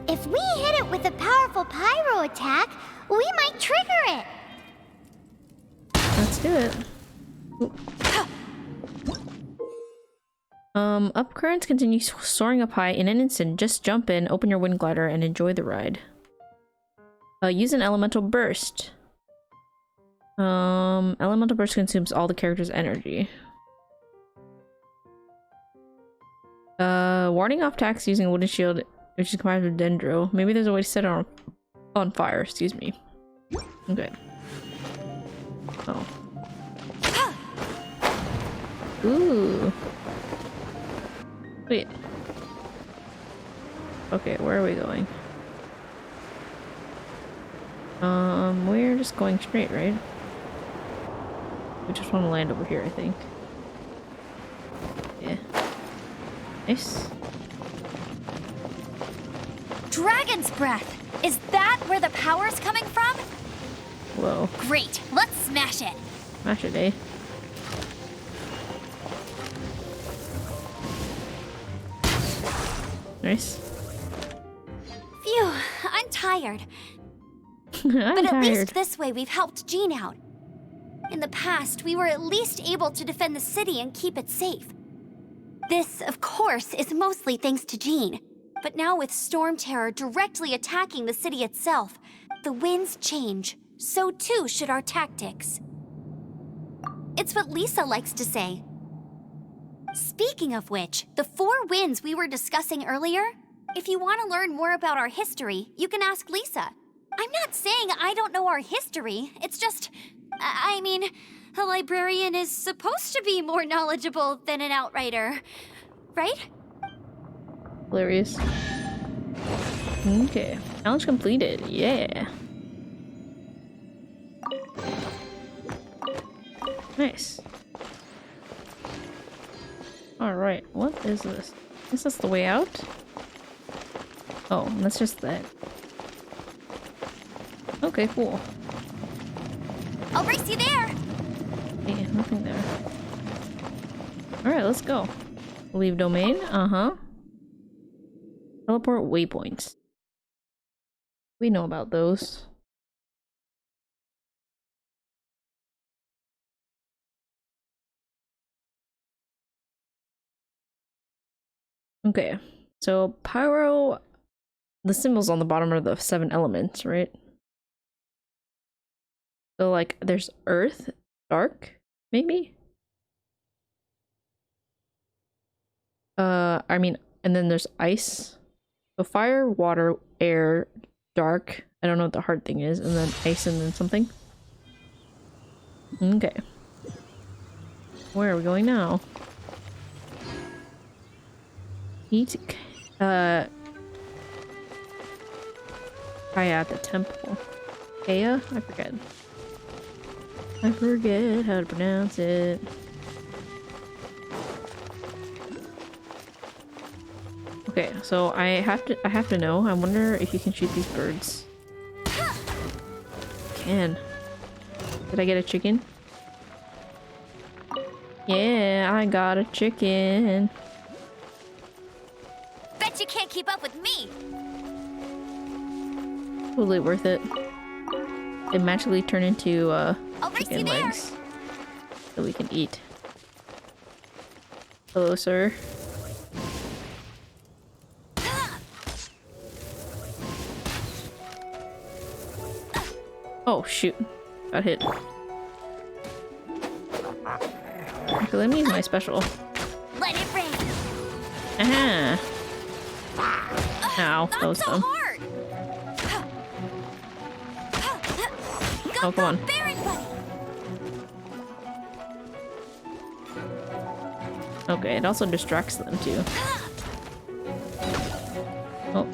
If we hit it with a powerful pyro attack, we might trigger it. Let's do it. Ooh. Up currents continue soaring up high in an instant. Just jump in, open your wind glider, and enjoy the ride. Use an elemental burst. Elemental burst consumes all the character's energy. Warding off attacks using a wooden shield, which is combined with dendro. Maybe there's a way to set it on fire, excuse me. Okay. Oh. Ooh. Wait. Okay, where are we going? We're just going straight, right? We just want to land over here, I think. Yeah. Nice. Dragon's breath! Is that where the power's coming from? Whoa. Great, let's smash it! Smash it, eh? Nice. Phew, I'm tired. I'm But at tired. least this way we've helped Jean out. In the past, we were at least able to defend the city and keep it safe. This, of course, is mostly thanks to Jean. But now with Storm Terror directly attacking the city itself, the winds change, so too should our tactics. It's what Lisa likes to say. Speaking of which, the 4 winds we were discussing earlier, if you want to learn more about our history, you can ask Lisa. I'm not saying I don't know our history, it's just, I mean, a librarian is supposed to be more knowledgeable than an outrider, right? Hilarious. Okay, challenge completed, yeah. Nice. Alright, what is this? Is this the way out? Oh, that's just that. Okay, cool. I'll race you there! Yeah, nothing there. Alright, let's go. Leave domain, Teleport waypoints. We know about those. Okay, so pyro, the symbols on the bottom are the 7 elements, right? So like there's earth, dark, maybe? I mean, and then there's ice. So fire, water, air, dark. I don't know what the hard thing is, and then ice and then something. Okay. Where are we going now? Eat Kaya at the temple. Kaya? I forget. I forget how to pronounce it. Okay, so I have to know. I wonder if you can shoot these birds. Can. Did I get a chicken? Yeah, I got a chicken. Bet you can't keep up with me! Totally worth it. They magically turn into chicken legs that we can eat. Hello, sir. Oh shoot, got hit. Okay, let me use my special. Let it rain! Aha! Ow, that was so dumb. hard! Oh, come on. Okay, it also distracts them too. Oh.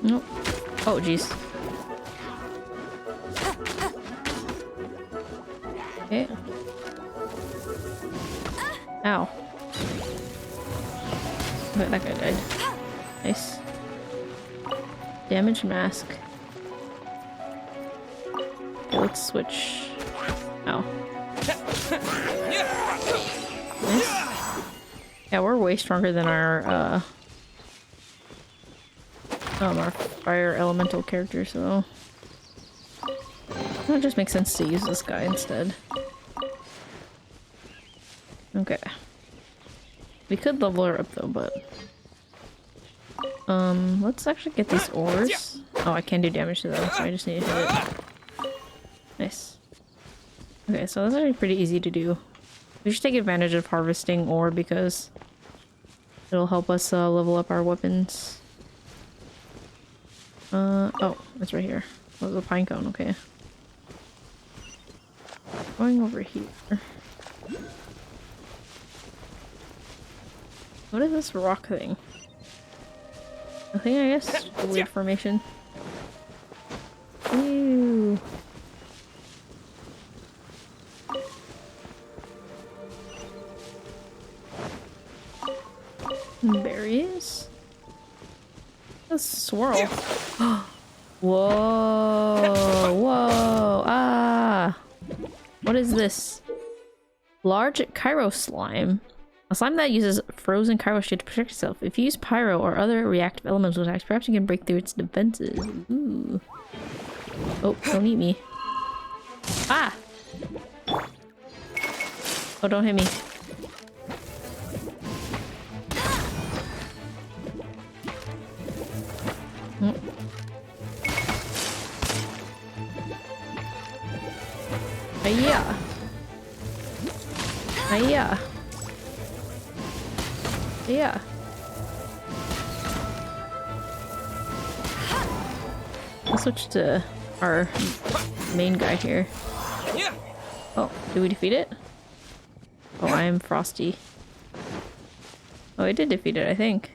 Nope. Oh, jeez. Okay. Ow. Okay, that guy died. Nice. Damage mask. Okay, let's switch. Ow. Nice. Yeah, we're way stronger than our fire elemental character, so it just makes sense to use this guy instead. Okay. We could level her up though, but let's actually get these ores. Oh, I can't do damage to them, so I just need to hit it. Nice. Okay, so that's actually pretty easy to do. We should take advantage of harvesting ore because it'll help us level up our weapons. Oh, it's right here. Oh, the pine cone, okay. Going over here. What is this rock thing? I think, I guess, a weird formation. Ew. Berries? A swirl. Whoa! Whoa! Ah! What is this? Large Cairo slime. A slime that uses frozen Cairo shit to protect itself. If you use pyro or other reactive elements with attacks, perhaps you can break through its defenses. Ooh. Oh, don't eat me. Ah! Oh, don't hit me. Hiya. Hiya. Yeah. I'll switch to our main guy here. Oh, did we defeat it? Oh, I am Frosty. Oh, I did defeat it, I think.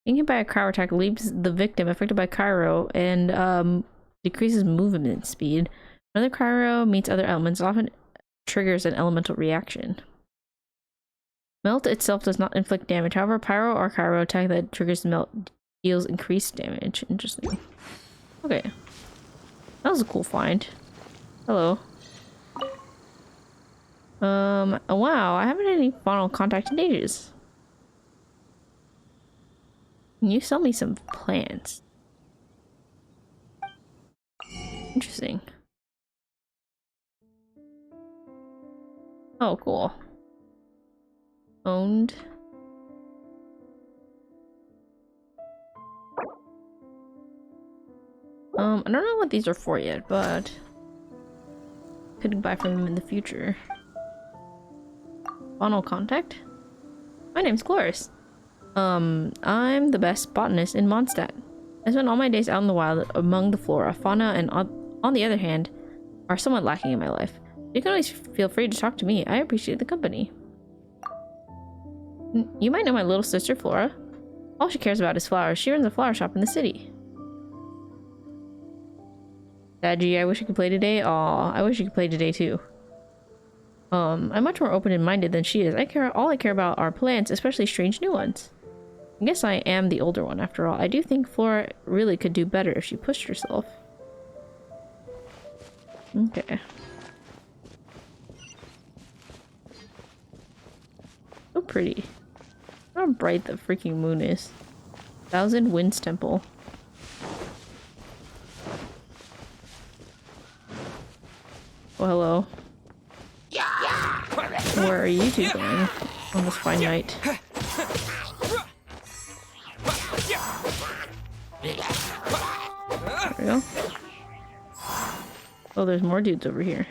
Being hit by a cryo attack leaves the victim affected by cryo and decreases movement speed. Another cryo meets other elements, often triggers an elemental reaction. Melt itself does not inflict damage. However, pyro or cryo attack that triggers the melt deals increased damage. Interesting. Okay. That was a cool find. Hello. Oh, wow, I haven't had any final contact in ages. Can you sell me some plants? Interesting. Oh, cool. Owned. I don't know what these are for yet, but could buy from them in the future. Final contact? My name's Chloris. I'm the best botanist in Mondstadt. I spend all my days out in the wild among the flora, fauna, and on the other hand, are somewhat lacking in my life. You can always feel free to talk to me. I appreciate the company. You might know my little sister, Flora. All she cares about is flowers. She runs a flower shop in the city. Sadgy, I wish I could play today. Aw, I wish you could play today too. I'm much more open-minded than she is. All I care about are plants, especially strange new ones. I guess I am the older one after all. I do think Flora really could do better if she pushed herself. Okay. So pretty. How bright the freaking moon is. Thousand Winds Temple. Oh, hello. Where are you two going on this fine night? There we go. Oh, there's more dudes over here.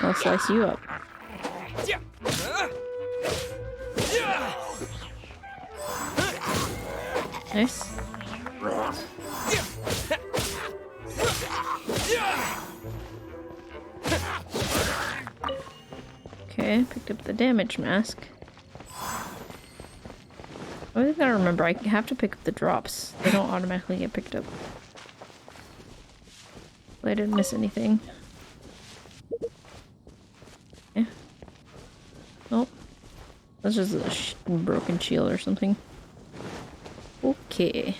I'll slice you up. Nice. Okay, picked up the damage mask. I think I remember I have to pick up the drops. They don't automatically get picked up. I didn't miss anything. Yeah. Nope. That's just a broken shield or something. Okay.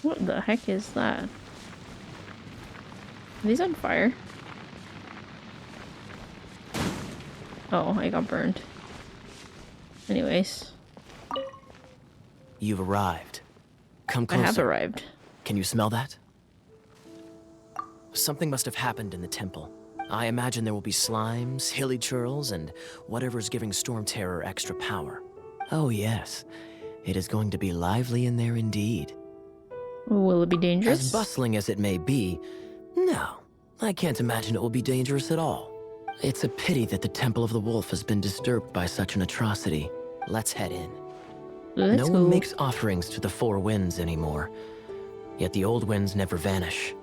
What the heck is that? Are these on fire? Oh, I got burned. Anyways. You've arrived. Come closer. I have arrived. Can you smell that? Something must have happened in the temple. I imagine there will be slimes, hilly churls, and whatever's giving Storm Terror extra power. Oh yes, it is going to be lively in there indeed. Will it be dangerous? As bustling as it may be, no, I can't imagine it will be dangerous at all. It's a pity that the Temple of the Wolf has been disturbed by such an atrocity. Let's head in. Let's no go. one makes offerings to the Four Winds anymore, yet the old winds never vanish.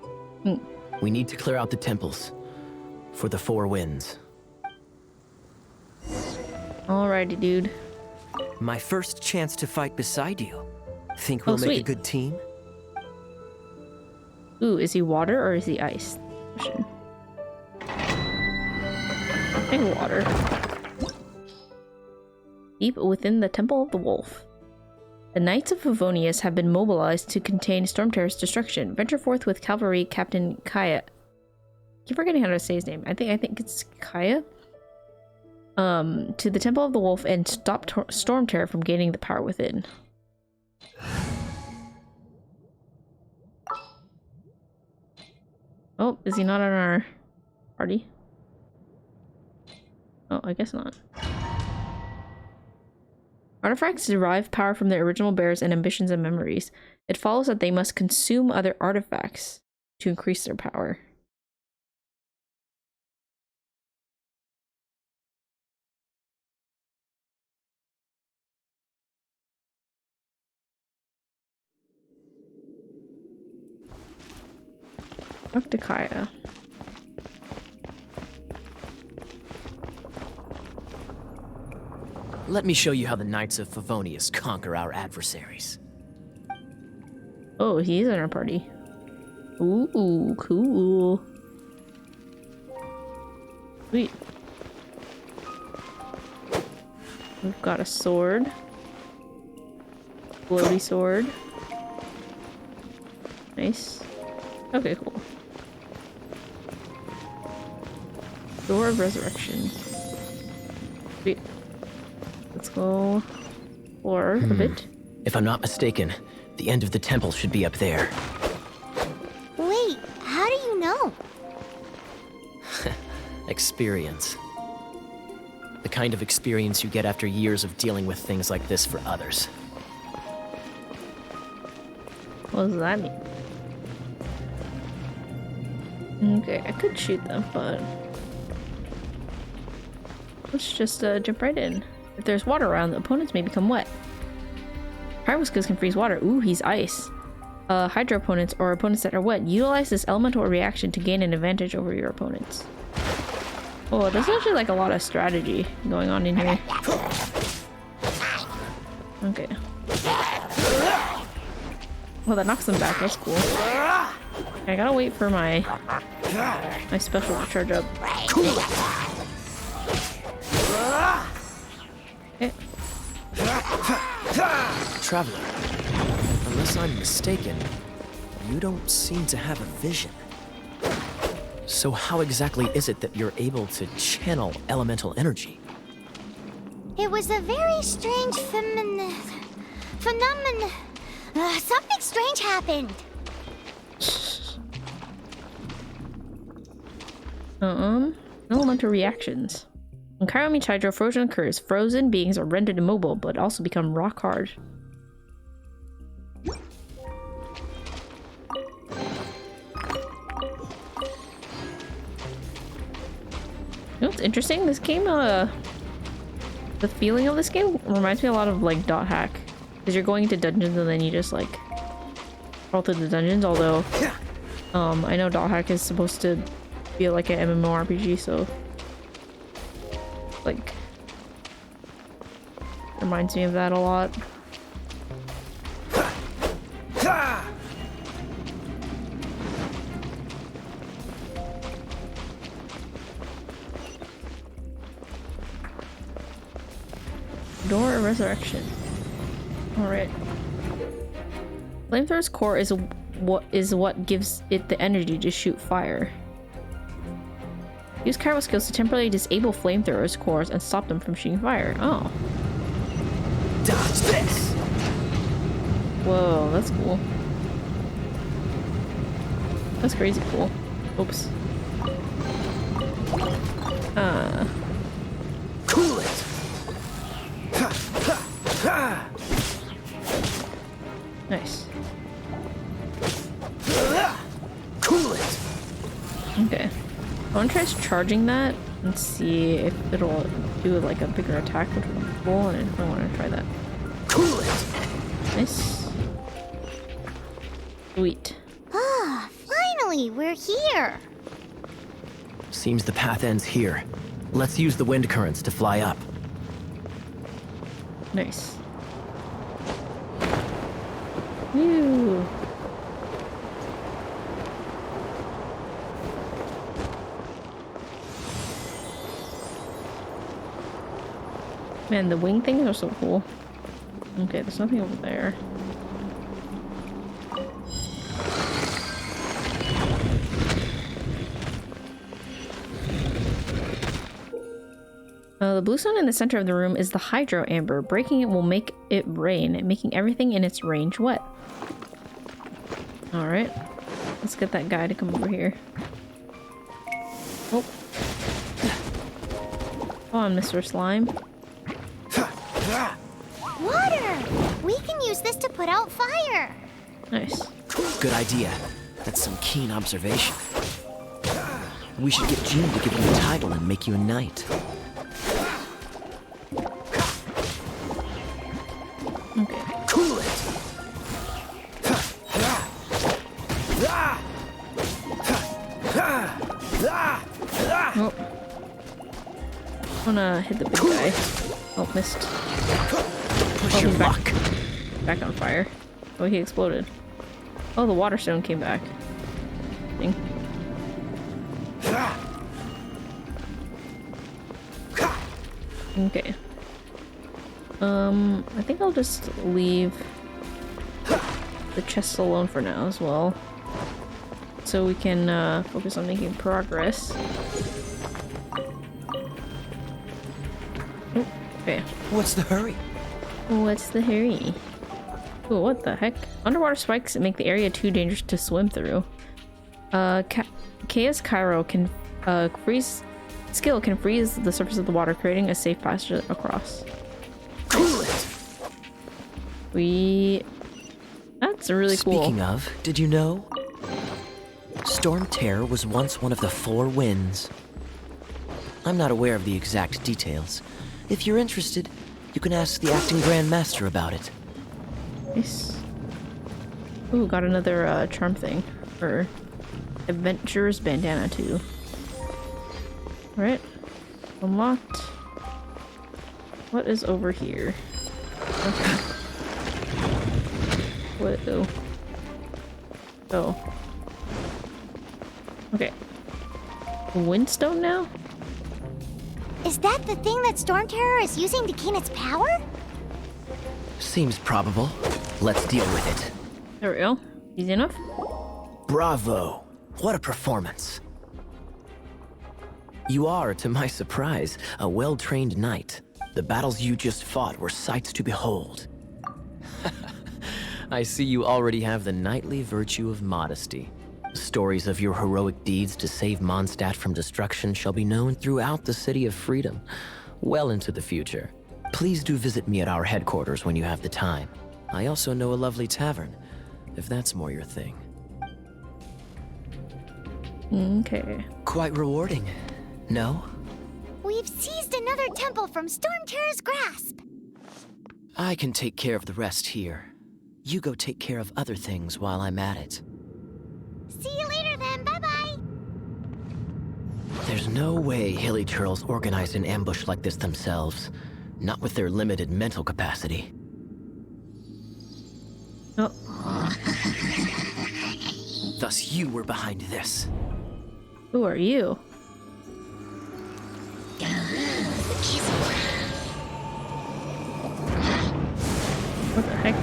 We need to clear out the temples for the Four Winds. Alrighty, dude. My first chance to fight beside you. Think we'll make a sweet. good team? Ooh, is he water or is he ice? Question. I think water. Deep within the Temple of the Wolf. The Knights of Favonius have been mobilized to contain Storm Terror's destruction. Venture forth with Cavalry Captain Kaya. I keep forgetting how to say his name. I think it's Kaya. To the Temple of the Wolf and stop Storm Terror from gaining the power within. Oh, is he not on our party? Oh, I guess not. Artifacts derive power from their original bearers and ambitions and memories. It follows that they must consume other artifacts to increase their power. Talk to Kaya. Let me show you how the Knights of Favonius conquer our adversaries. Oh, he's in our party. Ooh, cool. Sweet. We've got a sword. Floaty sword. Nice. Okay, cool. Door of Resurrection. Sweet. Let's go for a bit. If I'm not mistaken, the end of the temple should be up there. Wait, how do you know? Experience. The kind of experience you get after years of dealing with things like this for others. What does that mean? Okay, I could shoot them, but let's just jump right in. If there's water around, the opponents may become wet. Pyro skills can freeze water. Ooh, he's ice. Hydro opponents or opponents that are wet, utilize this elemental reaction to gain an advantage over your opponents. Oh, there's actually like a lot of strategy going on in here. Okay. Well, that knocks them back. That's cool. I gotta wait for my special to charge up. Okay. Traveler, unless I'm mistaken, you don't seem to have a vision. So how exactly is it that you're able to channel elemental energy? It was a very strange phenomenon. Something strange happened. Elemental reactions. When Cairo meets Hydro, frozen occurs. Frozen beings are rendered immobile, but also become rock hard. You know what's interesting? This game, the feeling of this game reminds me a lot of like Dot Hack. Because you're going into dungeons and then you just like crawl through the dungeons, although I know Dot Hack is supposed to be like an MMORPG, so like reminds me of that a lot. Door of Resurrection. Alright. Flamethrower's core is what gives it the energy to shoot fire. Use Cairo skills to temporarily disable flamethrowers' cores and stop them from shooting fire. Oh. Dodge this! Whoa, that's cool. That's crazy cool. Oops. Cool it! Nice. Cool it! Okay. I want to try charging that and see if it'll do like a bigger attack, which would be cool, and I want to try that. Cool it! Nice. Sweet. Ah, finally, we're here. Seems the path ends here. Let's use the wind currents to fly up. Nice. Woo. Man, the wing things are so cool. Okay, there's nothing over there. The blue stone in the center of the room is the hydro amber. Breaking it will make it rain, making everything in its range wet. Alright. Let's get that guy to come over here. Oh. Come on, Mr. Slime. Water! We can use this to put out fire. Nice. Good idea. That's some keen observation. We should get June to give you a title and make you a knight. Okay. Cool it! Oh. I'm gonna hit the big guy. Oh, missed. Push your luck. Back on fire. Oh, he exploded. Oh, the water stone came back. Ding. Okay. I think I'll just leave the chest alone for now as well. So we can focus on making progress. Oh, okay. What's the hurry? What's the hurry? Oh, what the heck? Underwater spikes make the area too dangerous to swim through. Chaos Cairo can freeze the surface of the water, creating a safe passage across. Cool it! That's really cool. Speaking of, did you know? Storm Terror was once one of the 4 winds. I'm not aware of the exact details. If you're interested, you can ask the acting Grand Master about it. Nice. Ooh, got another charm thing. Or adventurer's bandana too. Alright. Unlocked. What is over here? Okay. Whoa. Oh. Okay. Windstone now? Is that the thing that Storm Terror is using to gain its power? Seems probable. Let's deal with it. There we go. Easy enough? Bravo! What a performance. You are, to my surprise, a well-trained knight. The battles you just fought were sights to behold. I see you already have the knightly virtue of modesty. Stories of your heroic deeds to save Mondstadt from destruction shall be known throughout the City of Freedom, well into the future. Please do visit me at our headquarters when you have the time. I also know a lovely tavern, if that's more your thing. Okay. Quite rewarding, no? We've seized another temple from Storm Terror's grasp. I can take care of the rest here. You go take care of other things while I'm at it. See you later then, bye-bye. There's no way Hilly Turtles organized an ambush like this themselves. Not with their limited mental capacity. Oh. Thus you were behind this. Who are you? What the heck?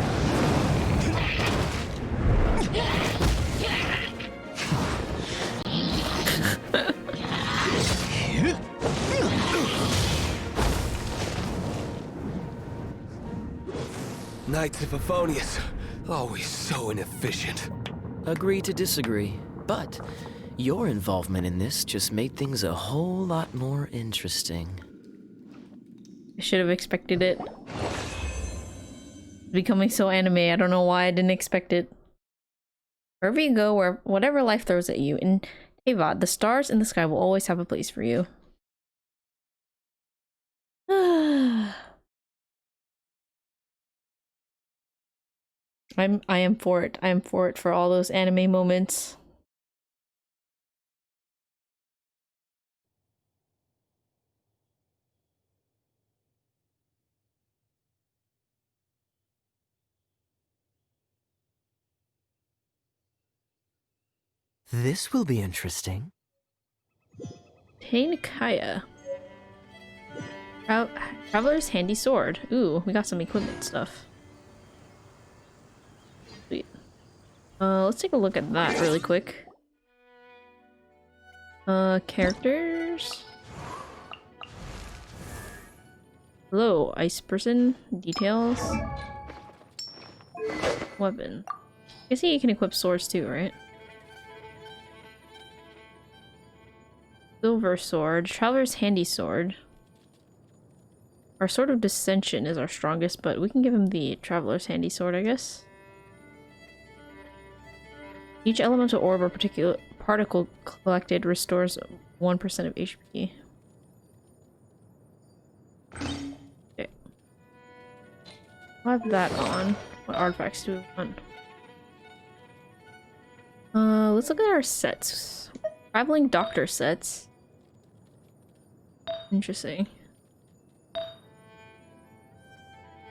Knights of Favonius, always so inefficient. Agree to disagree, but your involvement in this just made things a whole lot more interesting. I should have expected it. Becoming so anime, I don't know why I didn't expect it. Wherever you go, whatever life throws at you, in VOD, the stars in the sky will always have a place for you. I am for it. I am for it for all those anime moments. This will be interesting. Kaya. Traveler's handy sword. Ooh, we got some equipment stuff. Sweet. Let's take a look at that really quick. Characters. Hello, ice person. Details. Weapon. I see you can equip swords too, right? Silver sword. Traveler's handy sword. Our sword of dissension is our strongest, but we can give him the traveler's handy sword, I guess. Each elemental orb or particular particle collected restores 1% of HP. Okay. I'll have that on. What artifacts do we want? Let's look at our sets. Traveling doctor sets. Interesting.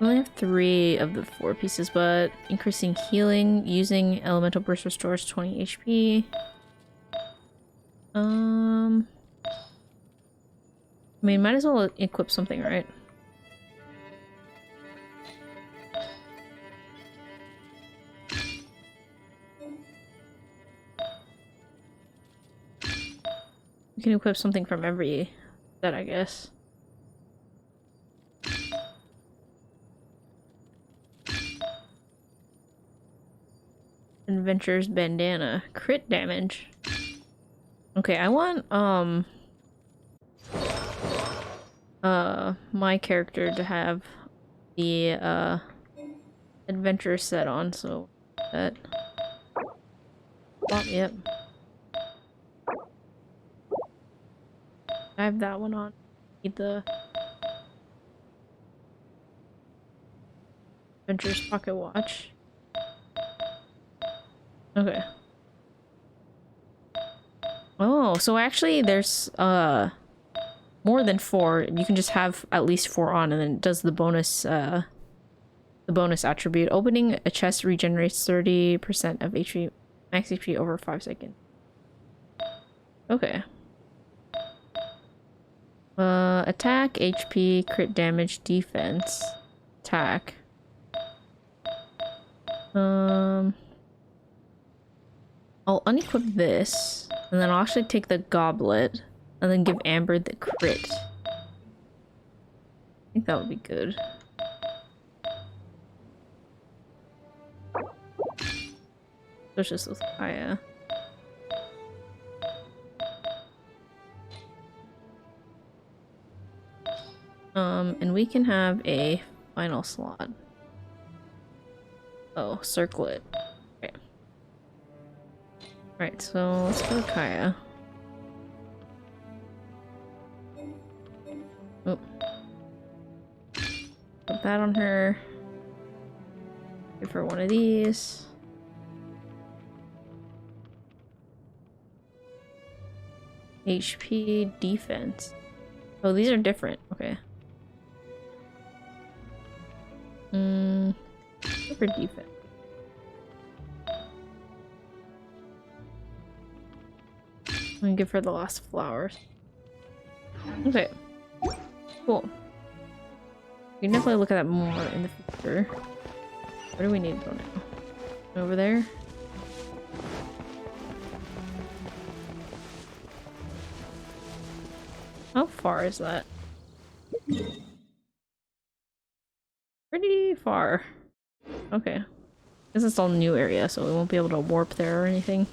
We only have 3 of the 4 pieces, but increasing healing using elemental burst restores 20 HP. I mean, might as well equip something, right? We can equip something from every set, I guess. Adventurer's bandana. Crit damage. Okay, I want, my character to have the, adventure set on, so that... Oh, yep. I have that one on. Need the... Adventurer's pocket watch. Okay. Oh, so actually there's more than 4. You can just have at least 4 on, and then it does the bonus attribute. Opening a chest regenerates 30% of HP, max HP over 5 seconds. Okay. Attack, HP, crit damage, defense, attack. I'll unequip this, and then I'll actually take the goblet, and then give Amber the crit. I think that would be good. It's just with Kaya. And we can have a final slot. Oh, circle it. Okay. Right, so let's go to Kaya. Oh. Put that on her. Give her one of these. HP, defense. Oh, these are different. Okay. For defense. I'm gonna give her the last flowers. Okay. Cool. We can definitely look at that more in the future. Where do we need to go now? Over there? How far is that? Pretty far. Okay. This is all new area, so we won't be able to warp there or anything.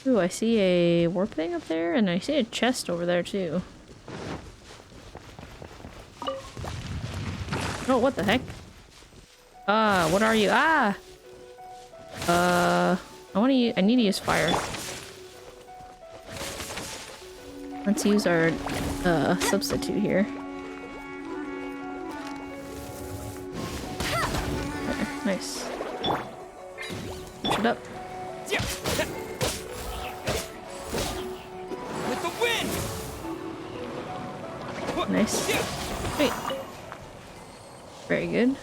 Ooh, I see a warp thing up there, and I see a chest over there too. Oh, what the heck? What are you? Ah! I need to use fire. Let's use our, substitute here. There, nice. Push it up. With the wind! Nice. Great. Very good.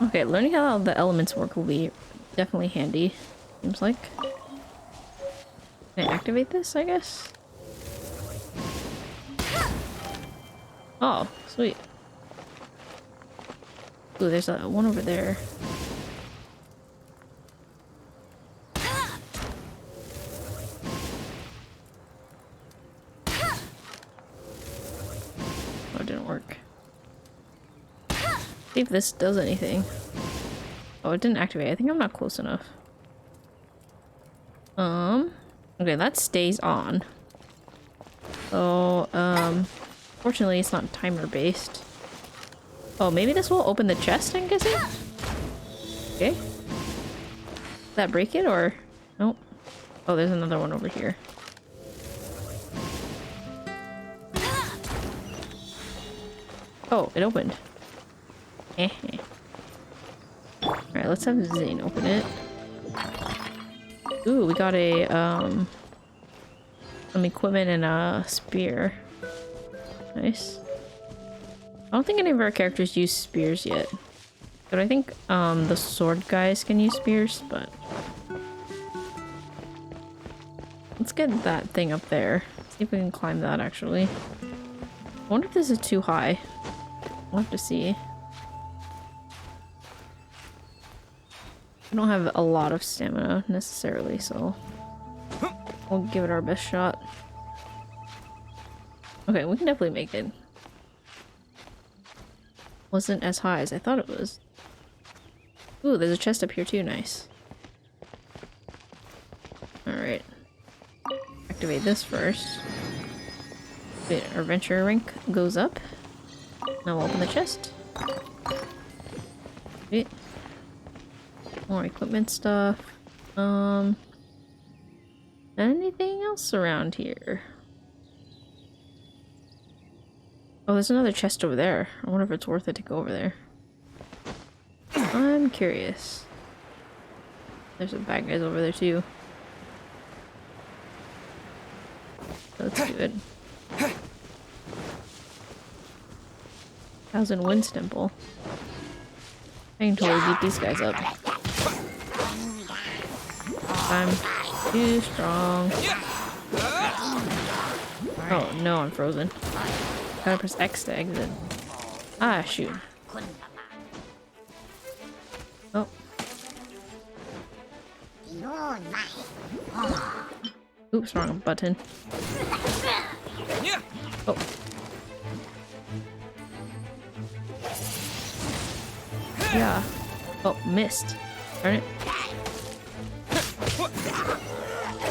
Okay, learning how the elements work will be definitely handy, seems like. Can I activate this, I guess? Oh, sweet. Ooh, there's one over there. Oh, it didn't work. See if this does anything. Oh, it didn't activate. I think I'm not close enough. Okay, that stays on. So, fortunately it's not timer based. Oh, maybe this will open the chest, I'm guessing? Okay. Did that break it or? Nope. Oh, there's another one over here. Oh, it opened. Alright, let's have Zane open it. Ooh, we got a, some equipment and a spear. Nice. I don't think any of our characters use spears yet. But I think, the sword guys can use spears, but... Let's get that thing up there. See if we can climb that, actually. I wonder if this is too high. We'll have to see. We don't have a lot of stamina, necessarily, so... We'll give it our best shot. Okay, we can definitely make it. Wasn't as high as I thought it was. Ooh, there's a chest up here too, nice. Alright. Activate this first. Wait, our adventure rank goes up. Now we'll open the chest. Wait. More equipment stuff. Anything else around here? Oh, there's another chest over there. I wonder if it's worth it to go over there. I'm curious. There's some bad guys over there too. Let's do it. 1000 Winds Temple. I can totally beat these guys up. I'm too strong. Oh no, I'm frozen. Gotta press X to exit. Ah, shoot. Oh. Oops, wrong button. Oh. Yeah. Oh, missed. Darn it.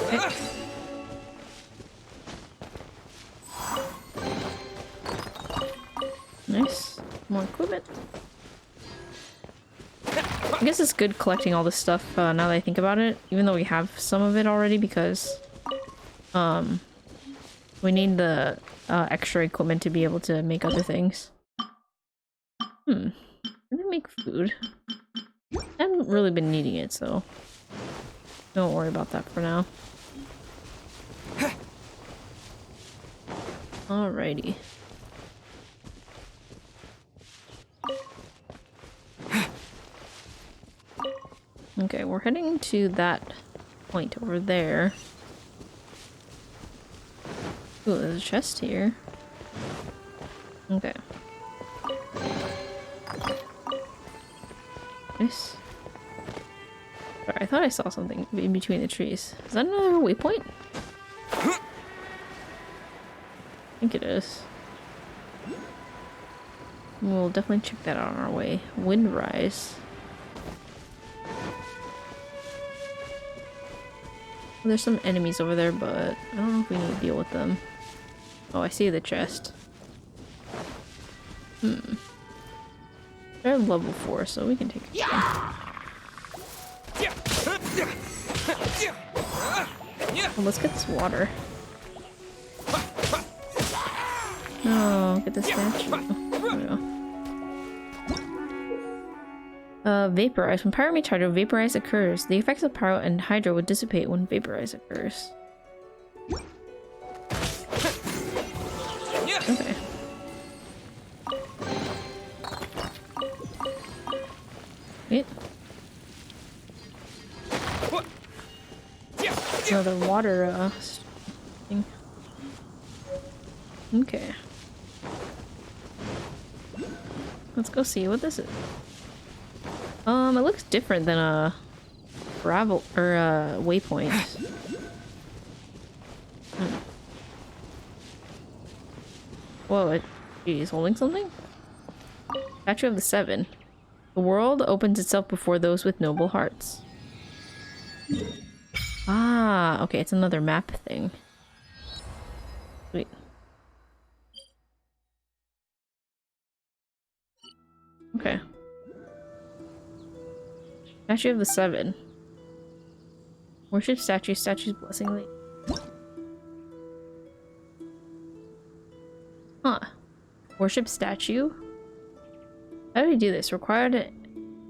Okay. Nice. More equipment. I guess it's good collecting all this stuff now that I think about it, even though we have some of it already, because we need the extra equipment to be able to make other things. Let me make food. I haven't really been needing it, so don't worry about that for now. Alrighty. Okay, we're heading to that point over there. Ooh, there's a chest here. Okay. Nice. Sorry, I thought I saw something in between the trees. Is that another waypoint? I think it is. We'll definitely check that out on our way. Windrise. There's some enemies over there, but I don't know if we need to deal with them. Oh, I see the chest. They're level 4, so we can take it. Well, let's get this water. No, get the statue. There we go. Vaporize. When pyromeat hydro vaporize occurs, the effects of pyro and hydro would dissipate when vaporize occurs. Okay. Wait. Another water thing. Okay. Let's go see what this is. It looks different than a gravel or a waypoint. Whoa, he's holding something? Statue of the Seven. The world opens itself before those with noble hearts. Ah, okay, it's another map thing. Sweet. Okay. Statue of the Seven. Worship statue, statue's blessing lady. Huh. Worship statue? How do we do this? Required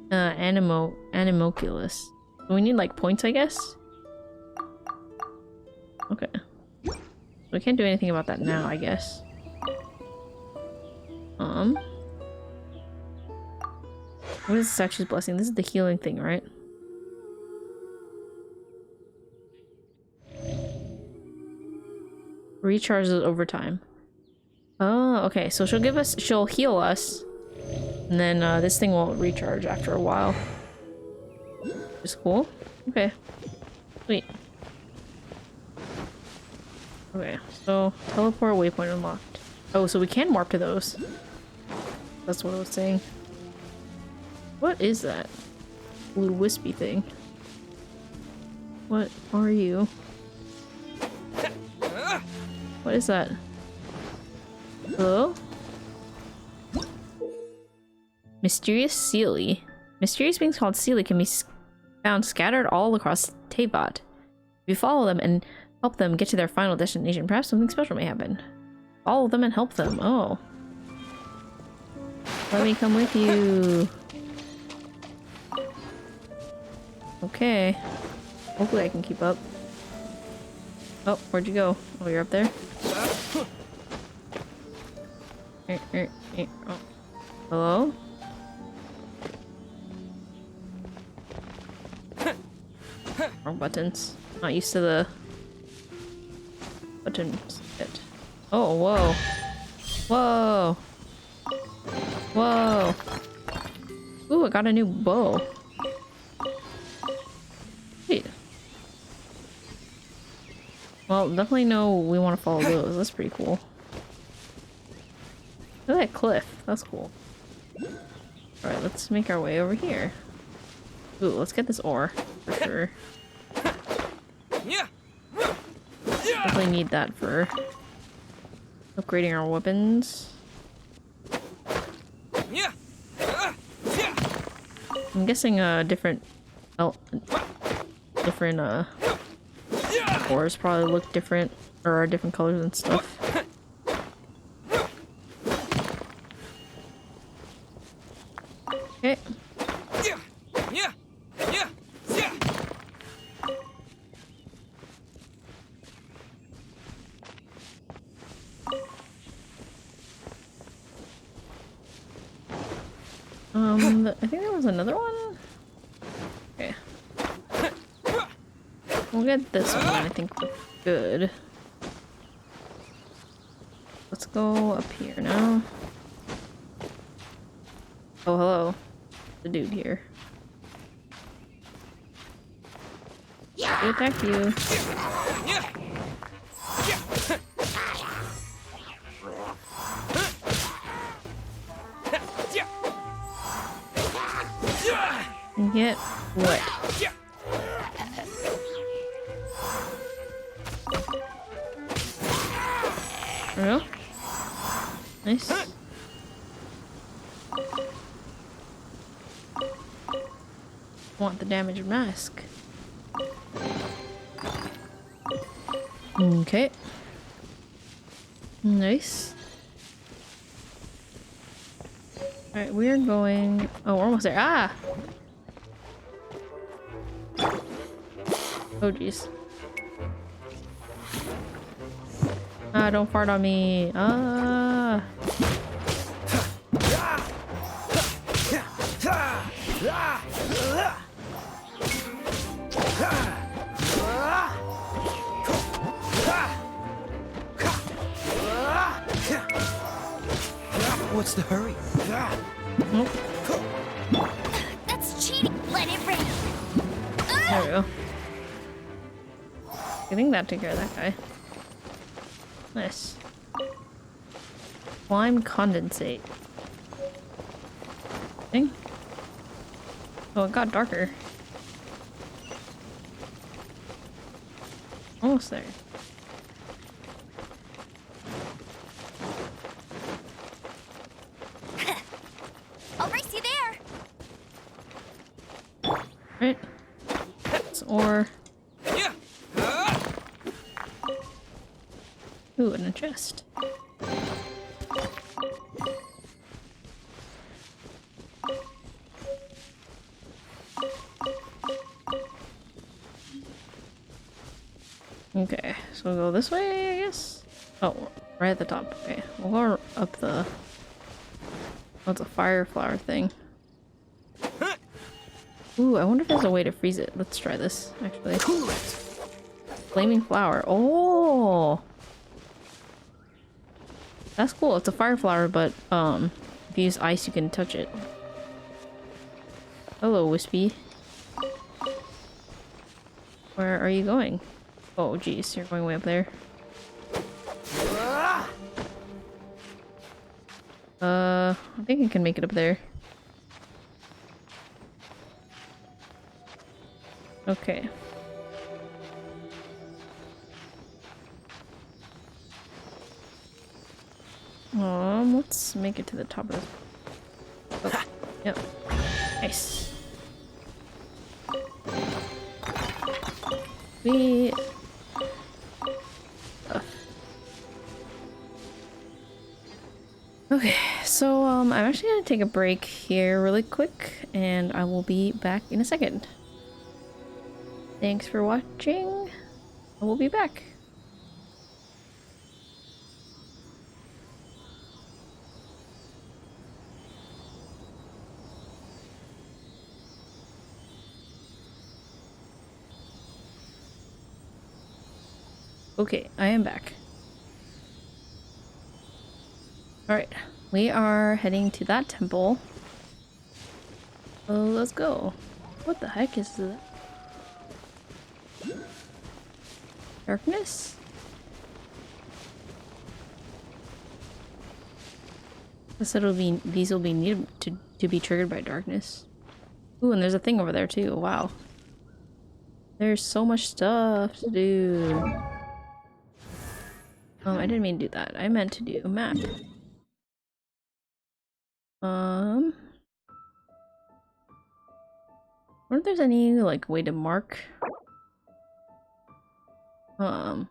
animoculus. So we need like points, I guess? Okay. We can't do anything about that now, I guess. What is the statue's blessing? This is the healing thing, right? Recharges over time. Oh, okay. So she'll heal us. And then this thing will recharge after a while. Which is cool. Okay. Sweet. Okay, so teleport waypoint unlocked. Oh, so we can warp to those. That's what I was saying. What is that? Little wispy thing. What are you? What is that? Hello? Mysterious Sealy. Mysterious beings called Sealy can be found scattered all across Teyvat. If you follow them and help them get to their final destination, perhaps something special may happen. Follow them and help them. Oh. Let me come with you. Okay. Hopefully I can keep up. Oh, where'd you go? Oh, you're up there? Oh. Hello? Wrong buttons. Not used to the buttons yet. Oh, whoa. Whoa. Whoa. Ooh, I got a new bow. Wait. Well, definitely know we want to follow those. That's pretty cool. Look at that cliff. That's cool. Alright, let's make our way over here. Ooh, let's get this ore. For sure. Definitely need that for upgrading our weapons. I'm guessing different ores probably look different or are different colors and stuff. Okay. I think there was another one. Okay. We'll get this one, I think we're good. Let's go up here now. Oh, hello. The dude here. He attacked you. Get what? There we go. Nice. Want the damaged mask. Okay. Nice. Alright, we're going... Oh, we're almost there. Ah! Oh, jeez. Ah, don't fart on me. Ah! What's the hurry? Nope. That's cheating. Let it rain. There we go. I think that took care of that guy. Nice. Slime condensate. Thing. Oh, it got darker. Almost there. I'll race you there. Right. It's ore. Ooh, and a chest. Okay, so we'll go this way, I guess? Oh, right at the top. Okay, we'll go up the... Oh, it's a fire flower thing. Ooh, I wonder if there's a way to freeze it. Let's try this, actually. Flaming flower. Oh! That's cool. It's a fire flower, but, if you use ice, you can touch it. Hello, Wispy. Where are you going? Oh, geez, you're going way up there. I think I can make it up there. Okay. Let's make it to the top of this. Oh, yep. Nice. We... Okay, so I'm actually gonna take a break here really quick, and I will be back in a second. Thanks for watching. I will be back. Okay, I am back. Alright, we are heading to that temple. So let's go. What the heck is that? Darkness? I said these will be needed to be triggered by darkness. Ooh, and there's a thing over there too. Wow. There's so much stuff to do. I didn't mean to do that. I meant to do a map. I wonder if there's any, like, way to mark... Doesn't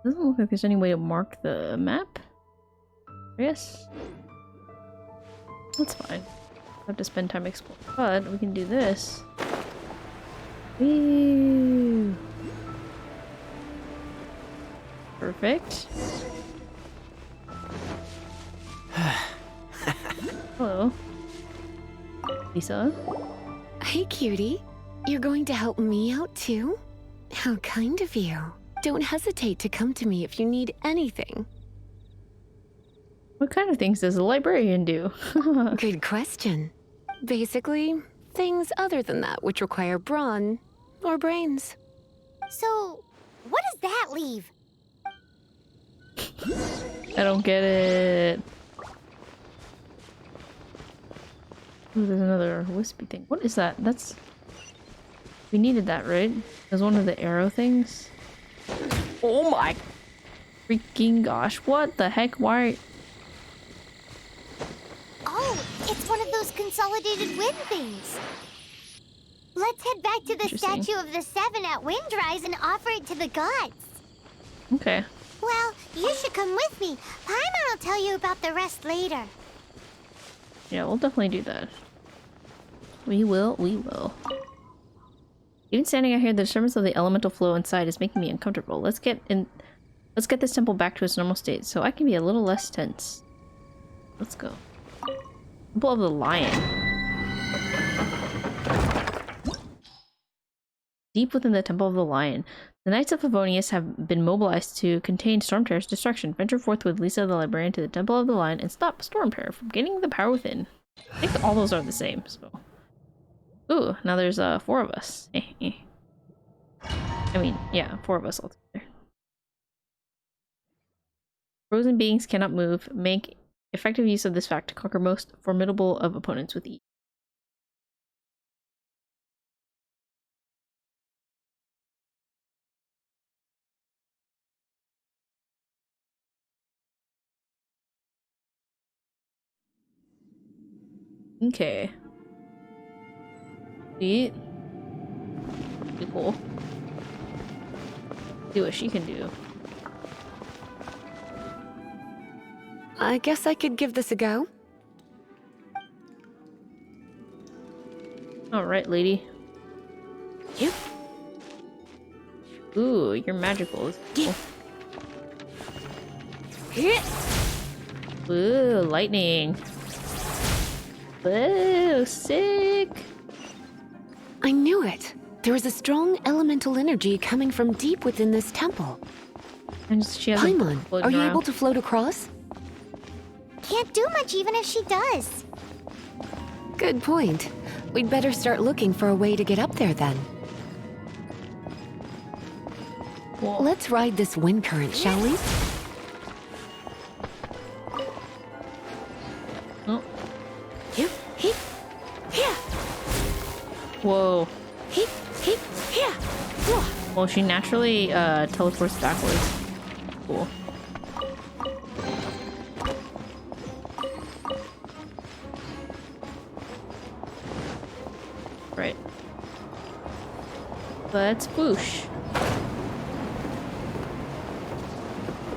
look like there's any way to mark the map. Yes. That's fine. Have to spend time exploring, but we can do this. Woo! Perfect. Hello, Lisa. Hey, cutie. You're going to help me out too? How kind of you. Don't hesitate to come to me if you need anything. What kind of things does a librarian do? Good question. Basically, things other than that which require brawn or brains. So, what does that leave? I don't get it. Ooh, there's another wispy thing. What is that? That's... We needed that, right? There's one of the arrow things. Oh my freaking gosh. What the heck? Why? Oh, it's one of those consolidated wind things. Let's head back to the statue of the Seven at Windrise and offer it to the gods. Okay. Well, you should come with me. Paimon will tell you about the rest later. Yeah, we'll definitely do that. We will. Even standing out here, the disturbance of the elemental flow inside is making me uncomfortable. Let's get this temple back to its normal state so I can be a little less tense. Let's go. Temple of the Lion. Deep within the Temple of the Lion, the Knights of Favonius have been mobilized to contain Stormterror's destruction. Venture forth with Lisa the Librarian to the Temple of the Lion and stop Stormterror from gaining the power within. I think all those are the same, so... Ooh, now there's 4 of us. I mean, yeah, 4 of us altogether. Frozen beings cannot move. Make effective use of this fact to conquer most formidable of opponents with ease. Okay. Sweet. Pretty cool. See what she can do. I guess I could give this a go. Alright, lady. Yep. Ooh, you're magical. Cool. Ooh, lightning. Ooh, sick. I knew it. There is a strong elemental energy coming from deep within this temple. And she has Paimon, are you able to float across? Can't do much even if she does. Good point. We'd better start looking for a way to get up there then. Whoa. Let's ride this wind current, shall we? Oh. Here, here, here. Whoa. Here, here, here. Well, she naturally teleports backwards. Cool. Right. Let's whoosh.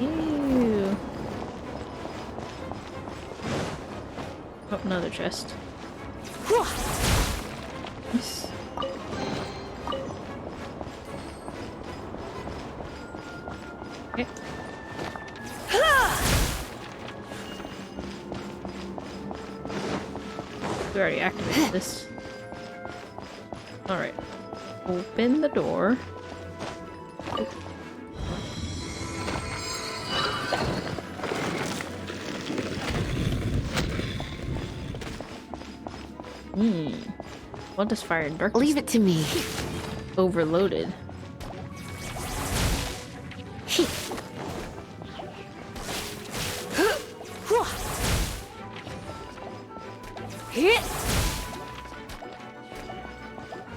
Ew. Oh, another chest. Nice. Okay. We already activated this. Alright. Open the door. What does fire and darkness? Leave it to me. Overloaded.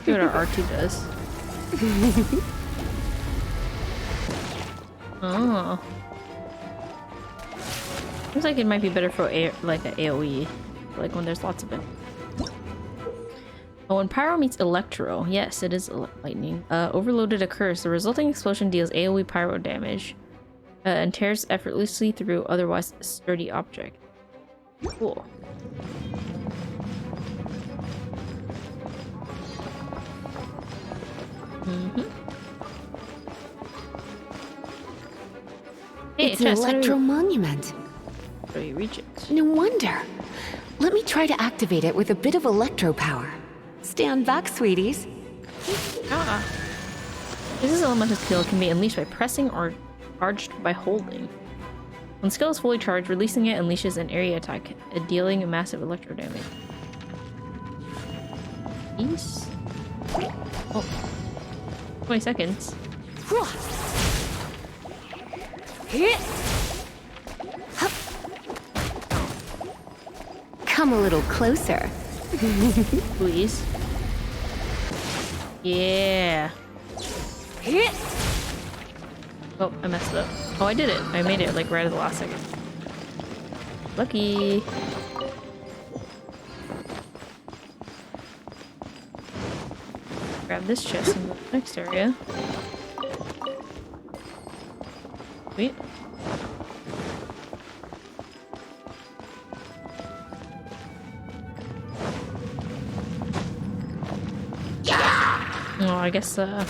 See what our R2 does. Oh. Seems like it might be better for like an AoE, like when there's lots of it. Oh, when Pyro meets Electro, yes, it is lightning. Overloaded occurs. The resulting explosion deals AoE Pyro damage and tears effortlessly through otherwise sturdy object. Cool. Hey, It's an electro monument. How do you reach it? No wonder. Let me try to activate it with a bit of electro power. Stand back, sweeties. Ah. This elemental skill can be unleashed by pressing or charged by holding. When skill is fully charged, releasing it unleashes an area attack, dealing massive electro damage. Peace. Oh. 20 seconds. Come a little closer. Please. Yeah. Oh, I messed up. Oh, I did it. I made it like right at the last second. Lucky. Grab this chest in the next area. Sweet. Oh, I guess, oh.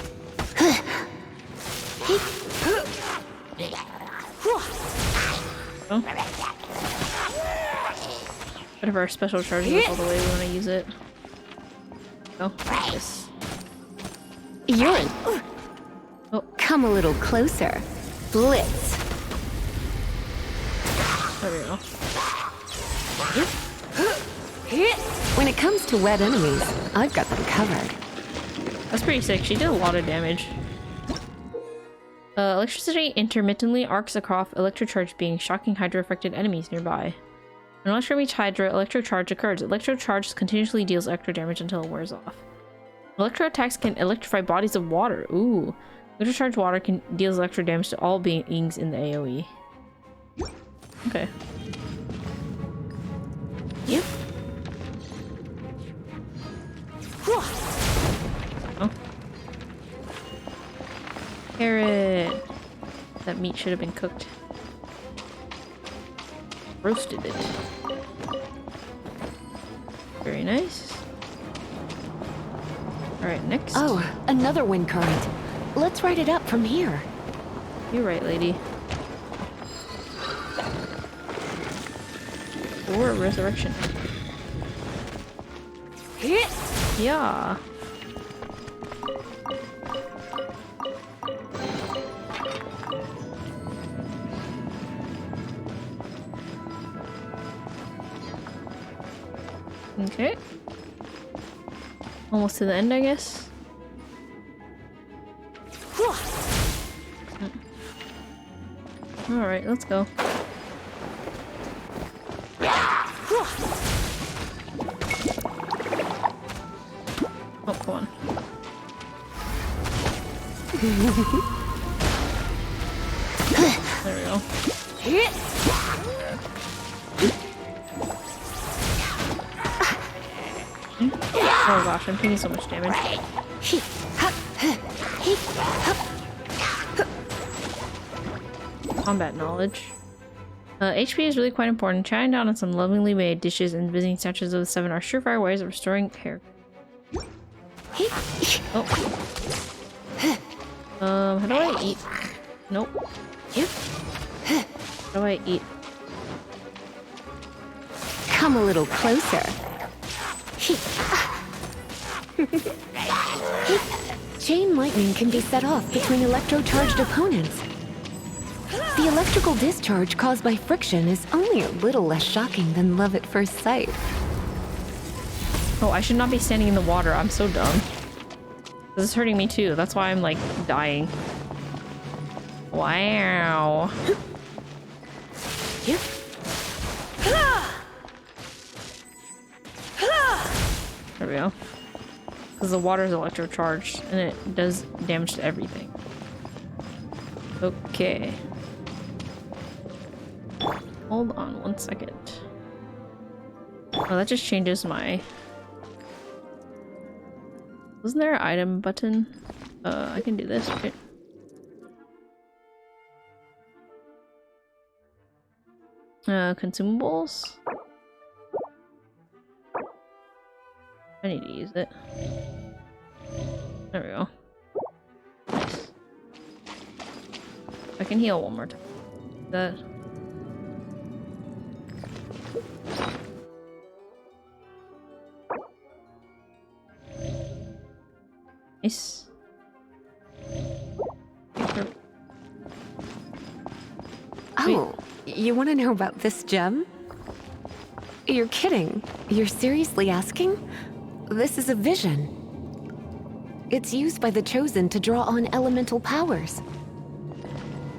Bit of our special charges up all the way we want to use it. Oh, yes. Urine. Oh. Come a little closer. Blitz. There we go. When it comes to wet enemies, I've got them covered. That's pretty sick. She did a lot of damage. Electricity intermittently arcs across electrocharge beings, shocking Hydra-affected enemies nearby. When electro meets Hydra, electrocharge occurs. Electrocharge continuously deals electro damage until it wears off. Electro attacks can electrify bodies of water. Ooh. Electrocharged water can deals electro damage to all beings in the AoE. Okay. Yep. Oh. Carrot. That meat should have been cooked. Roasted it. Very nice. Alright, next. Oh, another wind current. Let's ride it up from here. You're right, lady. Or resurrection. Yeah. Okay. Almost to the end, I guess. Alright, let's go. Oh, come on. There we go. Oh gosh, I'm taking so much damage. Combat knowledge. HP is really quite important. Chatting down on some lovingly made dishes and visiting statues of the 7 are surefire ways of restoring hair. Oh. How do I eat? Nope. How do I eat? Come a little closer. Chain lightning can be set off between electrocharged opponents. The electrical discharge caused by friction is only a little less shocking than love at first sight. Oh, I should not be standing in the water. I'm so dumb. This is hurting me too. That's why I'm like dying. Wow. Yep. There we go. Because the water is electrocharged and it does damage to everything. Okay. Hold on 1 second. Oh, that just changes my... Wasn't there an item button? I can do this, right? Consumables? I need to use it. There we go. Nice. I can heal one more time. That. Nice. Oh, you want to know about this gem? You're kidding. You're seriously asking? This is a vision. It's used by the Chosen to draw on elemental powers.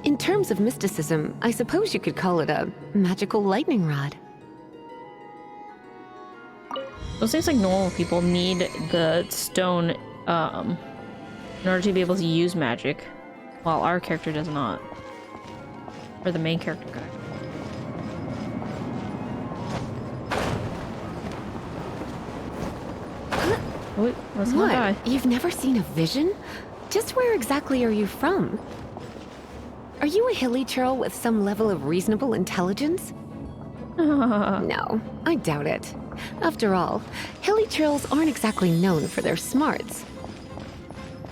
In terms of mysticism, I suppose you could call it a magical lightning rod. It seems like normal people need the stone in order to be able to use magic, while our character does not. Or the main character guy. Wait, let's not die. You've never seen a vision? Just where exactly are you from? Are you a hilly churl with some level of reasonable intelligence? No, I doubt it. After all, hilly churls aren't exactly known for their smarts.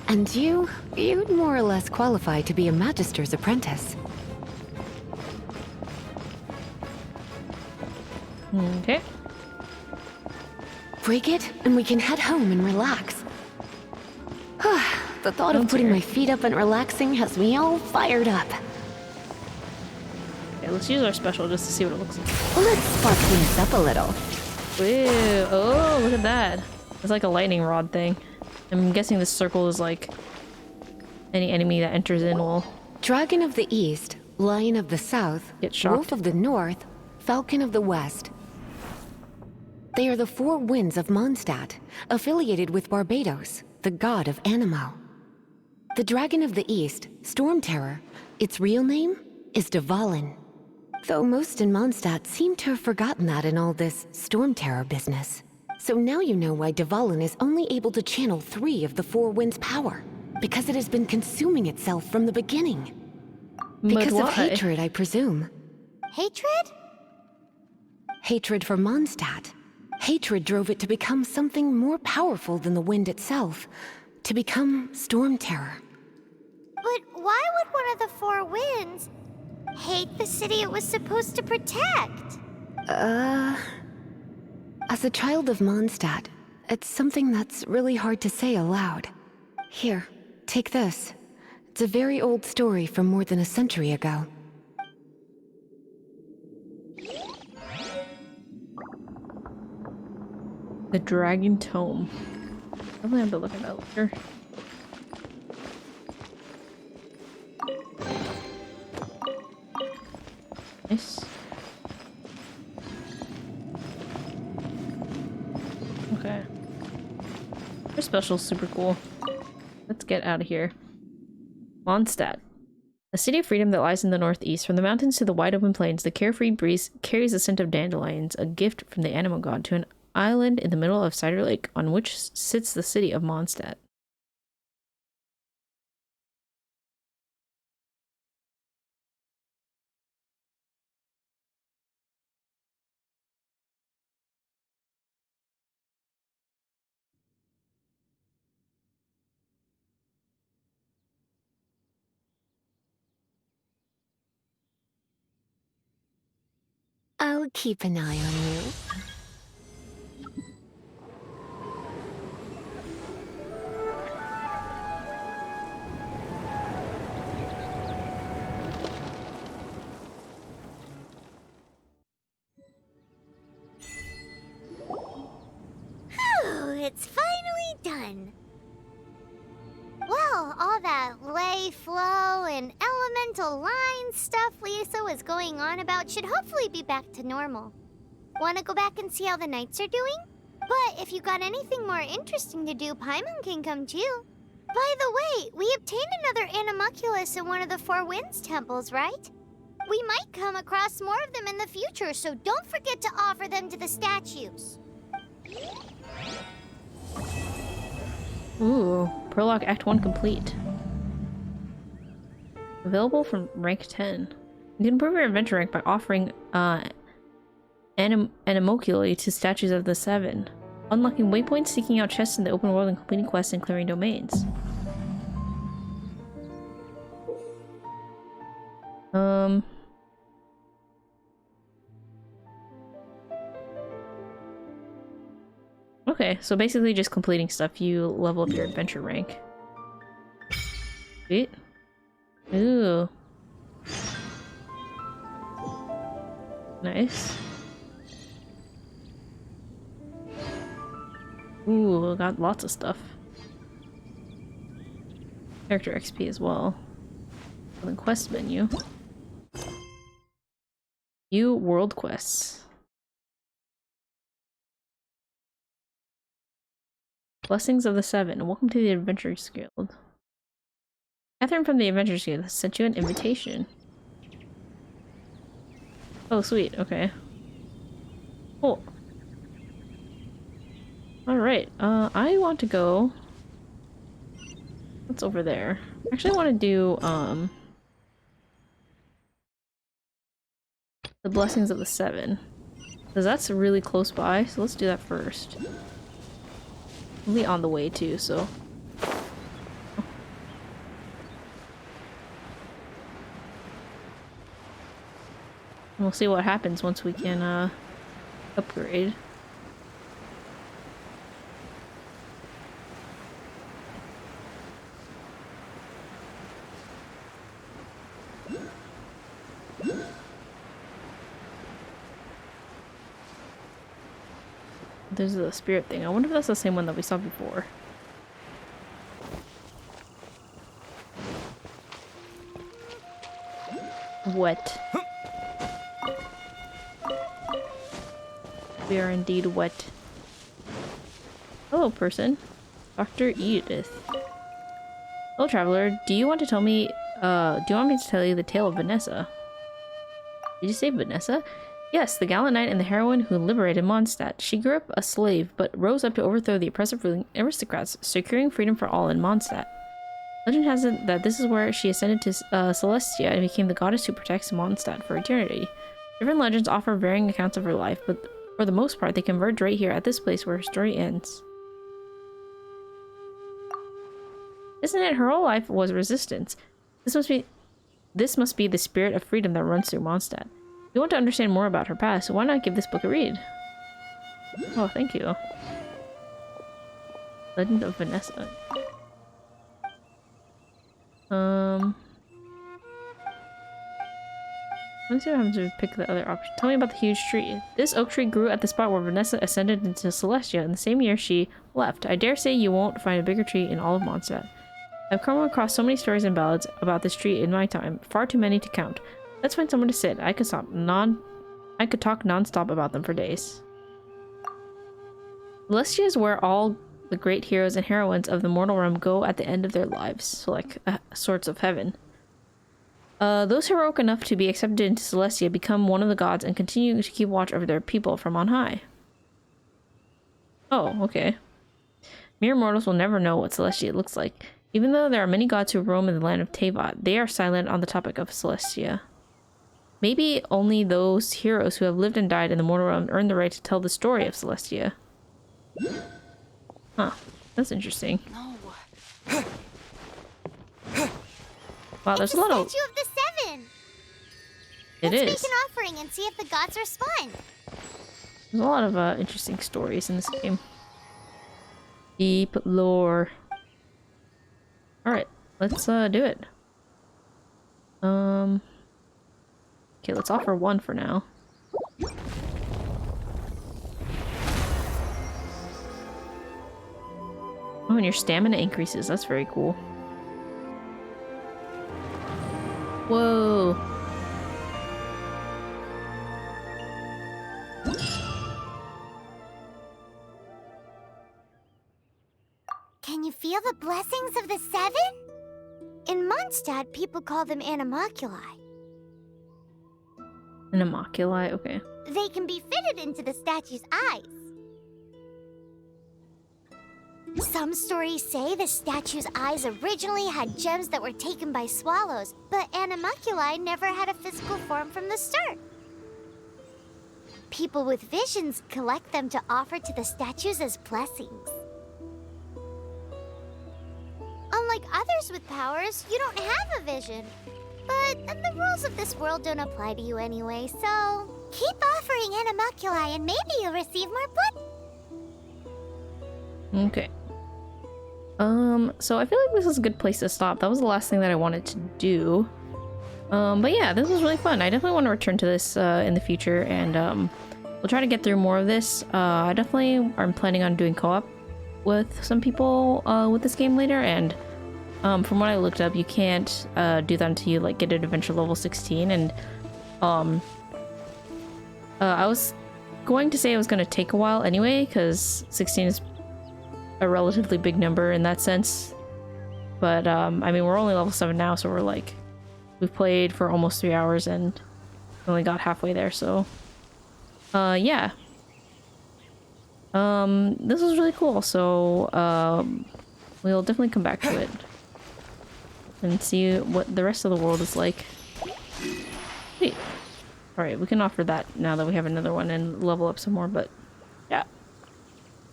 And you'd more or less qualify to be a magister's apprentice. Okay. Break it, and we can head home and relax. The thought of putting my feet up and relaxing has me all fired up. Okay, let's use our special just to see what it looks like. Let's spark things up a little. Whoa. Oh, look at that. It's like a lightning rod thing. I'm guessing this circle is like any enemy that enters in will Dragon of the East, Lion of the South, Get shocked. Wolf of the North, Falcon of the West. They are the four winds of Mondstadt, affiliated with Barbados, the god of Anemo. The Dragon of the East, Storm Terror, its real name is Dvalin. Though most in Mondstadt seem to have forgotten that in all this Storm Terror business. So now you know why Dvalin is only able to channel 3 of the four winds' power. Because it has been consuming itself from the beginning. Because of hatred, I presume. Hatred? Hatred for Mondstadt. Hatred drove it to become something more powerful than the wind itself. To become Storm Terror. But why would one of the four winds hate the city it was supposed to protect? As a child of Mondstadt, it's something that's really hard to say aloud. Here, take this. It's a very old story from more than a century ago. The Dragon Tome. I'm gonna have to look at that later. Nice. Okay. Their special's super cool. Let's get out of here. Mondstadt. A city of freedom that lies in the northeast. From the mountains to the wide open plains, the carefree breeze carries the scent of dandelions, a gift from the animal god, to an island in the middle of Cider Lake on which sits the city of Mondstadt. I'll keep an eye on you. Whew, it's finally done. Well, all that lay, flow, and elemental line stuff Lisa was going on about should hopefully be back to normal. Want to go back and see how the knights are doing? But if you got anything more interesting to do, Paimon can come too. By the way, we obtained another Animalculus in one of the Four Winds temples, right? We might come across more of them in the future, so don't forget to offer them to the statues. Ooh, Prologue Act 1 complete. Available from rank 10. You can improve your adventure rank by offering Animalculi to statues of the Seven. Unlocking waypoints, seeking out chests in the open world, and completing quests and clearing domains. Okay, so basically just completing stuff, you level up your adventure rank. Sweet. Ooh. Nice. Ooh, got lots of stuff. Character XP as well. The quest menu. View world quests. Blessings of the Seven. Welcome to the Adventurers Guild. Catherine from the Adventurers Guild has sent you an invitation. Oh, sweet. Okay. Cool. Alright. I want to go... What's over there? Actually, I want to do, the Blessings of the Seven. Because that's really close by, so let's do that first. We'll be on the way too, so... We'll see what happens once we can, upgrade. There's the spirit thing. I wonder if that's the same one that we saw before. wet. We are indeed wet. Hello, person. Dr. Edith. Hello, traveler. Do you want to tell me, do you want me to tell you the tale of Vanessa? Did you say Vanessa? Yes, the gallant knight and the heroine who liberated Mondstadt. She grew up a slave, but rose up to overthrow the oppressive ruling aristocrats, securing freedom for all in Mondstadt. Legend has it that this is where she ascended to Celestia and became the goddess who protects Mondstadt for eternity. Different legends offer varying accounts of her life, but for the most part, they converge right here at this place where her story ends. Isn't it? Her whole life was resistance. This must be the spirit of freedom that runs through Mondstadt. If you want to understand more about her past, why not give this book a read? Oh, thank you. Legend of Vanessa. Let's see what happens if we pick the other option. Tell me about the huge tree. This oak tree grew at the spot where Vanessa ascended into Celestia in the same year she left. I dare say you won't find a bigger tree in all of Mondstadt. I've come across so many stories and ballads about this tree in my time, far too many to count. Let's find somewhere to sit. I could talk non-stop about them for days. Celestia is where all the great heroes and heroines of the mortal realm go at the end of their lives, so like sorts of heaven. Those heroic enough to be accepted into Celestia become one of the gods and continue to keep watch over their people from on high. Oh, okay. Mere mortals will never know what Celestia looks like. Even though there are many gods who roam in the land of Teyvat, they are silent on the topic of Celestia. Maybe only those heroes who have lived and died in the mortal realm earn the right to tell the story of Celestia. Huh. That's interesting. Wow, there's a lot of... Statue of the Seven! It is. Let's make an offering and see if the gods respond. There's a lot of interesting stories in this game. Deep lore. Alright, let's do it. Okay, let's offer one for now. Oh, and your stamina increases. That's very cool. Whoa. Can you feel the blessings of the Seven? In Mondstadt, people call them animalculi. Animalculi, okay. They can be fitted into the statue's eyes. Some stories say the statue's eyes originally had gems that were taken by swallows, but animalculi never had a physical form from the start. People with visions collect them to offer to the statues as blessings. Unlike others with powers, you don't have a vision. But the rules of this world don't apply to you anyway, so keep offering animalculi and maybe you'll receive more blood. Okay. So I feel like this is a good place to stop. That was the last thing that I wanted to do. But yeah, this was really fun. I definitely want to return to this in the future, and we'll try to get through more of this. I definitely am planning on doing co-op with some people with this game later, and from what I looked up, you can't do that until you like get an adventure level 16, and I was going to say it was going to take a while anyway, because 16 is a relatively big number in that sense. But I mean, we're only level 7 now, so we're like, we've played for almost 3 hours and only got halfway there, so yeah. This was really cool, so we'll definitely come back to it and see what the rest of the world is like. Sweet. Alright, we can offer that now that we have another one and level up some more, but yeah.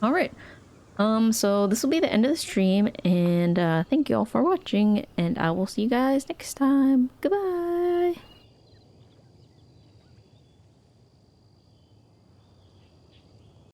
Alright. So this will be the end of the stream, and thank you all for watching, and I will see you guys next time. Goodbye!